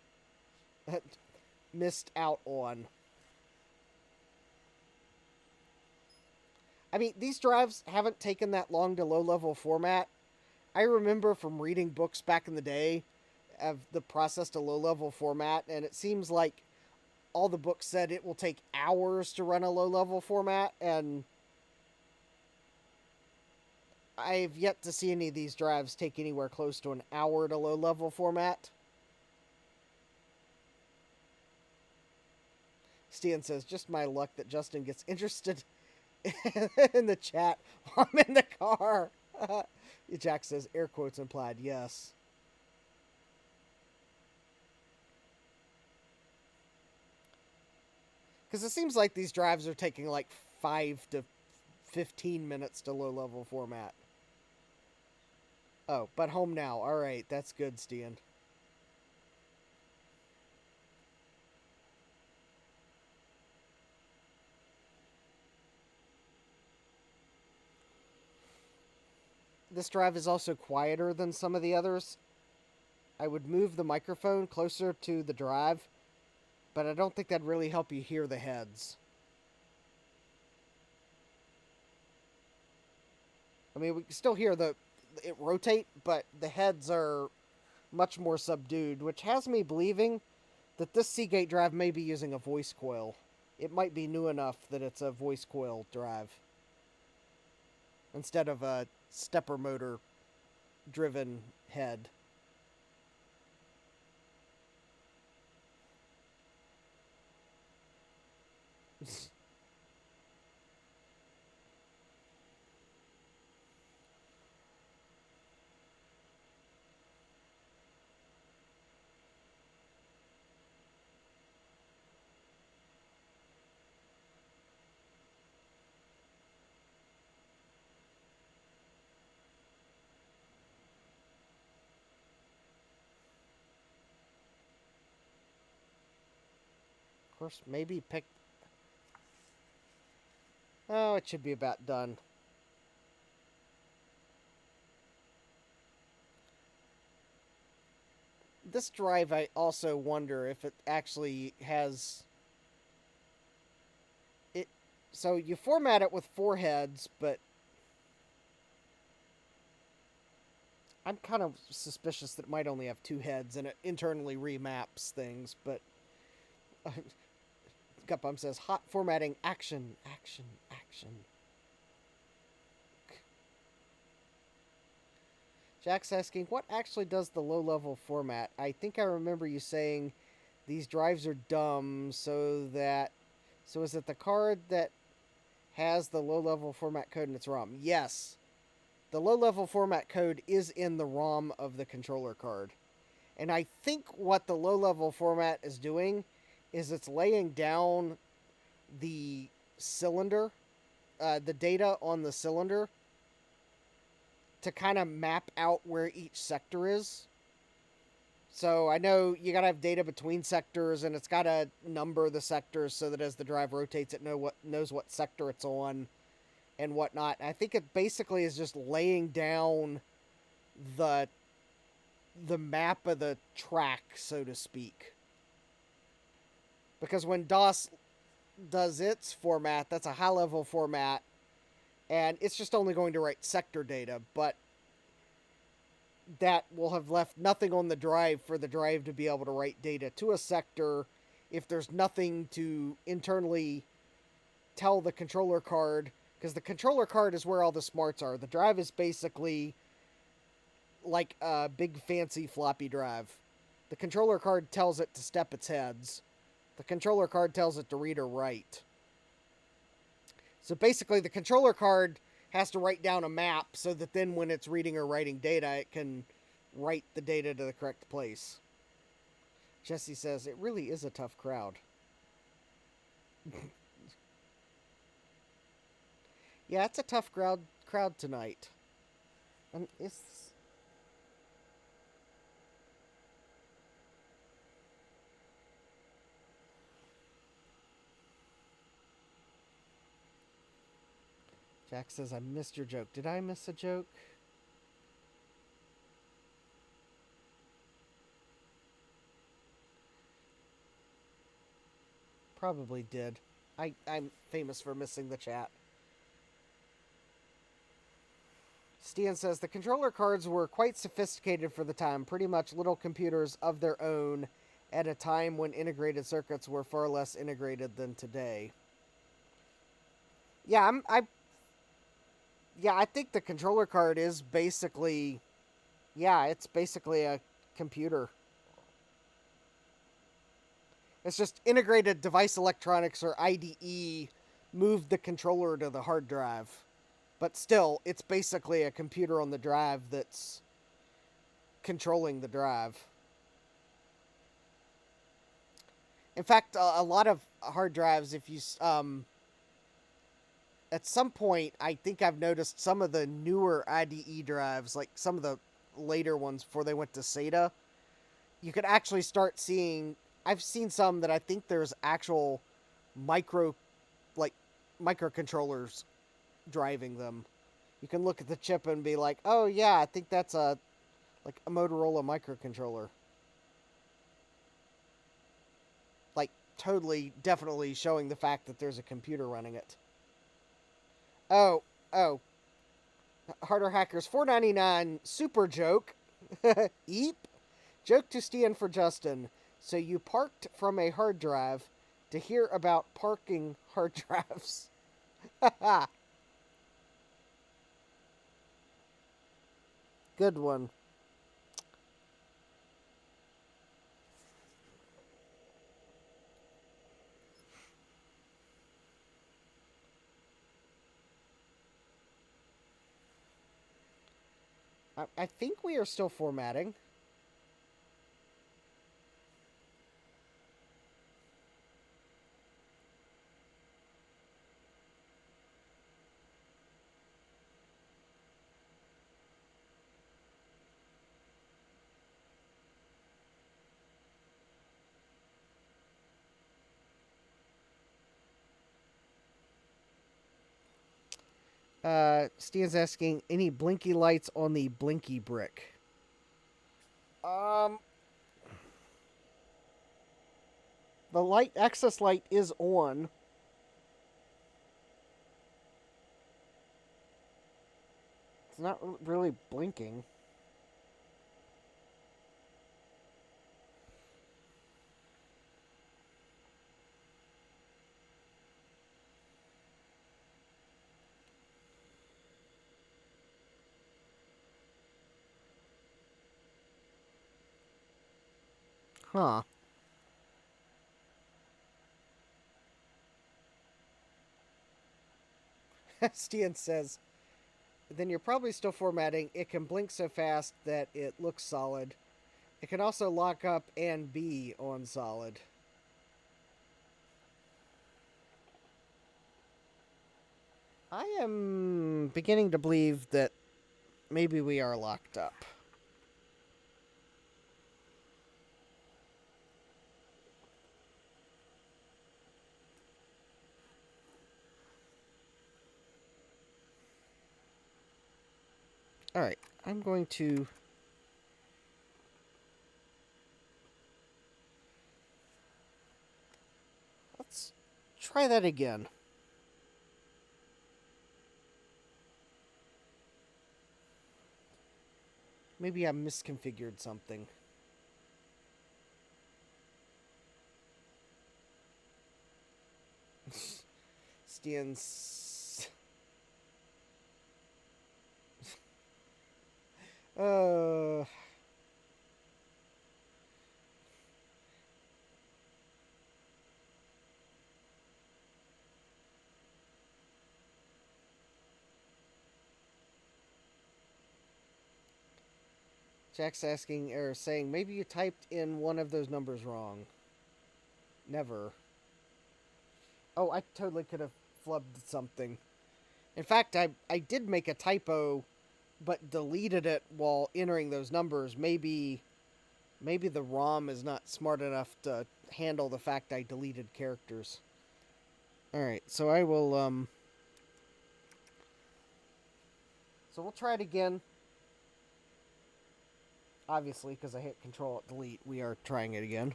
I mean, these drives haven't taken that long to low-level format. I remember from reading books back in the day of the process to low-level format, and it seems like all the books said it will take hours to run a low-level format, and I've yet to see any of these drives take anywhere close to an hour to low-level format. Stian says, just my luck that Justin gets interested in the chat while I'm in the car. Jack says, air quotes implied, yes. Because it seems like these drives are taking like 5 to 15 minutes to low-level format. Oh, but home now. All right, that's good, Stian. This drive is also quieter than some of the others. I would move the microphone closer to the drive, but I don't think that'd really help you hear the heads. I mean, we can still hear it rotate, but the heads are much more subdued, which has me believing that this Seagate drive may be using a voice coil. It might be new enough that it's a voice coil drive instead of a stepper motor driven head. Of course, maybe pick... Oh, it should be about done. This drive, I also wonder if it actually has... it. So you format it with 4 heads, but I'm kind of suspicious that it might only have 2 heads and it internally remaps things, but... Gutbum says, hot formatting, action, action, action. Jack's asking, what actually does the low-level format? I think I remember you saying these drives are dumb, so is it the card that has the low-level format code in its ROM? Yes. The low-level format code is in the ROM of the controller card. And I think what the low-level format is doing is it's laying down the cylinder, the data on the cylinder, to kind of map out where each sector is. So I know you gotta have data between sectors, and it's gotta number the sectors so that as the drive rotates, it knows what sector it's on and whatnot. I think it basically is just laying down the map of the track, so to speak. Because when DOS does its format, that's a high-level format, and it's just only going to write sector data, but that will have left nothing on the drive for the drive to be able to write data to a sector if there's nothing to internally tell the controller card, because the controller card is where all the smarts are. The drive is basically like a big fancy floppy drive. The controller card tells it to step its heads. The controller card tells it to read or write. So basically the controller card has to write down a map so that then when it's reading or writing data, it can write the data to the correct place. Jesse says, it really is a tough crowd. Yeah, it's a tough crowd tonight. And it's... Jack says, I missed your joke. Did I miss a joke? Probably did. I'm famous for missing the chat. Stian says the controller cards were quite sophisticated for the time, pretty much little computers of their own at a time when integrated circuits were far less integrated than today. Yeah, I think the controller card is basically, yeah, it's basically a computer. It's just integrated device electronics, or IDE, moved the controller to the hard drive. But still, it's basically a computer on the drive that's controlling the drive. In fact, a lot of hard drives, if you at some point, I think I've noticed some of the newer IDE drives, like some of the later ones before they went to SATA, you could actually start seeing. I've seen some that I think there's actual microcontrollers driving them. You can look at the chip and be like, "Oh yeah, I think that's a Motorola microcontroller." Like totally, definitely showing the fact that there's a computer running it. Oh, Harder Hackers 4.99 super joke. Eep. Joke to Stian for Justin. So you parked from a hard drive to hear about parking hard drives. Good one. I think we are still formatting. Stian's asking, any blinky lights on the blinky brick? Um, the light access light is on. It's not really blinking. Huh. Stian says, then you're probably still formatting. It can blink so fast that it looks solid. It can also lock up and be on solid. I am beginning to believe that maybe we are locked up. Alright, I'm going to... Let's try that again. Maybe I misconfigured something. Stian's... Jack's asking, or saying, maybe you typed in one of those numbers wrong. Never. Oh, I totally could have flubbed something. In fact, I did make a typo, but deleted it while entering those numbers. Maybe the ROM is not smart enough to handle the fact I deleted characters. Alright, so I will, So we'll try it again. Obviously, because I hit Control-Delete, we are trying it again.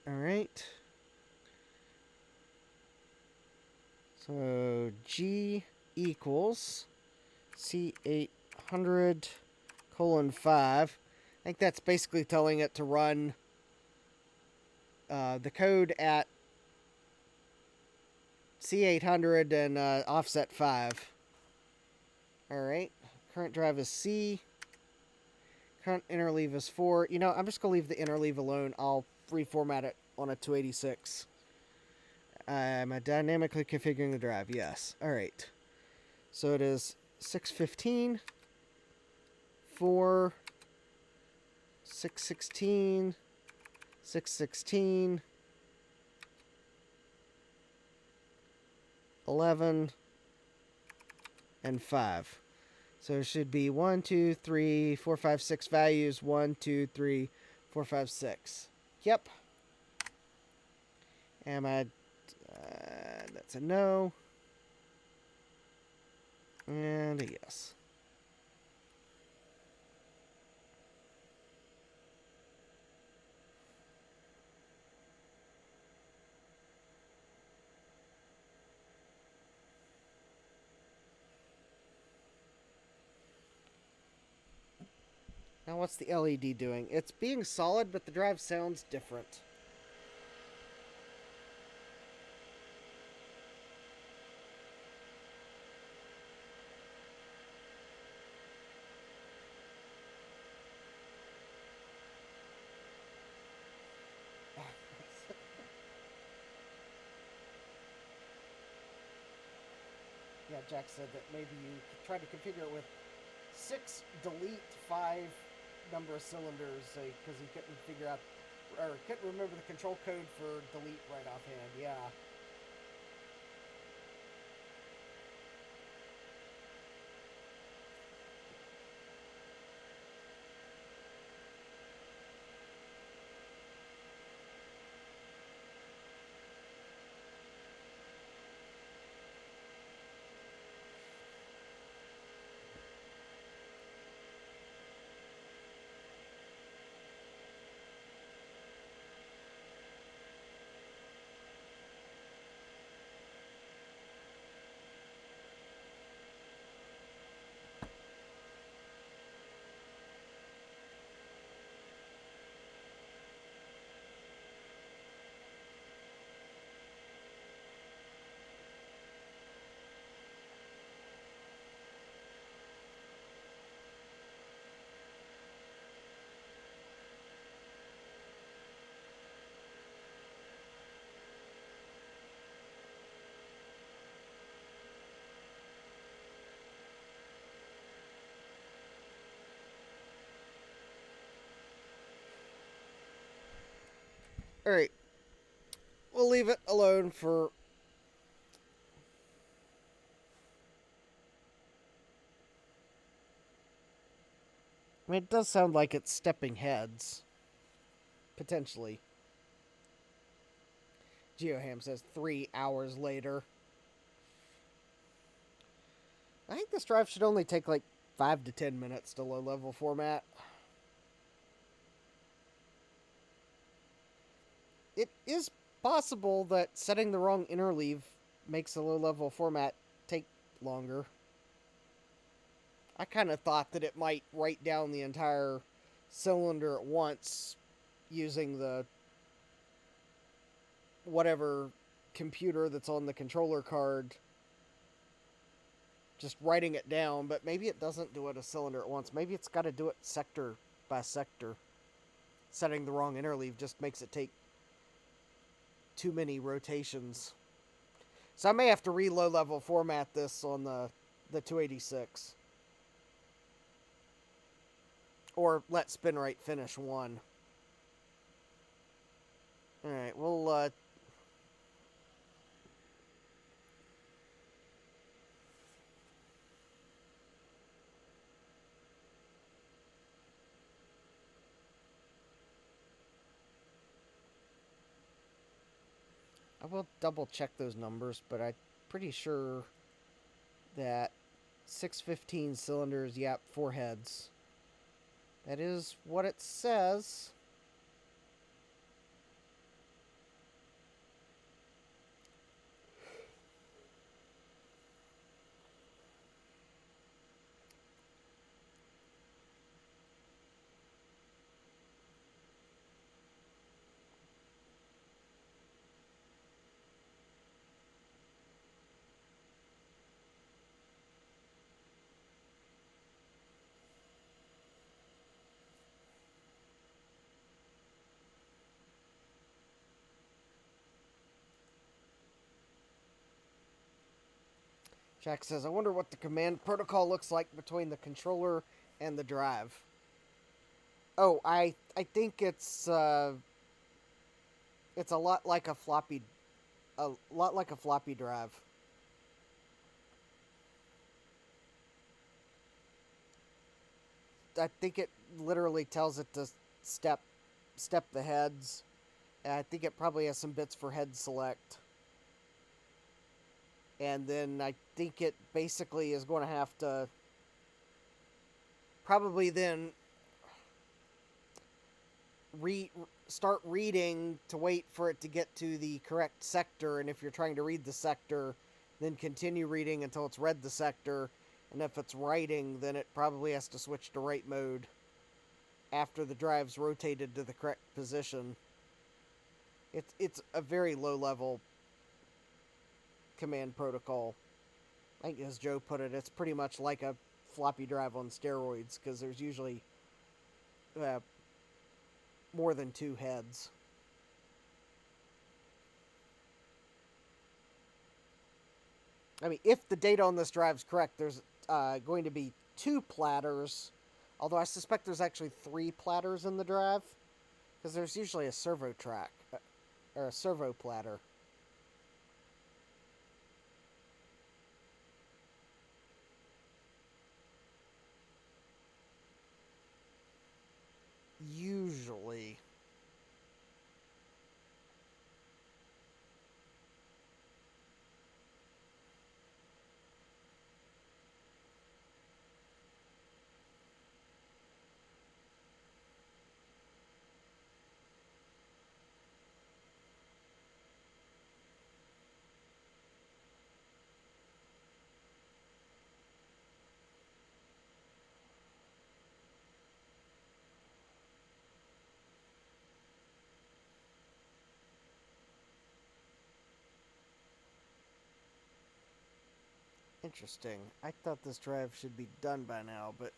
Alright. So, G equals C800:5. I think that's basically telling it to run the code at C800 and offset 5. Alright. Current drive is C. Current interleave is 4. You know, I'm just going to leave the interleave alone. I'll reformat it on a 286. Am I dynamically configuring the drive? Yes. Alright. So it is 615, 4, 616, 616, 11, and 5. So it should be 1, 2, 3, 4, 5, 6 values. 1, 2, 3, 4, 5, 6. Yep. Am I... that's a no. And a yes. Now what's the LED doing? It's being solid, but the drive sounds different. Yeah, Jack said that maybe you could try to configure it with 6 delete 5 number of cylinders because he couldn't figure out or couldn't remember the control code for delete right offhand. Yeah. All right. We'll leave it alone for... I mean, it does sound like it's stepping heads. Potentially. GeoHam says 3 hours later. I think this drive should only take like 5 to 10 minutes to low-level format. It is possible that setting the wrong interleave makes the low-level format take longer. I kind of thought that it might write down the entire cylinder at once using the whatever computer that's on the controller card, just writing it down, but maybe it doesn't do it a cylinder at once. Maybe it's got to do it sector by sector. Setting the wrong interleave just makes it take too many rotations. So I may have to re-low level format this on the 286. Or let SpinRite finish one. Alright, we'll I will double check those numbers, but I'm pretty sure that 615 cylinders, yep, 4 heads. That is what it says. Jack says, I wonder what the command protocol looks like between the controller and the drive. Oh, I think it's a lot like a lot like a floppy drive. I think it literally tells it to step the heads. And I think it probably has some bits for head select. And then I think it basically is going to have to probably then start reading to wait for it to get to the correct sector, and if you're trying to read the sector, then continue reading until it's read the sector, and if it's writing, then it probably has to switch to write mode after the drive's rotated to the correct position. It's a very low level command protocol. I think, as Joe put it, it's pretty much like a floppy drive on steroids, because there's usually more than two heads. I mean, if the data on this drive is correct, there's going to be two platters, although I suspect there's actually three platters in the drive, because there's usually a servo track, or a servo platter. Usually. Interesting. I thought this drive should be done by now, but...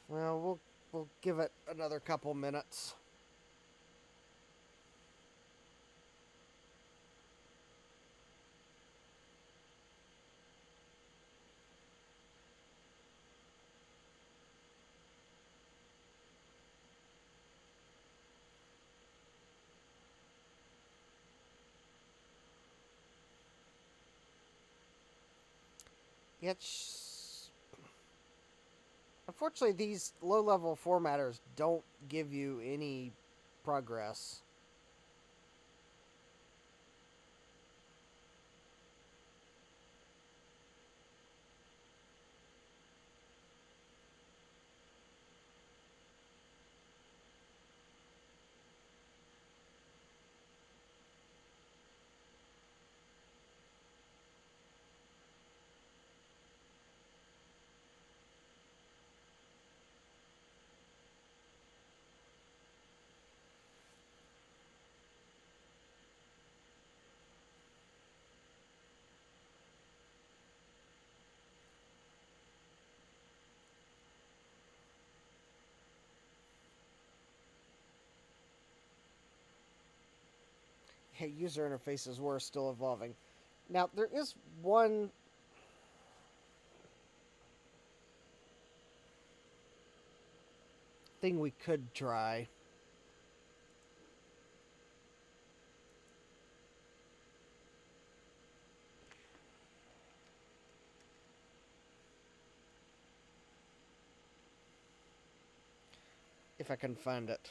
Well, we'll give it another couple minutes. Yet, unfortunately, these low-level formatters don't give you any progress. Hey, user interfaces were still evolving. Now, there is one thing we could try. If I can find it.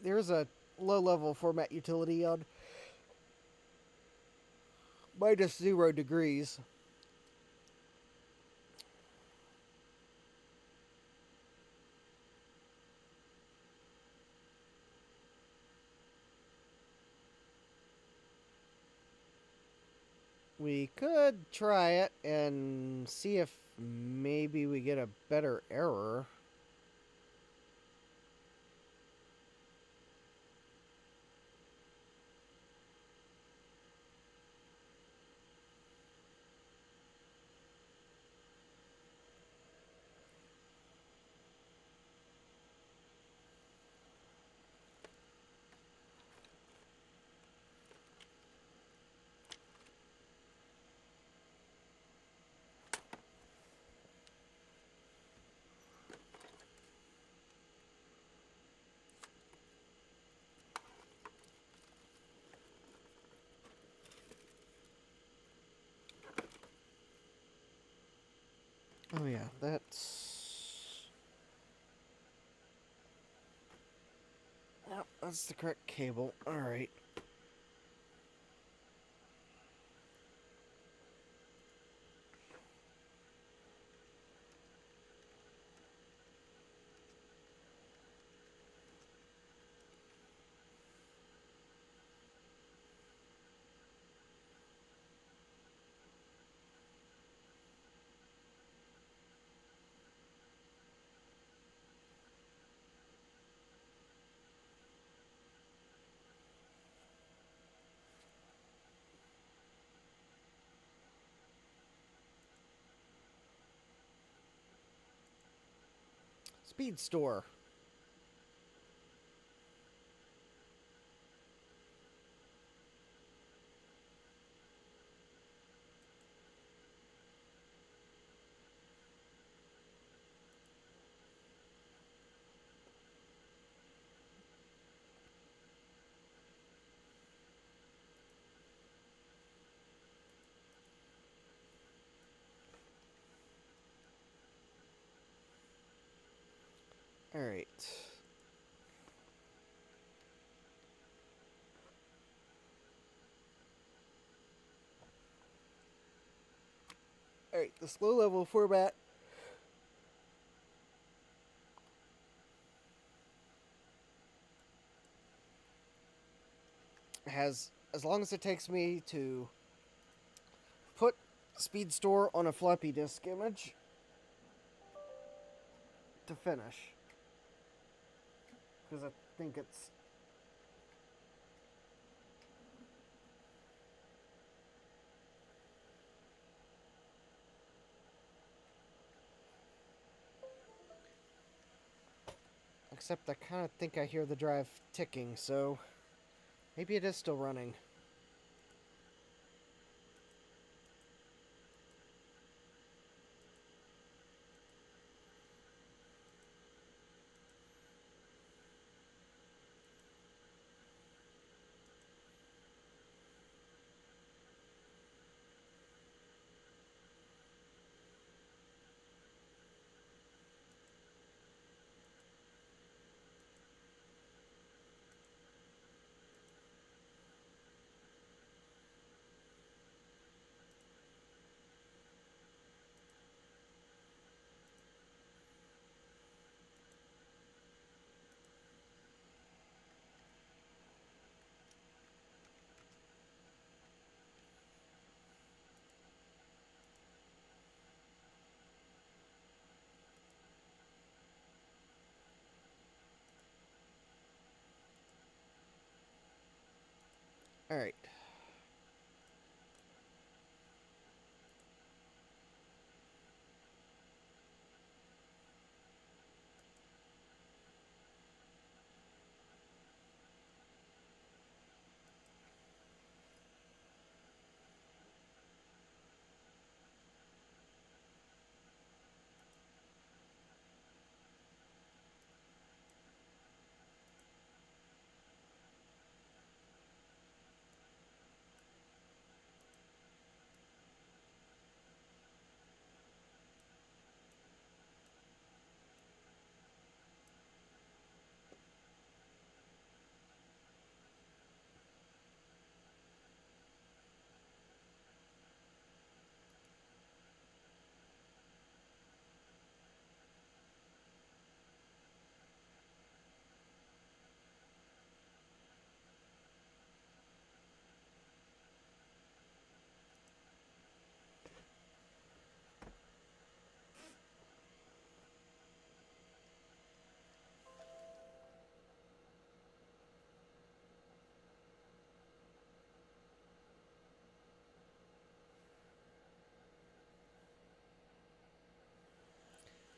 There's a low-level format utility on -0 degrees. We could try it and see if maybe we get a better error. Oh yeah, that's the correct cable. All right. Speed store. All right. All right. This low level format has, as long as it takes me to put speed store on a floppy disk image to finish, because I think it's except I kind of think I hear the drive ticking, so maybe it is still running. All right.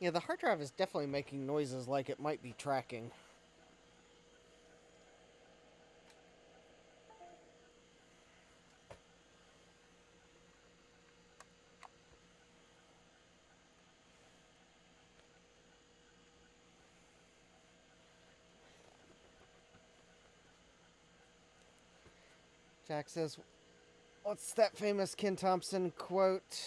Yeah, the hard drive is definitely making noises like it might be tracking. Jack says, what's that famous Ken Thompson quote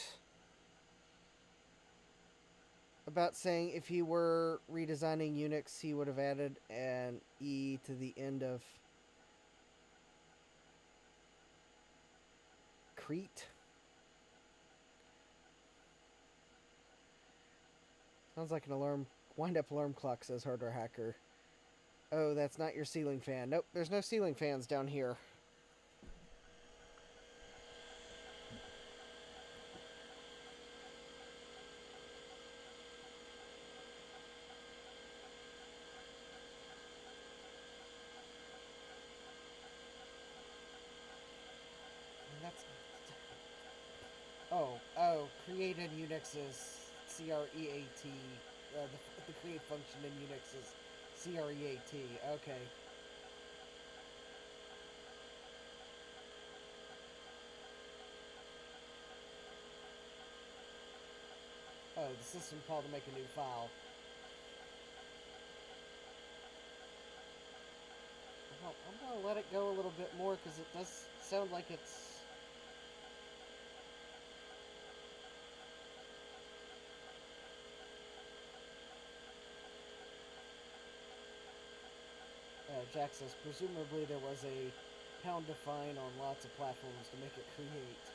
about saying if he were redesigning Unix, he would have added an E to the end of Crete? Sounds like an alarm, wind-up alarm clock, says Hardware Hacker. Oh, that's not your ceiling fan. Nope, there's no ceiling fans down here. That's... Oh, created Unix is CREAT. The create function in Unix is CREAT. Okay. Oh, the system call to make a new file. Well, I'm going to let it go a little bit more because it does sound like it's... Jack says, presumably there was a pound define on lots of platforms to make it create.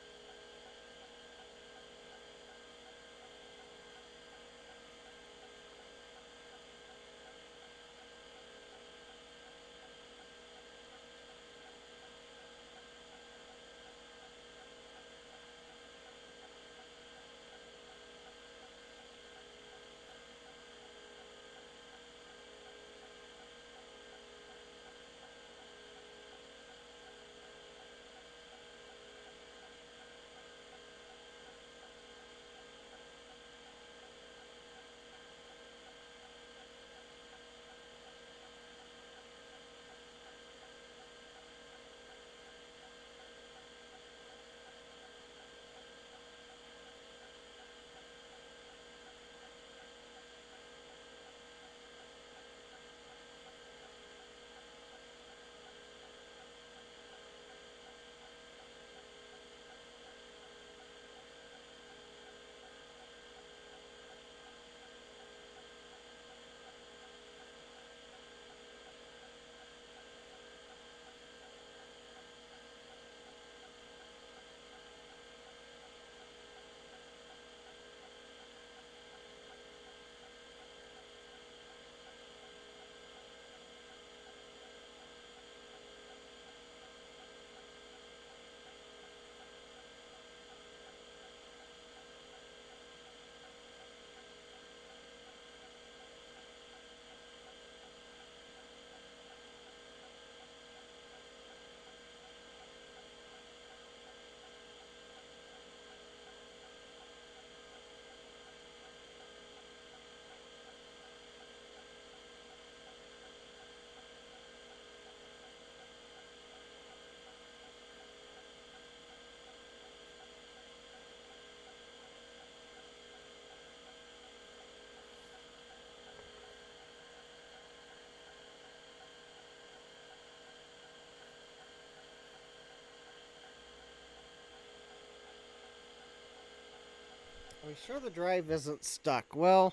Are we sure the drive isn't stuck? Well,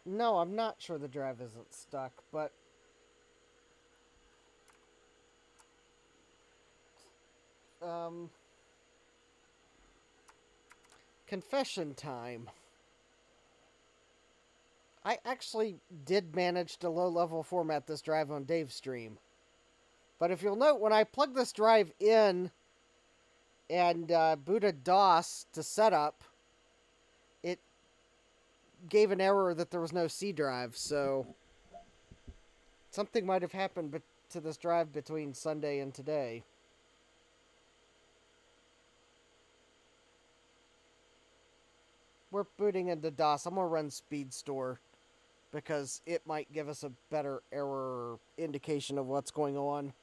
no, I'm not sure the drive isn't stuck, but... confession time. I actually did manage to low-level format this drive on Dave's stream. But if you'll note, when I plugged this drive in and booted DOS to setup, it gave an error that there was no C drive, so something might have happened to this drive between Sunday and today. we're booting into DOS, I'm going to run SpeedStore because it might give us a better error indication of what's going on.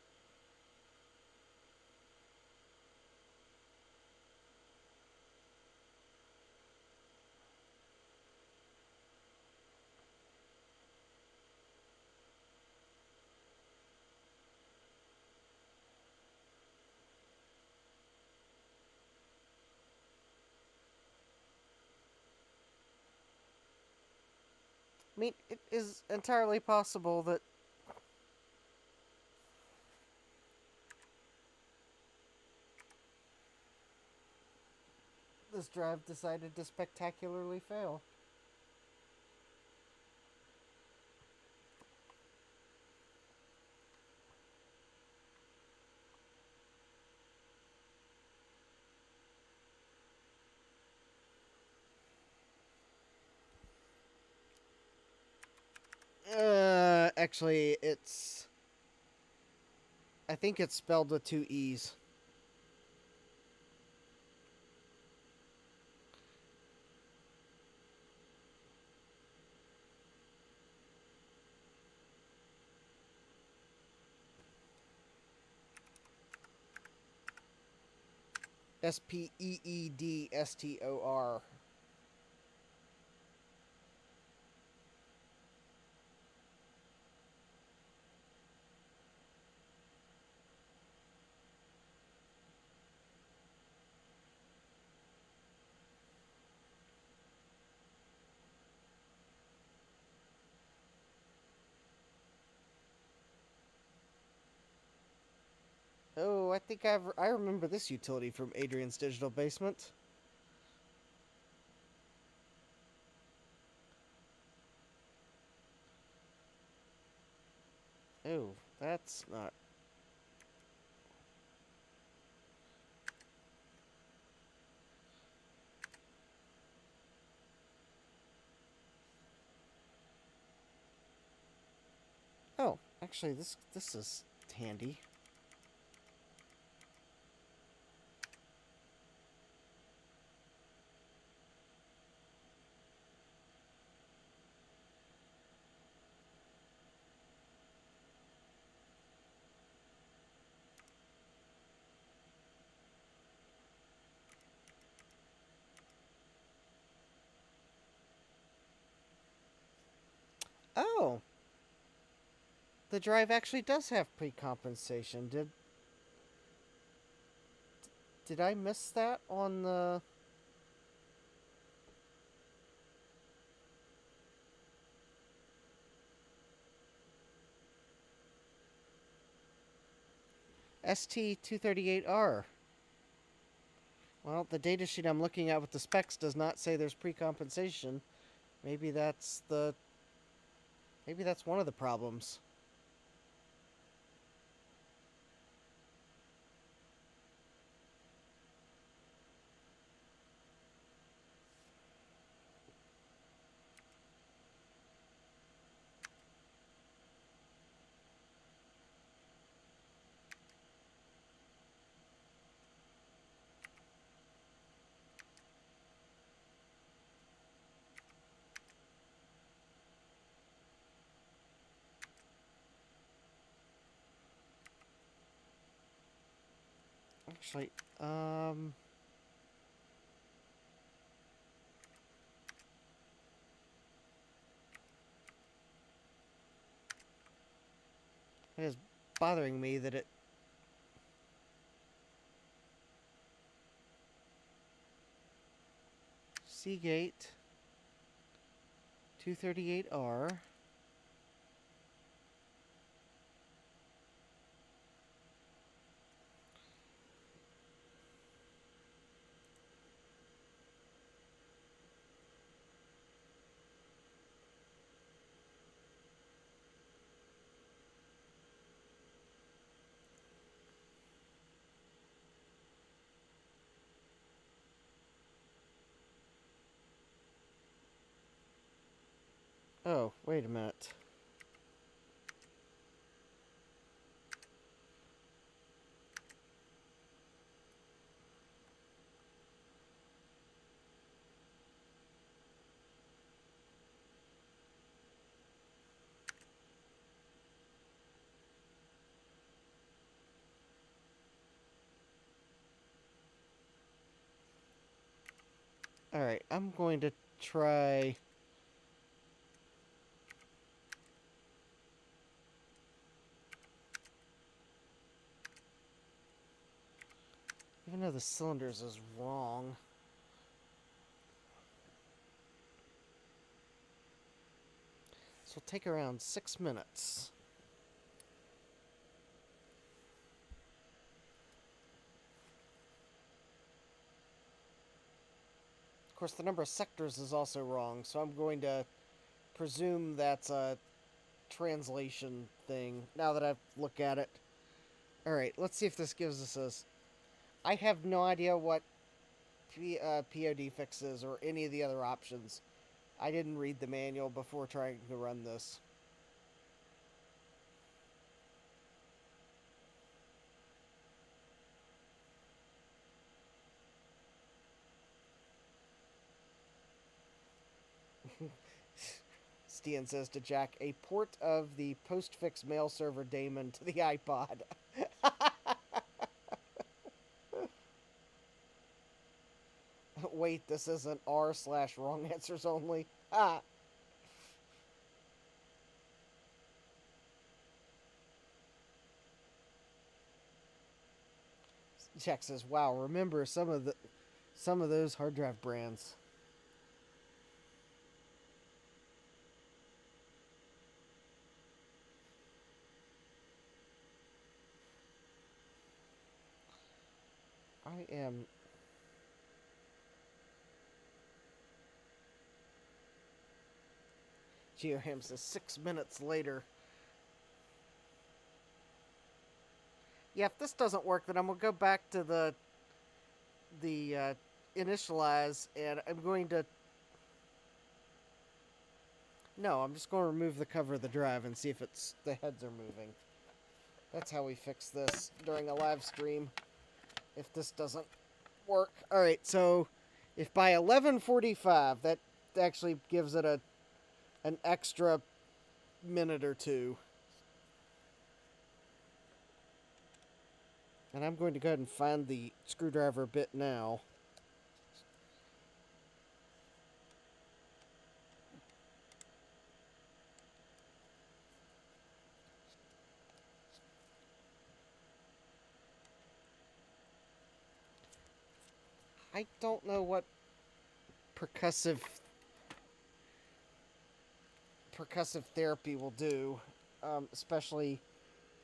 I mean, it is entirely possible that this drive decided to spectacularly fail. Actually, I think it's spelled with two E's. Speedstor. Oh, I think I remember this utility from Adrian's Digital Basement. Oh, that's not... Oh, actually, this is handy. Oh, the drive actually does have pre-compensation. Did I miss that on the... ST238R? Well, the datasheet I'm looking at with the specs does not say there's pre-compensation. Maybe that's one of the problems. Actually, it is bothering me that it... Seagate 238R. Oh, wait a minute. Alright, I'm going to try... Even though the cylinders is wrong. This will take around 6 minutes. Of course, the number of sectors is also wrong, so I'm going to presume that's a translation thing, now that I've looked at it. Alright, let's see if this gives us a... I have no idea what POD fix is or any of the other options. I didn't read the manual before trying to run this. Stian says to Jack, a port of the postfix mail server daemon to the iPod. Wait, this isn't r/wrong answers only? Ah. Jack says, wow, remember some of those hard drive brands. I am... Geoham says 6 minutes later. Yeah, if this doesn't work, then I'm going to go back to the initialize, and I'm going to... No, I'm just going to remove the cover of the drive and see if the heads are moving. That's how we fix this during a live stream, if this doesn't work. Alright, so if by 11:45, that actually gives it an extra minute or two. And I'm going to go ahead and find the screwdriver bit now. I don't know what percussive therapy will do, especially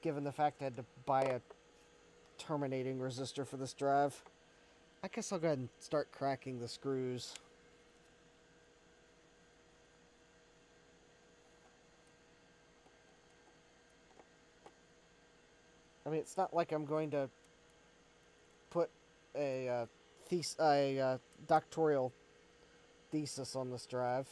given the fact I had to buy a terminating resistor for this drive. I guess I'll go ahead and start cracking the screws. I mean, it's not like I'm going to put a doctoral thesis on this drive.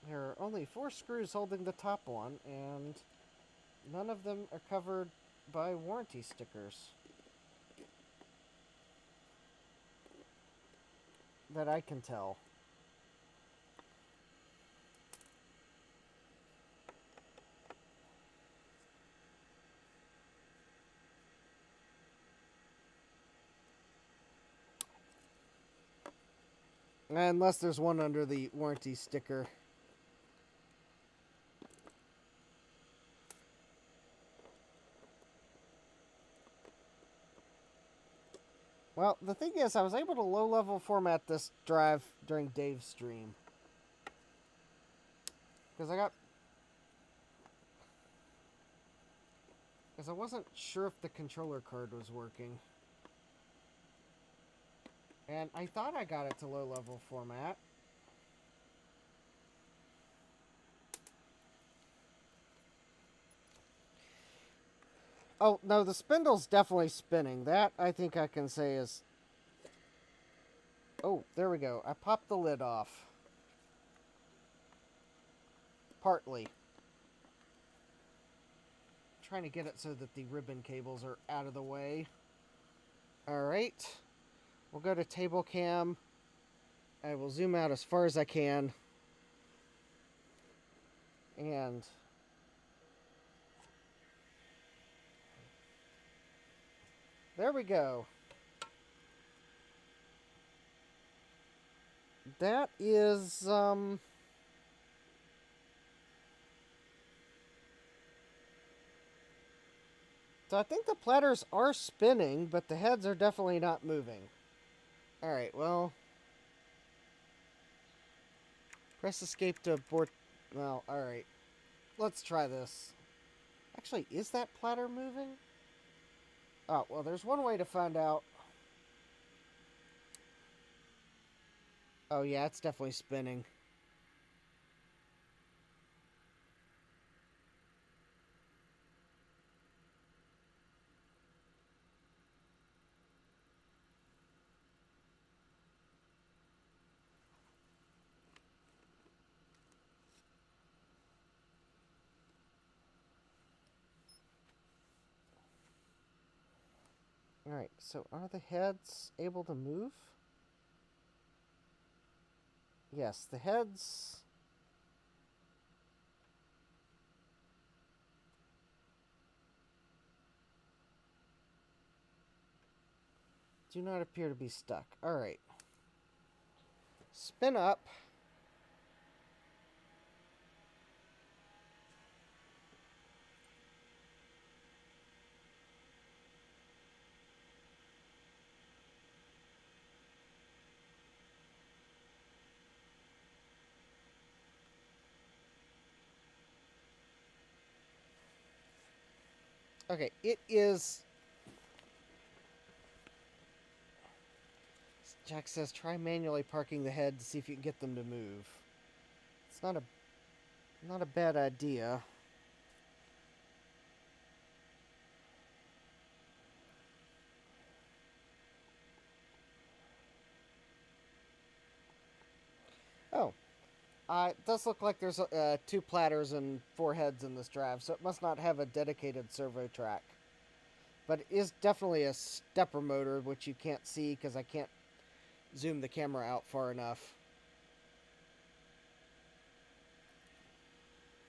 There are only 4 screws holding the top one, and none of them are covered by warranty stickers that I can tell. Unless there's one under the warranty sticker. Well, the thing is, I was able to low-level format this drive during Dave's stream. Because I wasn't sure if the controller card was working. And I thought I got it to low-level format. Oh, no, the spindle's definitely spinning. That, I think I can say is... Oh, there we go. I popped the lid off. Partly. I'm trying to get it so that the ribbon cables are out of the way. Alright. We'll go to table cam. I will zoom out as far as I can. And there we go. That is, so I think the platters are spinning, but the heads are definitely not moving. Alright, well, press escape to abort. Well, alright. Let's try this. Actually, is that platter moving? Oh, well, there's one way to find out. Oh, yeah, it's definitely spinning. Alright, so are the heads able to move? Yes, the heads... do not appear to be stuck. Alright. Spin up. Okay, it is... Jack says try manually parking the head to see if you can get them to move. It's not a bad idea. Oh. It does look like there's 2 platters and 4 heads in this drive, so it must not have a dedicated servo track. But it is definitely a stepper motor, which you can't see because I can't zoom the camera out far enough.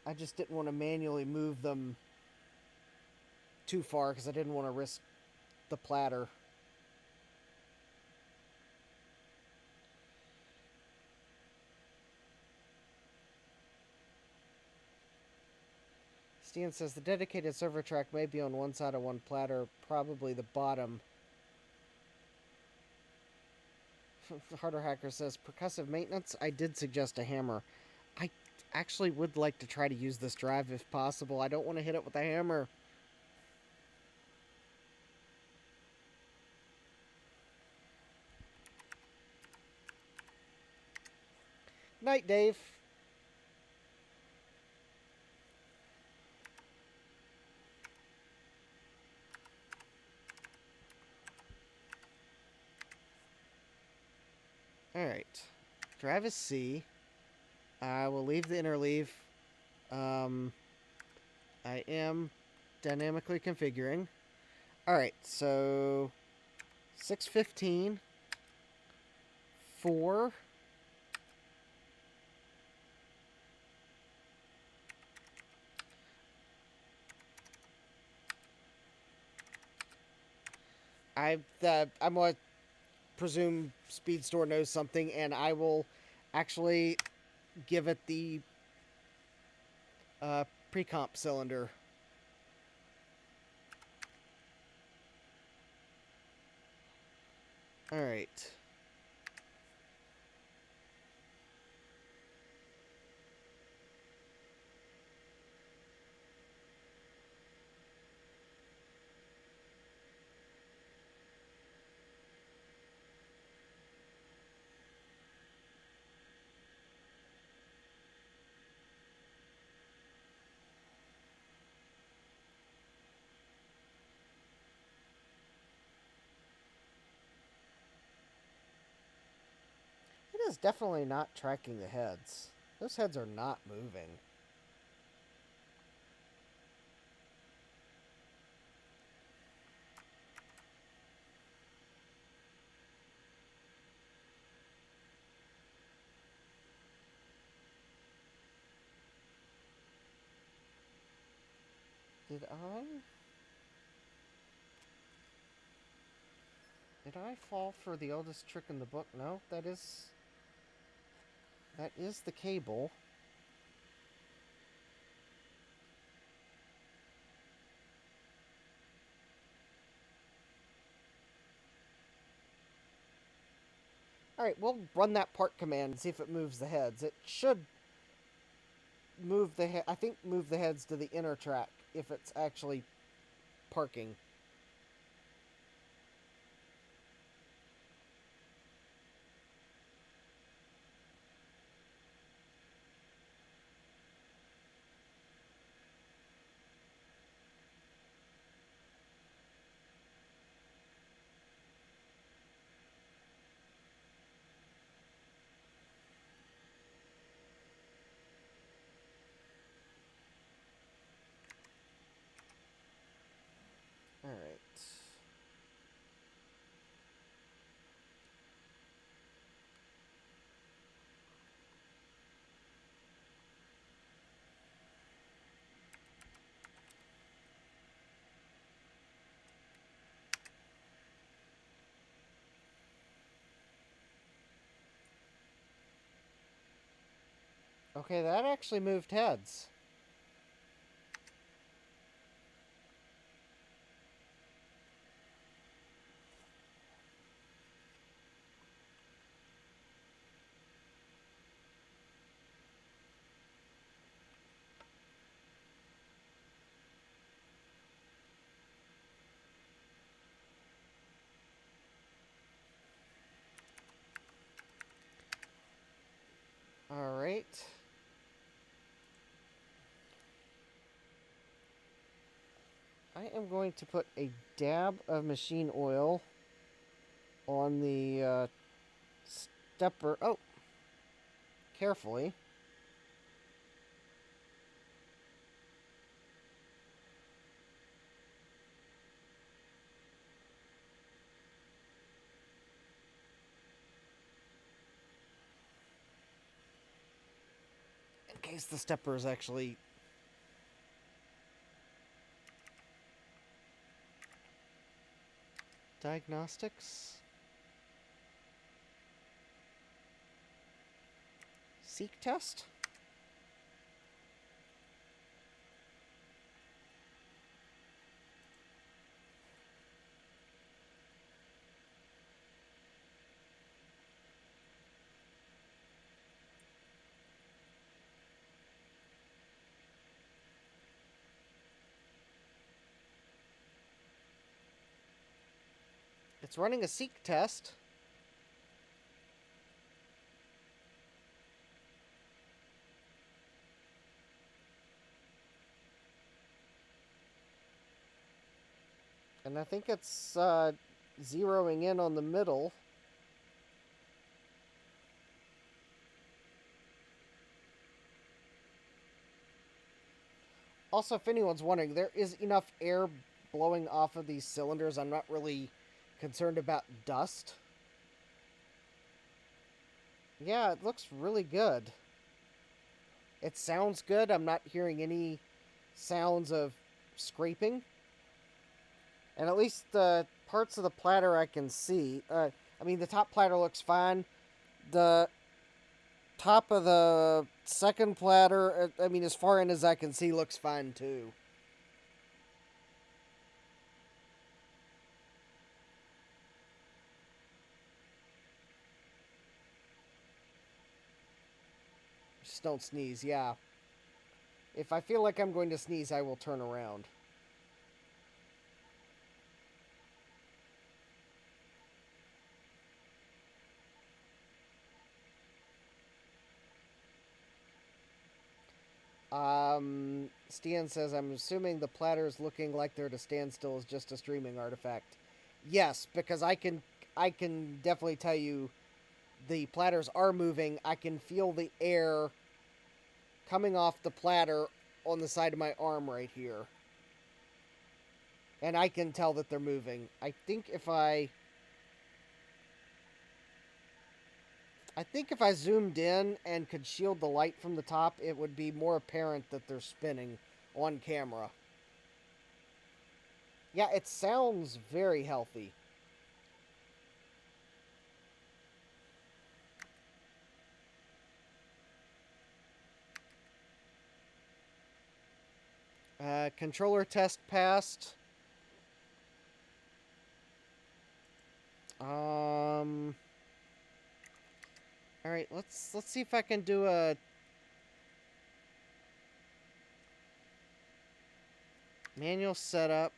I just didn't want to manually move them too far because I didn't want to risk the platter. Steven says the dedicated servo track may be on one side of one platter, probably the bottom. Harder Hacker says percussive maintenance. I did suggest a hammer. I actually would like to try to use this drive if possible. I don't want to hit it with a hammer. Night, Dave. Alright. Drive is C. I will leave the interleave. I am dynamically configuring. Alright, so 615, 4, I'm going to presume SpeedStore knows something, and I will actually give it the pre-comp cylinder. Alright. It is definitely not tracking the heads. Those heads are not moving. Did I fall for the oldest trick in the book? No, that is the cable. Alright, we'll run that part command and see if it moves the heads. It should move the move the heads to the inner track if it's actually parking. Alright. Okay, that actually moved heads. Alright. I am going to put a dab of machine oil on the stepper. Oh, carefully. In case the stepper is actually... Diagnostics. Seek test. It's running a seek test. And I think it's zeroing in on the middle. Also, if anyone's wondering, there is enough air blowing off of these cylinders. I'm not really concerned about dust. Yeah, it looks really good. It sounds good. I'm not hearing any sounds of scraping. And at least the parts of the platter I can see. I mean, the top platter looks fine. The top of the second platter, I mean, as far in as I can see, looks fine too. Just don't sneeze, yeah. If I feel like I'm going to sneeze, I will turn around. Stian says, I'm assuming the platters looking like they're at a standstill is just a streaming artifact. Yes, because I can definitely tell you the platters are moving. I can feel the air coming off the platter on the side of my arm right here. And I can tell that they're moving. I think if I zoomed in and could shield the light from the top, it would be more apparent that they're spinning on camera. Yeah, it sounds very healthy. Controller test passed. All right, let's see if I can do a manual setup.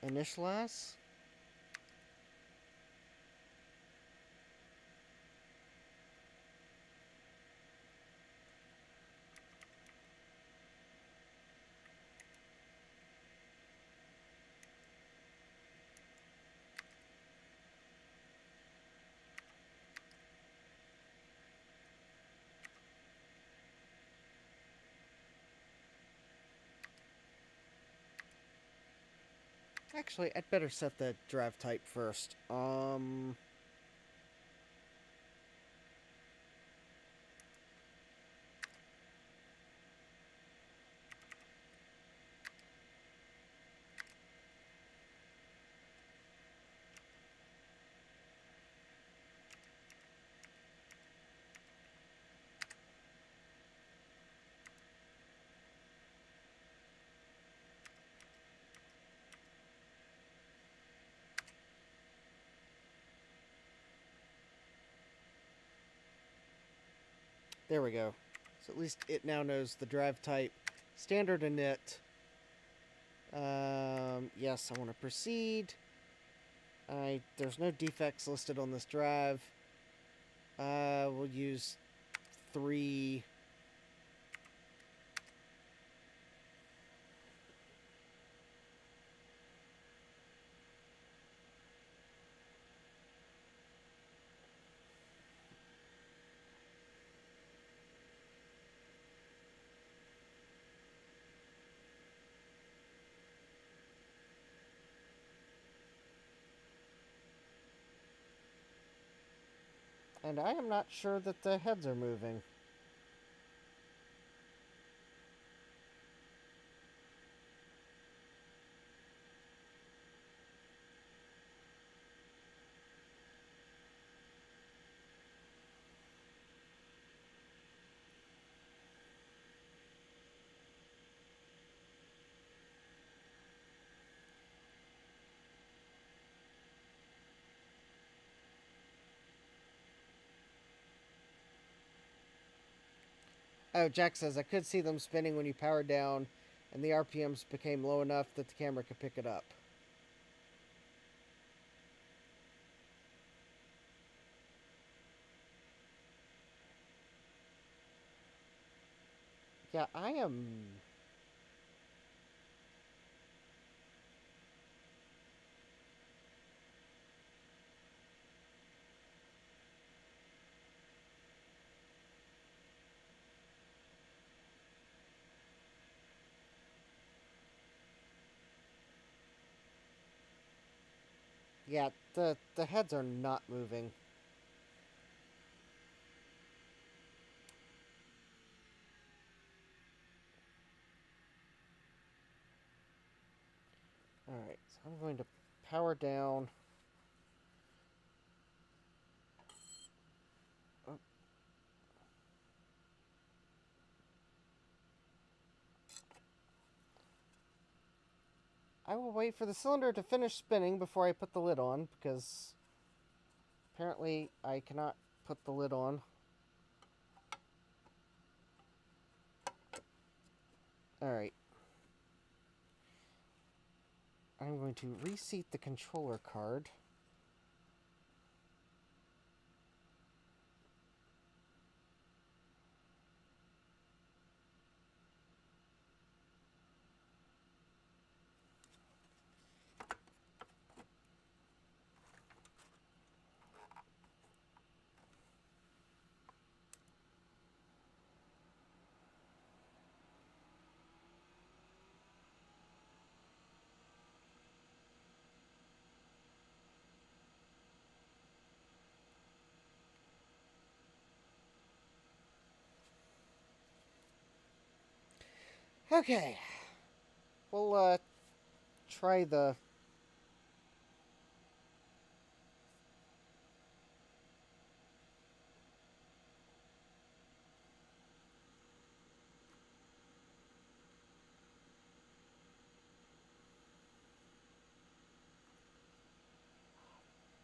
Initialize. Actually, I'd better set the drive type first. There we go. So at least it now knows the drive type. Standard init. Yes, I want to proceed. There's no defects listed on this drive. We'll use 3. And I am not sure that the heads are moving. Oh, Jack says, I could see them spinning when you powered down, and the RPMs became low enough that the camera could pick it up. Yeah, I am... Yeah, the heads are not moving. Alright, so I'm going to power down. Oh. I will wait for the cylinder to finish spinning before I put the lid on, because apparently I cannot put the lid on. Alright. I'm going to reseat the controller card. Okay. We'll try the...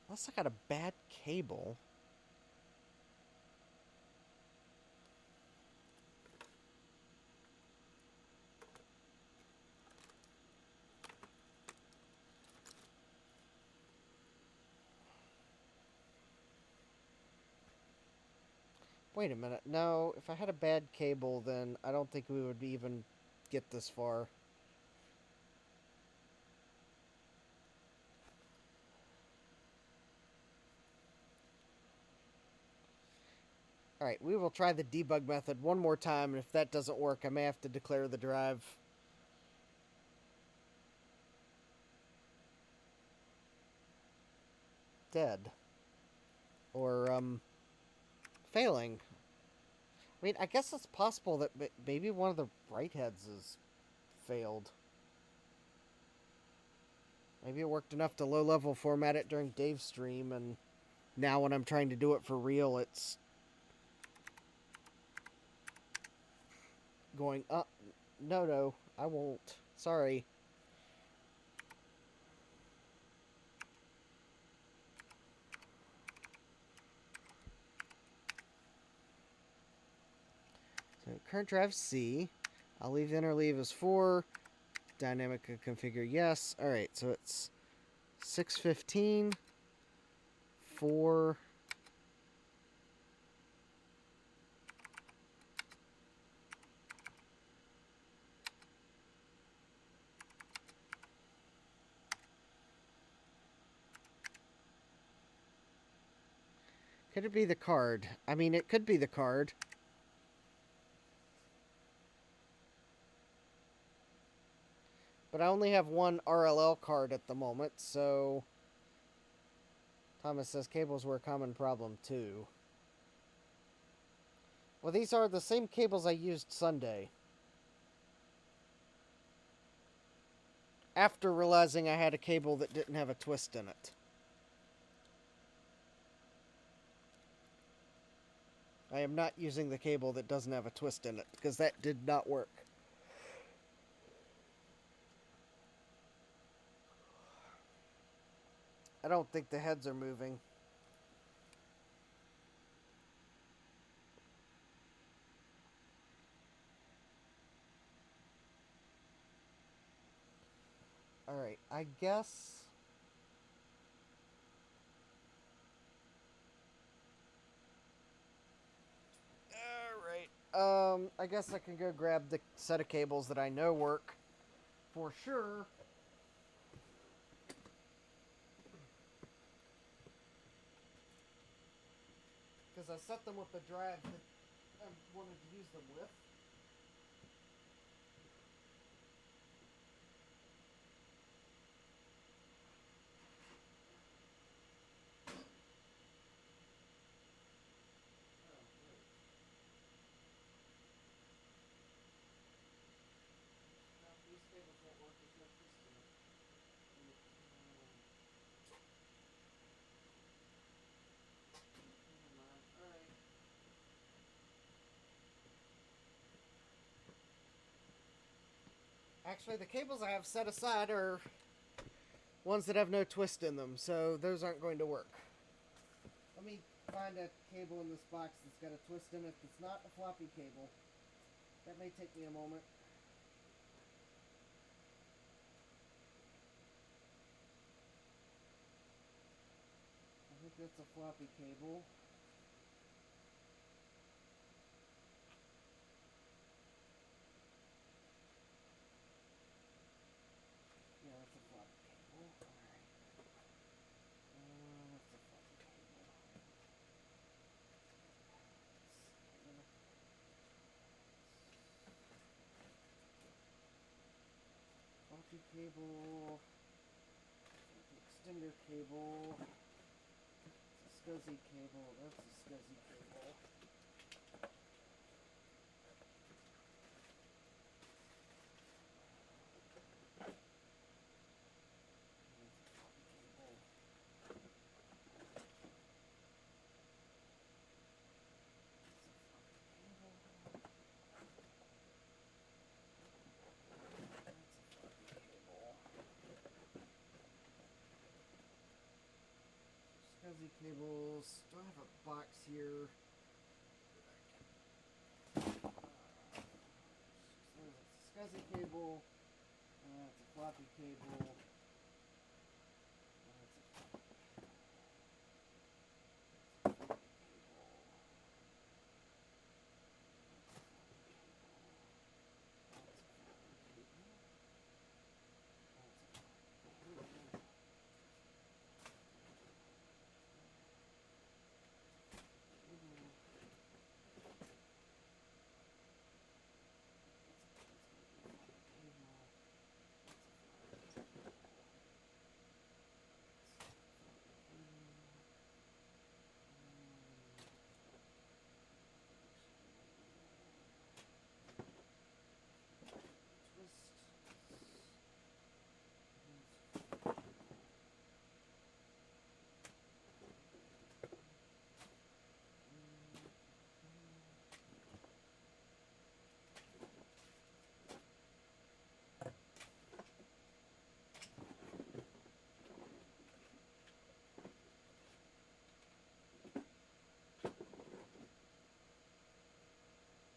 Unless I got a bad cable. Wait a minute. No, if I had a bad cable, then I don't think we would even get this far. Alright, we will try the debug method one more time, and if that doesn't work, I may have to declare the drive dead. Or, failing. I mean, I guess it's possible that maybe one of the write heads is failed. Maybe it worked enough to low-level format it during Dave's stream, and now when I'm trying to do it for real, it's going, no, I won't. Sorry. So current drive C. I'll leave the interleave as 4. Dynamic configure yes. Alright, so it's 615, 4. Could it be the card? I mean, it could be the card. But I only have one RLL card at the moment, so... Thomas says cables were a common problem, too. Well, these are the same cables I used Sunday. After realizing I had a cable that didn't have a twist in it. I am not using the cable that doesn't have a twist in it, because that did not work. I don't think the heads are moving. Alright, I guess... Alright, I guess I can go grab the set of cables that I know work for sure. Because I set them with the drive that I wanted to use them with. Actually, the cables I have set aside are ones that have no twist in them, so those aren't going to work. Let me find a cable in this box that's got a twist in it that's not a floppy cable. That may take me a moment. I think that's a floppy cable. Yeah, that's a floppy cable. Alright. That's a floppy cable. Floppy cable. Extender cable. SCSI cable. That's a SCSI cable. SCSI cables. Do I have a box here? There's a SCSI cable. It's a floppy cable.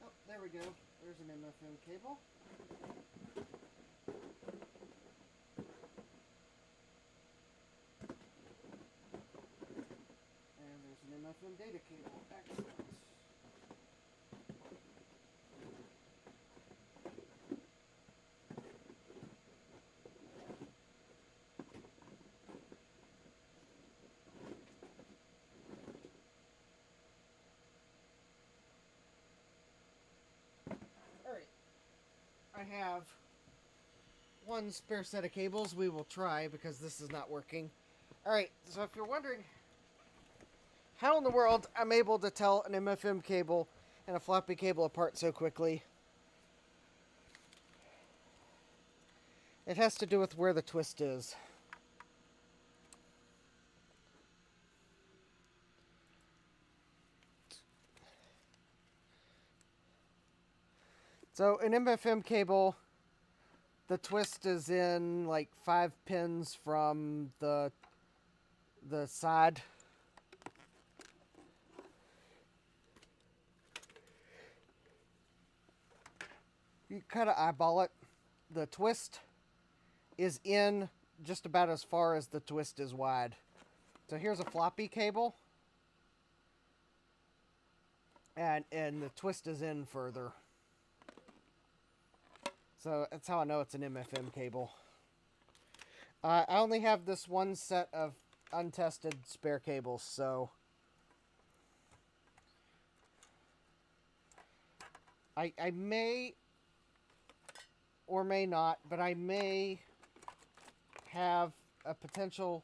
Oh, there we go. There's an MFM cable. And there's an MFM data cable. Excellent. Alright. I have one spare set of cables we will try because this is not working. Alright, so if you're wondering how in the world I'm able to tell an MFM cable and a floppy cable apart so quickly, it has to do with where the twist is. So an MFM cable, the twist is in like 5 pins from the side. You kind of eyeball it. The twist is in just about as far as the twist is wide. So here's a floppy cable. And the twist is in further. So that's how I know it's an MFM cable. I only have this one set of untested spare cables, so I may or may not, but I may have a potential,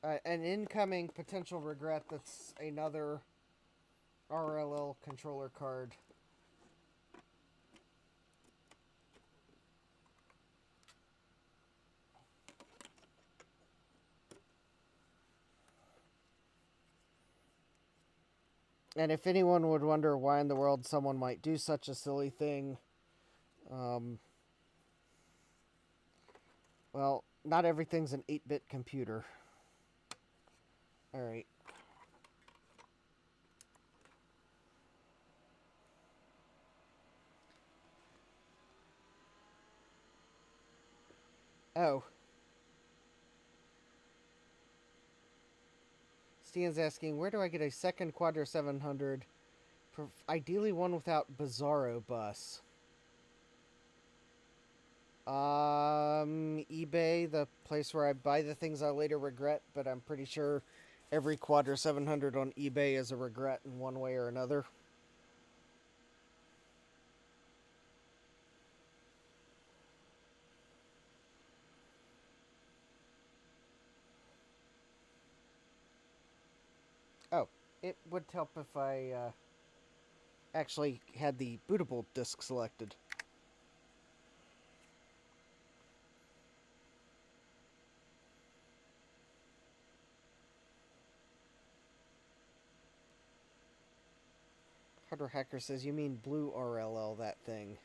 an incoming potential regret that's another RLL controller card. And if anyone would wonder why in the world someone might do such a silly thing, well, not everything's an 8-bit computer. Alright. Oh. Stian's asking, where do I get a second Quadra 700? Ideally one without Bizarro bus. eBay, the place where I buy the things I later regret, but I'm pretty sure every Quadra 700 on eBay is a regret in one way or another. Oh, it would help if I actually had the bootable disk selected. Hardware Hacker says, you mean blue RLL, that thing.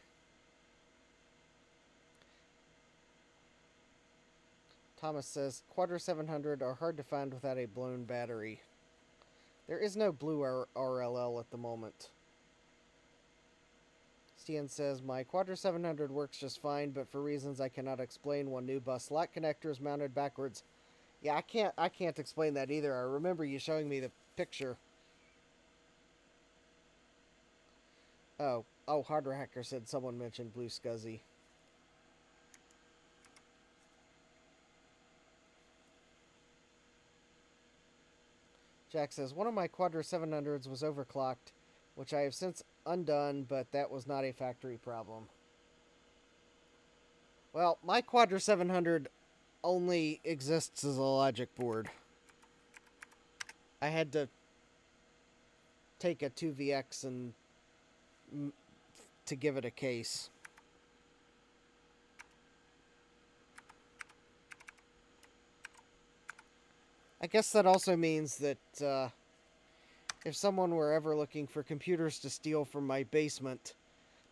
Thomas says, Quadra 700 are hard to find without a blown battery. There is no blue RLL at the moment. Stian says, my Quadra 700 works just fine, but for reasons I cannot explain, one new bus slot connector is mounted backwards. Yeah, I can't explain that either. I remember you showing me the picture. Oh, Hardware Hacker said someone mentioned Blue Scuzzy. Jack says, one of my Quadra 700s was overclocked, which I have since undone, but that was not a factory problem. Well, my Quadra 700 only exists as a logic board. I had to take a 2VX and to give it a case. I guess that also means that if someone were ever looking for computers to steal from my basement,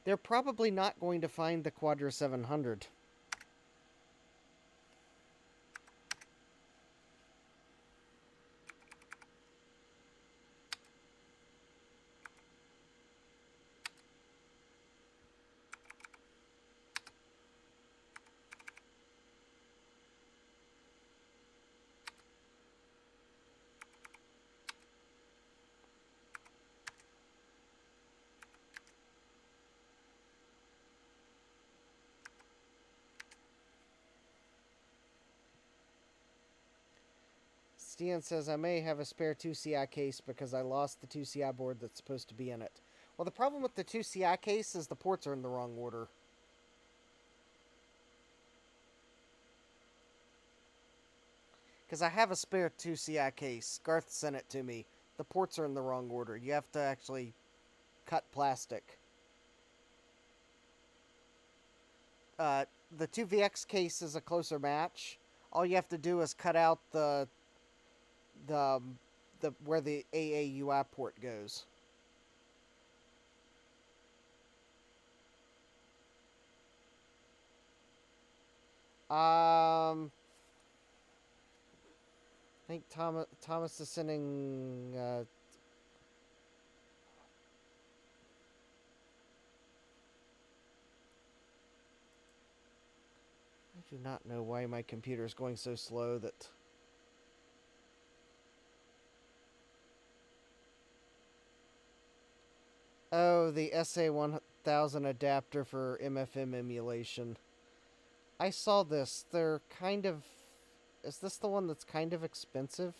they're probably not going to find the Quadra 700. Stian says, I may have a spare 2CI case because I lost the 2CI board that's supposed to be in it. Well, the problem with the 2CI case is the ports are in the wrong order. Because I have a spare 2CI case. Garth sent it to me. The ports are in the wrong order. You have to actually cut plastic. The 2VX case is a closer match. All you have to do is cut out the where the AAUI port goes. I think Thomas is sending I do not know why my computer is going so slow that oh, the SA1000 adapter for MFM emulation. I saw this. They're kind of... Is this the one that's kind of expensive?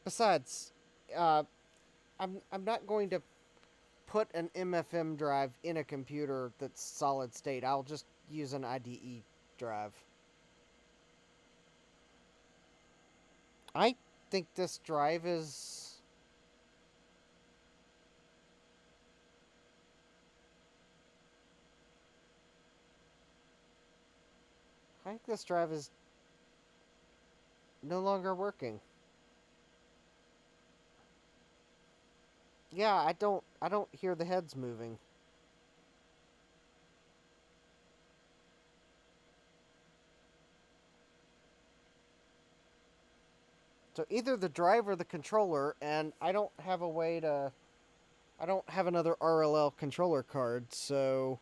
Besides, I'm not going to put an MFM drive in a computer that's solid state. I'll just use an IDE drive. I think this drive is... I think this drive is no longer working. Yeah, I don't hear the heads moving. So either the drive or the controller, and I don't have a way to... I don't have another RLL controller card, so...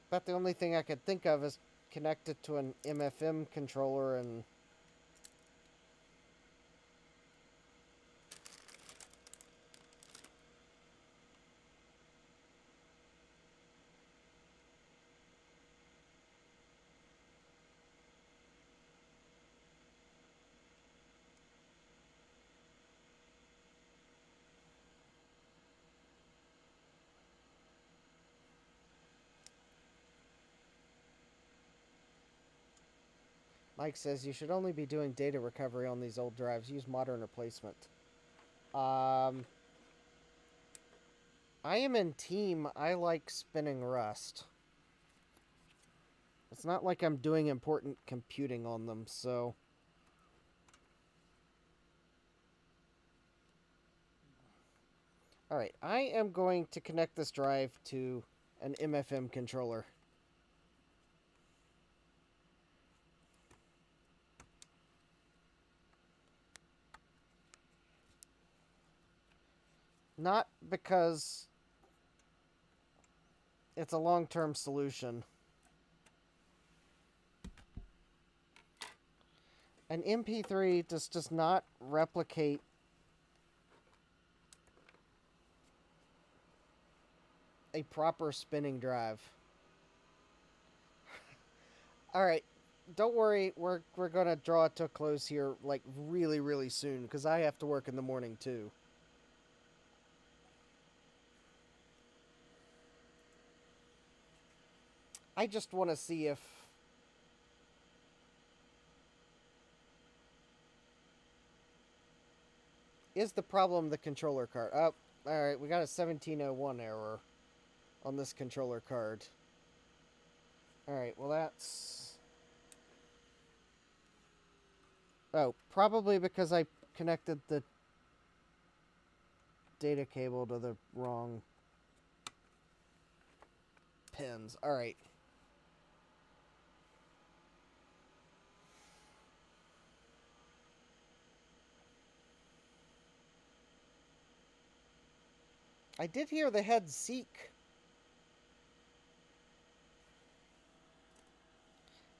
But the only thing I could think of is connect it to an MFM controller and... Mike says you should only be doing data recovery on these old drives. Use modern replacement. I am in team. I like spinning Rust. It's not like I'm doing important computing on them, so... Alright, I am going to connect this drive to an MFM controller. Not because it's a long-term solution. An MP3 just does not replicate a proper spinning drive. Alright, don't worry, we're gonna draw it to a close here, like, really, really soon, because I have to work in the morning, too. I just want to see if... Is the problem the controller card? Oh, alright, we got a 1701 error on this controller card. Alright, well that's... Oh, probably because I connected the data cable to the wrong pins. Alright. I did hear the head seek.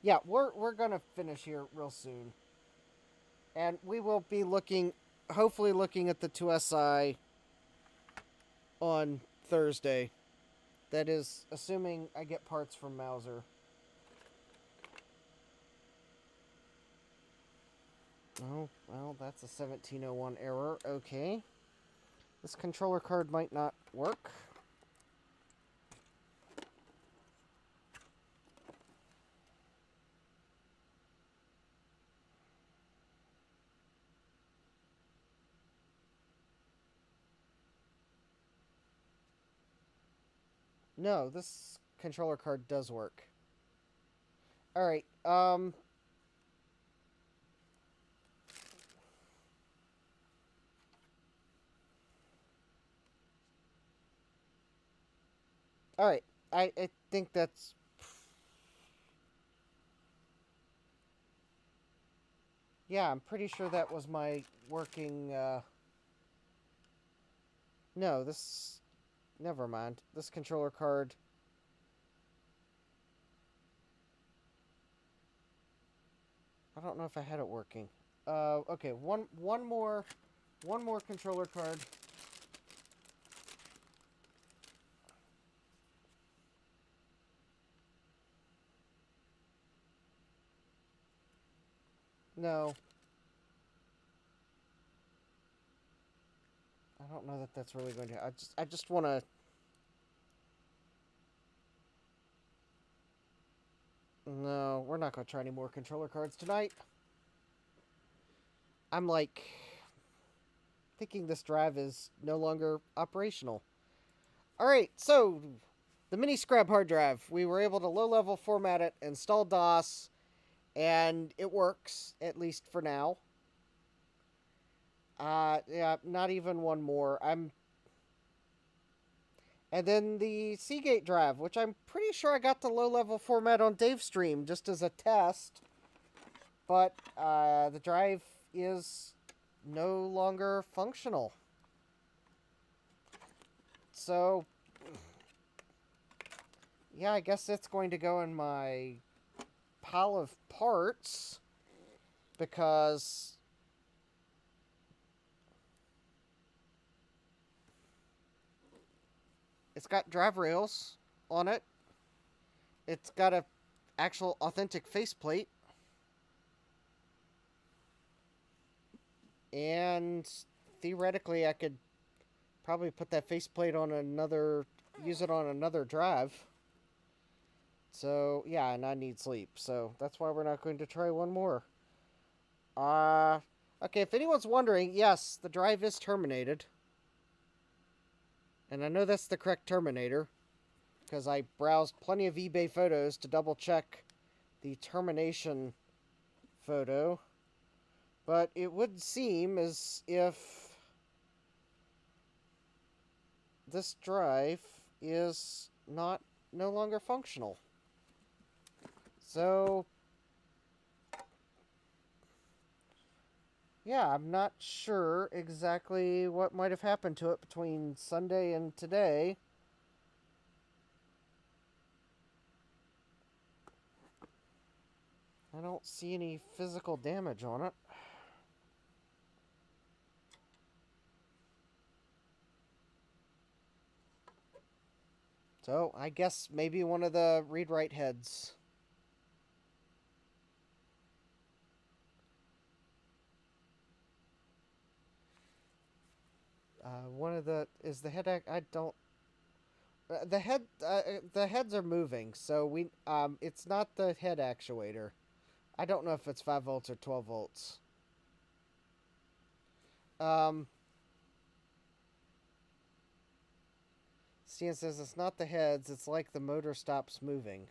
Yeah, we're gonna finish here real soon. And we will be looking, hopefully looking at the 2SI on Thursday. That is, assuming I get parts from Mauser. Oh, well, that's a 1701 error. Okay. This controller card might not work. No, this controller card does work. Alright, Alright, I think that's... Yeah, I'm pretty sure that was my working, No, this... Never mind. This controller card... I don't know if I had it working. Okay, one more controller card. No. I don't know that that's really going to... I just want to... No, we're not going to try any more controller cards tonight. I'm like... thinking this drive is no longer operational. Alright, so... the MiniScribe hard drive. We were able to low-level format it, install DOS, and it works, at least for now. Yeah, not even one more. And then the Seagate drive, which I'm pretty sure I got the low-level format on Dave's stream, just as a test. But, the drive is no longer functional. So, yeah, I guess it's going to go in my pile of parts, because... it's got drive rails on it. It's got a actual authentic faceplate. And theoretically I could probably put that faceplate on another, use it on another drive. So, yeah, and I need sleep. So, that's why we're not going to try one more. Uh, okay, if anyone's wondering, yes, the drive is terminated. And I know that's the correct terminator, because I browsed plenty of eBay photos to double check the termination photo. But it would seem as if this drive is no longer functional. So, yeah, I'm not sure exactly what might have happened to it between Sunday and today. I don't see any physical damage on it. So, I guess maybe one of the read-write heads. One of the... Is the head... I don't... the heads are moving, so it's not the head actuator. I don't know if it's 5 volts or 12 volts. Stan says it's not the heads, it's like the motor stops moving.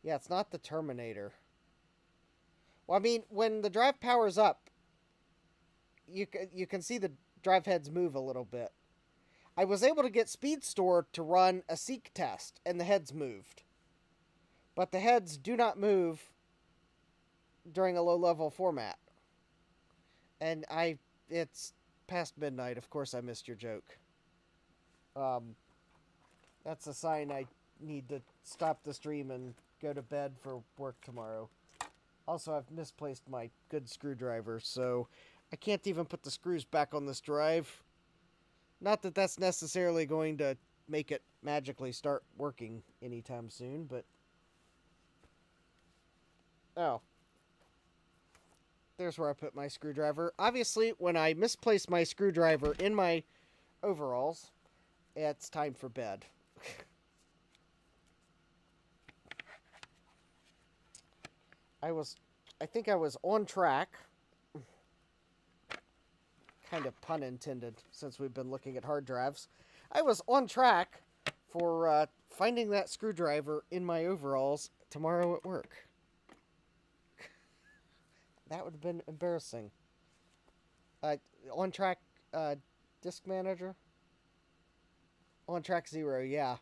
Yeah, it's not the terminator. Well, I mean, when the drive powers up, you can see the drive heads move a little bit. I was able to get SpeedStore to run a seek test, and the heads moved. But the heads do not move during a low-level format. And it's past midnight. Of course I missed your joke. That's a sign I need to stop the stream and go to bed for work tomorrow. Also, I've misplaced my good screwdriver, so I can't even put the screws back on this drive. Not that that's necessarily going to make it magically start working anytime soon, but... Oh. There's where I put my screwdriver. Obviously, when I misplace my screwdriver in my overalls, it's time for bed. I think I was on track. Kind of pun intended, since we've been looking at hard drives. I was on track for finding that screwdriver in my overalls tomorrow at work. That would have been embarrassing. On track, disk manager? On track 0, yeah.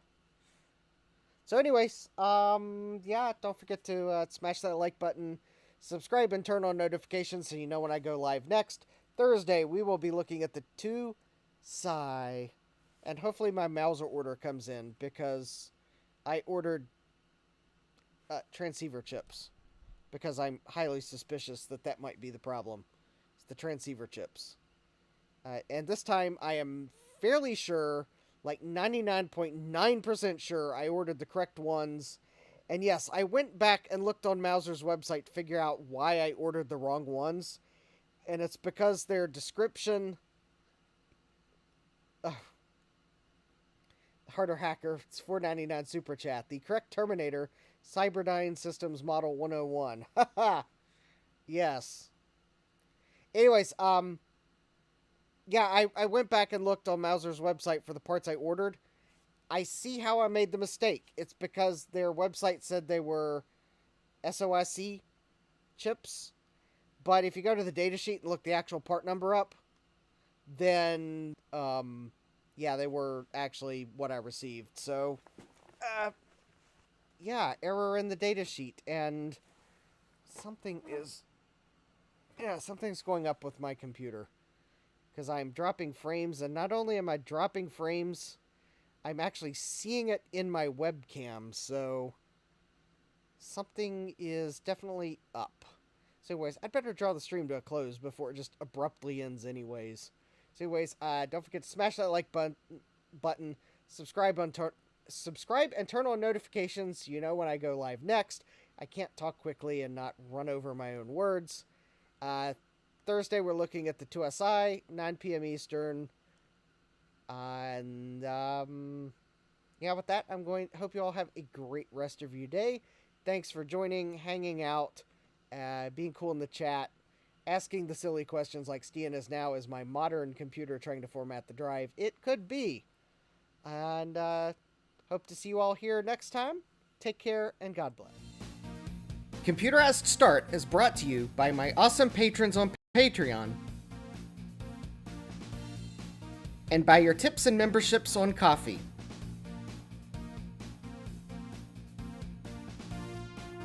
So anyways, yeah, don't forget to smash that like button, subscribe and turn on notifications so you know when I go live next. Thursday, we will be looking at the 2 Psi, and hopefully my Mauser order comes in, because I ordered transceiver chips, because I'm highly suspicious that that might be the problem. It's the transceiver chips. And this time, I am fairly sure, like 99.9% sure, I ordered the correct ones. And yes, I went back and looked on Mauser's website to figure out why I ordered the wrong ones. And it's because their description... Harder Hacker, it's $4.99 Super Chat. The correct Terminator, Cyberdyne Systems Model 101. Haha! Yes. Anyways, yeah, I went back and looked on Mauser's website for the parts I ordered. I see how I made the mistake. It's because their website said they were SOSC chips. But if you go to the datasheet and look the actual part number up, then, yeah, they were actually what I received. So, yeah, error in the datasheet, and something's going up with my computer. Because I'm dropping frames, and not only am I dropping frames, I'm actually seeing it in my webcam, so something is definitely up. So anyways, I'd better draw the stream to a close before it just abruptly ends anyways. So anyways, don't forget to smash that like button, subscribe and turn on notifications so you know when I go live next. I can't talk quickly and not run over my own words. Thursday we're looking at the 2SI, 9 p.m. Eastern. And, yeah, yeah, with that, hope you all have a great rest of your day. Thanks for joining, hanging out, being cool in the chat, asking the silly questions like Stian is now, is my modern computer trying to format the drive? It could be. And hope to see you all here next time. Take care, and God bless. Computerized Start is brought to you by my awesome patrons on Patreon, and by your tips and memberships on Ko-fi.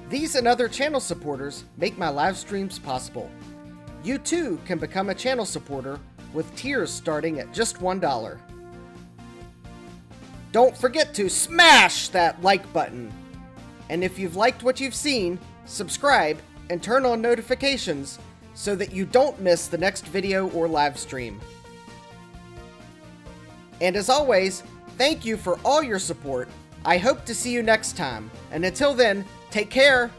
These and other channel supporters make my live streams possible. You too can become a channel supporter with tiers starting at just $1. Don't forget to smash that like button. And if you've liked what you've seen, subscribe and turn on notifications so that you don't miss the next video or live stream. And as always, thank you for all your support. I hope to see you next time. And until then, take care.